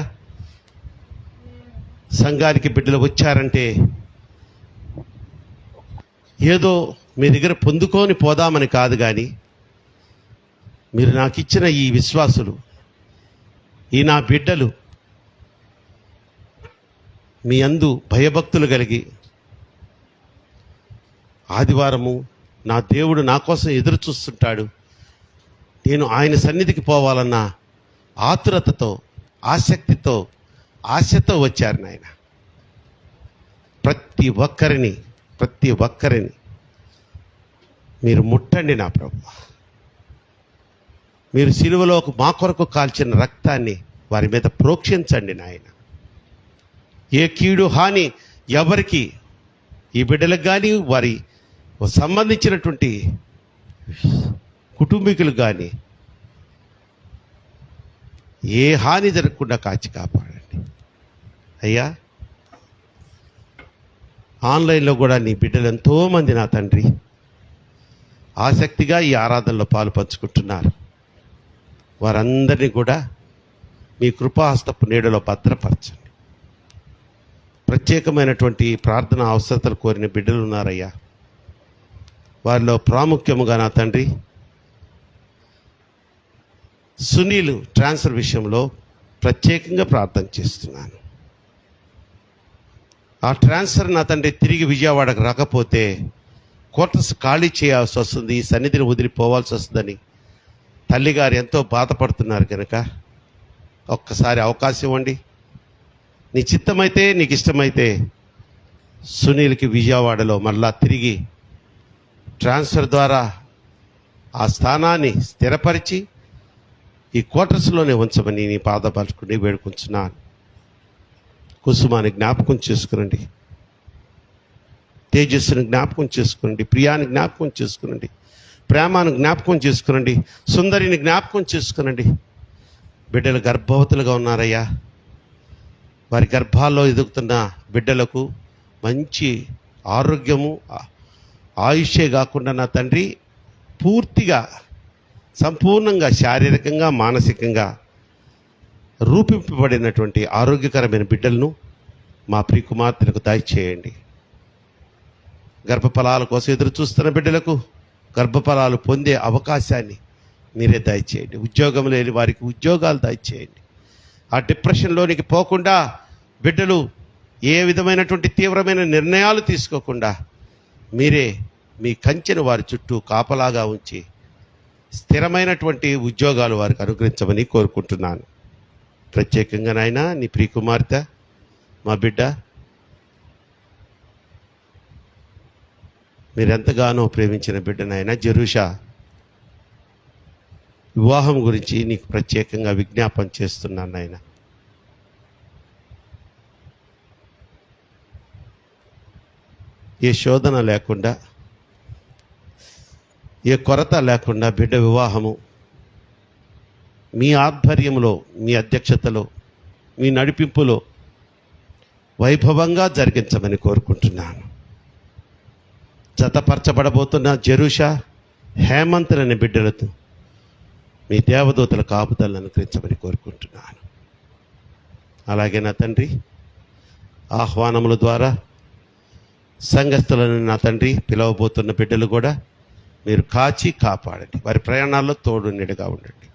సంఘానికి బిడ్డలు వచ్చారంటే ఏదో మీ దగ్గర పొందుకొని పోదామని కాదు, కానీ మీరు నాకు ఇచ్చిన ఈ విశ్వాసులు, ఈ నా బిడ్డలు మీ అందు భయభక్తులు కలిగి ఆదివారము నా దేవుడు నా కోసం ఎదురు చూస్తుంటాడు, నేను ఆయన సన్నిధికి పోవాలన్న ఆతురతతో, ఆసక్తితో, ఆశతో వచ్చారు నాయన. ప్రతి ఒక్కరిని మీరు ముట్టండి నా ప్రభు. మీరు సిలువలో మా కొరకు కాల్చిన రక్తాన్ని వారి మీద ప్రోక్షించండి నాయన. ఏ కీడు హాని ఎవరికి, ఈ బిడ్డలకు కానీ వారి సంబంధించినటువంటి కుటుంబీకులు కానీ ఏ హాని జరగకుండా కాచి కాపాడండి అయ్యా. ఆన్లైన్లో కూడా నీ బిడ్డలు ఎంతోమంది నా తండ్రి ఆసక్తిగా ఈ ఆరాధనలో పాలు పంచుకుంటున్నారు. వారందరినీ కూడా మీ కృపాహస్తపు నీడలో భద్రపరచండి. ప్రత్యేకమైనటువంటి ప్రార్థన అవసరతలు కోరిన బిడ్డలు ఉన్నారయ్యా. వారిలో ప్రాముఖ్యముగా నా తండ్రి సునీల్ ట్రాన్స్ఫర్ విషయంలో ప్రత్యేకంగా ప్రార్థన చేస్తున్నాను. ఆ ట్రాన్స్ఫర్ నా తండ్రి తిరిగి విజయవాడకు రాకపోతే క్వార్టర్స్ ఖాళీ చేయాల్సి వస్తుంది, ఈ సన్నిధిని వదిలిపోవాల్సి వస్తుందని తల్లిగారు ఎంతో బాధపడుతున్నారు. కనుక ఒక్కసారి అవకాశం ఇవ్వండి. నీ చిత్తమైతే, నీకు ఇష్టమైతే సునీల్కి విజయవాడలో మళ్ళా తిరిగి ట్రాన్స్ఫర్ ద్వారా ఆ స్థానాన్ని స్థిరపరిచి ఈ క్వార్టర్స్లోనే ఉంచమని నీ పాదపలుకుని వేడుకుంటున్నాను. కుసుమాన్ని జ్ఞాపకం చేసుకునండి, తేజస్సుని జ్ఞాపకం చేసుకునండి, ప్రియాని జ్ఞాపకం చేసుకునండి, ప్రేమను జ్ఞాపకం చేసుకునండి, సుందరిని జ్ఞాపకం చేసుకునండి. బిడ్డలు గర్భవతులుగా ఉన్నారయ్యా. వారి గర్భాల్లో ఎదుగుతున్న బిడ్డలకు మంచి ఆరోగ్యము, ఆయుష్యే కాకుండా నా తండ్రి పూర్తిగా సంపూర్ణంగా శారీరకంగా మానసికంగా రూపింపబడినటువంటి ఆరోగ్యకరమైన బిడ్డలను మా ప్రియ కుమార్తెలకు దయచేయండి. గర్భఫలాల కోసం ఎదురు చూస్తున్న బిడ్డలకు గర్భఫలాలు పొందే అవకాశాన్ని మీరే దయచేయండి. ఉద్యోగం లేని వారికి ఉద్యోగాలు దయచేయండి. ఆ డిప్రెషన్లోనికి పోకుండా బిడ్డలు ఏ విధమైనటువంటి తీవ్రమైన నిర్ణయాలు తీసుకోకుండా మీరే మీ కంచెను వారి చుట్టూ కాపలాగా ఉంచి స్థిరమైనటువంటి ఉద్యోగాలు వారికి అనుగ్రహించమని కోరుకుంటున్నాను. ప్రత్యేకంగా నాయన నీ ప్రియ కుమార్తె మా బిడ్డ మీరెంతగానో ప్రేమించిన బిడ్డ నాయన జెరూషా వివాహం గురించి నీకు ప్రత్యేకంగా విజ్ఞాపన చేస్తున్నాను నాయన. ఏ శోధన లేకుండా, ఏ కొరత లేకుండా బిడ్డ వివాహము మీ ఆధ్వర్యంలో, మీ అధ్యక్షతలో మీ నడిపింపులో వైభవంగా జరిగించమని కోరుకుంటున్నాను. జతపరచబడబోతున్న జెరూష, హేమంతులనే బిడ్డలతో మీ దేవదూతల కాపుదలను అనుగ్రహించమని కోరుకుంటున్నాను. అలాగే నా తండ్రి, ఆహ్వానముల ద్వారా సంఘస్థులను నా తండ్రి పిలవబోతున్న బిడ్డలు కూడా మీరు కాచి కాపాడండి. వారి ప్రయాణాల్లో తోడు నీడగా ఉండండి.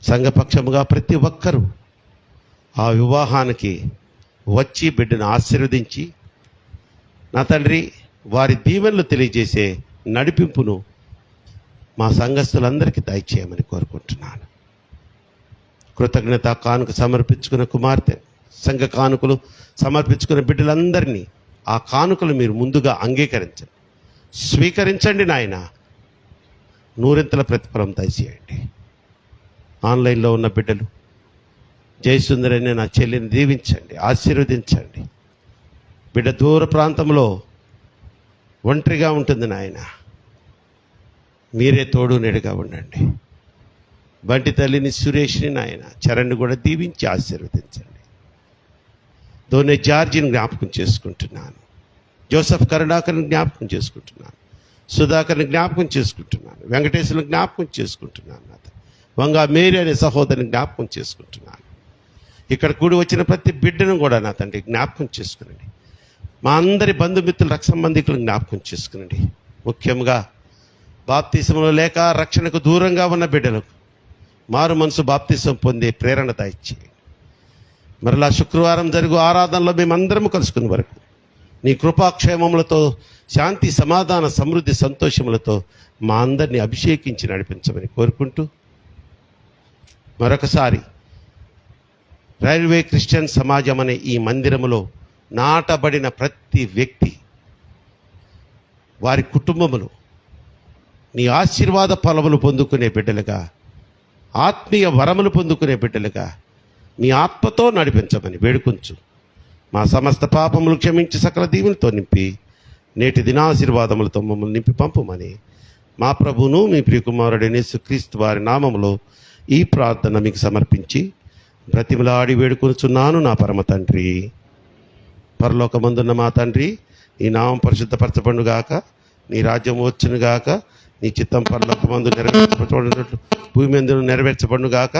సంఘపక్షముగా ప్రతి ఒక్కరూ ఆ వివాహానికి వచ్చి బిడ్డను ఆశీర్వదించి నా తండ్రి వారి దీవెనలు తెలియజేసే నడిపింపును మా సంఘస్థులందరికీ దయచేయమని కోరుకుంటున్నాను. కృతజ్ఞత కానుక సమర్పించుకున్న కుమార్తె, సంఘ కానుకలు సమర్పించుకున్న బిడ్డలందరినీ ఆ కానుకలు మీరు ముందుగా అంగీకరించండి, స్వీకరించండి నాయన. నూరింతల ప్రతిఫలం దయచేయండి. ఆన్లైన్లో ఉన్న బిడ్డలు, జయసుందరని నా చెల్లిని దీవించండి, ఆశీర్వదించండి. బిడ్డ దూర ప్రాంతంలో ఒంటరిగా ఉంటుంది నాయన, మీరే తోడు నీడగా ఉండండి. బంటి తల్లిని, సురేష్ని నాయన, చరణ్ని కూడా దీవించి ఆశీర్వదించండి. దోనే జార్జిని జ్ఞాపకం చేసుకుంటున్నాను. జోసెఫ్ కరుణాకర్ని జ్ఞాపకం చేసుకుంటున్నాను. సుధాకర్ని జ్ఞాపకం చేసుకుంటున్నాను. వెంకటేశ్వరుని జ్ఞాపకం చేసుకుంటున్నాను. వంగా మేరీ అనే సహోదరిని జ్ఞాపకం చేసుకుంటున్నాను. ఇక్కడ కూడి వచ్చిన ప్రతి బిడ్డను కూడా నా తండ్రి జ్ఞాపకం చేసుకునండి. మా అందరి బంధుమిత్రులు, రక్త సంబంధికులను జ్ఞాపకం చేసుకునండి. ముఖ్యంగా బాప్తిసంలో లేక రక్షణకు దూరంగా ఉన్న బిడ్డలకు మారు మనసు బాప్తిసం పొందే ప్రేరణ దయచేయండి. మరలా శుక్రవారం జరుగు ఆరాధనలో మేమందరము కలుసుకునే వరకు నీ కృపాక్షేమములతో, శాంతి, సమాధాన, సమృద్ధి, సంతోషములతో మా అందరినీ అభిషేకించి నడిపించమని కోరుకుంటూ మరొకసారి రైల్వే క్రిస్టియన్ సమాజం అనే ఈ మందిరములో నాటబడిన ప్రతి వ్యక్తి, వారి కుటుంబములు నీ ఆశీర్వాద ఫలములు పొందుకునే బిడ్డలుగా, ఆత్మీయ వరములు పొందుకునే బిడ్డలుగా నీ ఆత్మతో నడిపించమని వేడుకొంచు. మా సమస్త పాపములు క్షమించి సకల దీవులతో నింపి నేటి దినాశీర్వాదములతో మమ్మల్ని నింపి పంపుమని మా ప్రభువును మీ ప్రియకుమారుడైన యేసుక్రీస్తు వారి నామములో ఈ ప్రార్థన మీకు సమర్పించి బ్రతిమలాడి వేడుకొనుచున్నాను నా పరమ తండ్రి. పరలోకమందున్న మా తండ్రి, నీ నామం పరిశుద్ధపరచబడుగాక, నీ రాజ్యం వచ్చునుగాక, నీ చిత్తం పరలోకమందు నెరవేర్చబడినట్లు భూమి మీద నెరవేర్చబడుగాక.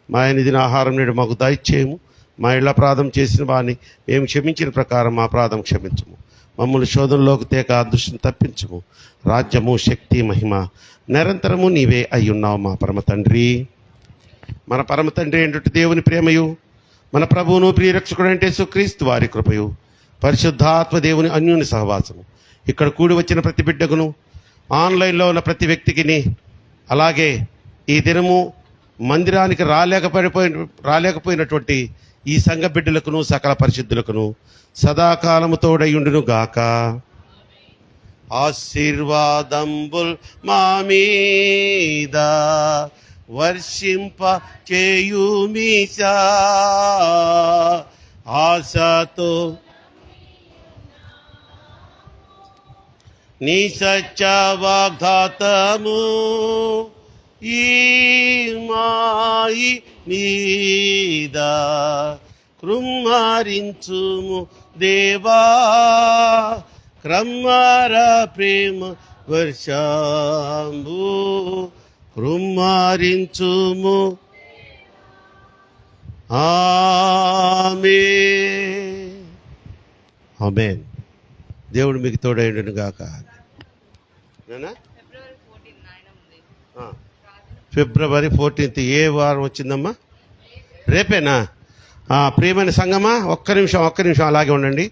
మా ఎనిదిన ఆహారం నేడు మాకు దయచేయము. మా ఇళ్ల అపరాధం చేసిన వారిని మేము క్షమించిన ప్రకారం మా అపరాధం క్షమించము. మమ్మల్ని శోధనలోకి తేక అదృష్టం తప్పించము. రాజ్యము, శక్తి, మహిమ నిరంతరము నీవే అయ్యున్నావు మా పరమ తండ్రి. మన పరమ తండ్రి ఏంటంటే దేవుని ప్రేమయు, మన ప్రభువును ప్రియరక్షకుడు అంటే యేసుక్రీస్తు వారి కృపయు, పరిశుద్ధాత్మ దేవుని అన్యోన్య సహవాసము ఇక్కడ కూడి వచ్చిన ప్రతి బిడ్డకును, ఆన్లైన్లో ఉన్న ప్రతి వ్యక్తికిని, అలాగే ఈ దినము మందిరానికి రాలేకపోయినటువంటి ఈ సంఘ బిడ్డలకును, సకల పరిశుద్ధులకును సదాకాలము తోడయుండును గాక. ఆశీర్వాదంబుల్ మా మీద వర్షింప చేయుమీశా, ఆశతో నీ సత్య వాగ్దాతము ఈ మాయి మీద కృమ్మరించుము దేవా, క్రమ్మర ప్రేమ వర్షంబు కృమ్మరించుము. ఆమేన్. దేవుడు మీకు తోడైండును గాక. ఫిబ్రవరి 14 ఏ వారం వచ్చిందమ్మా? రేపేనా? ప్రియమైన సంగమా, ఒక్క నిమిషం అలాగే ఉండండి.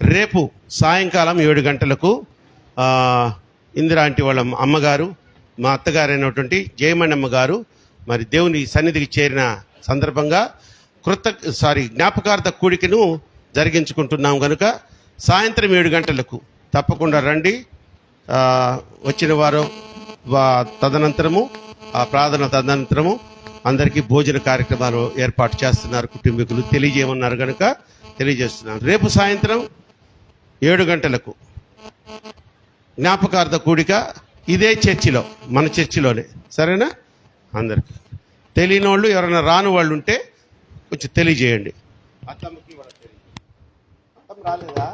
రేపు సాయంకాలం 7 గంటలకు ఇందిరా ఆంటీ వాళ్ళ అమ్మగారు, మా అత్తగారైనటువంటి జయమణమ్మ గారు మరి దేవుని సన్నిధికి చేరిన సందర్భంగా జ్ఞాపకార్థ కూడికను జరిగించుకుంటున్నాం కనుక సాయంత్రం 7 గంటలకు తప్పకుండా రండి. వచ్చిన వారు తదనంతరము ప్రార్థన తదనంతరము అందరికీ భోజన కార్యక్రమాలు ఏర్పాటు చేస్తున్నారు. కుటుంబీకులు తెలియజేయమన్నారు కనుక తెలియజేస్తున్నాను. రేపు సాయంత్రం 7 గంటలకు జ్ఞాపకార్థ కూడిక ఇదే చర్చిలో, మన చర్చిలోనే. సరేనా? అందరికీ తెలియని వాళ్ళు, ఎవరైనా రాని వాళ్ళు ఉంటే కొంచెం తెలియజేయండి. అత్తమ్మకి వాళ్ళకి తెలియజేయండి. అత్తమ్మ రాలేదా?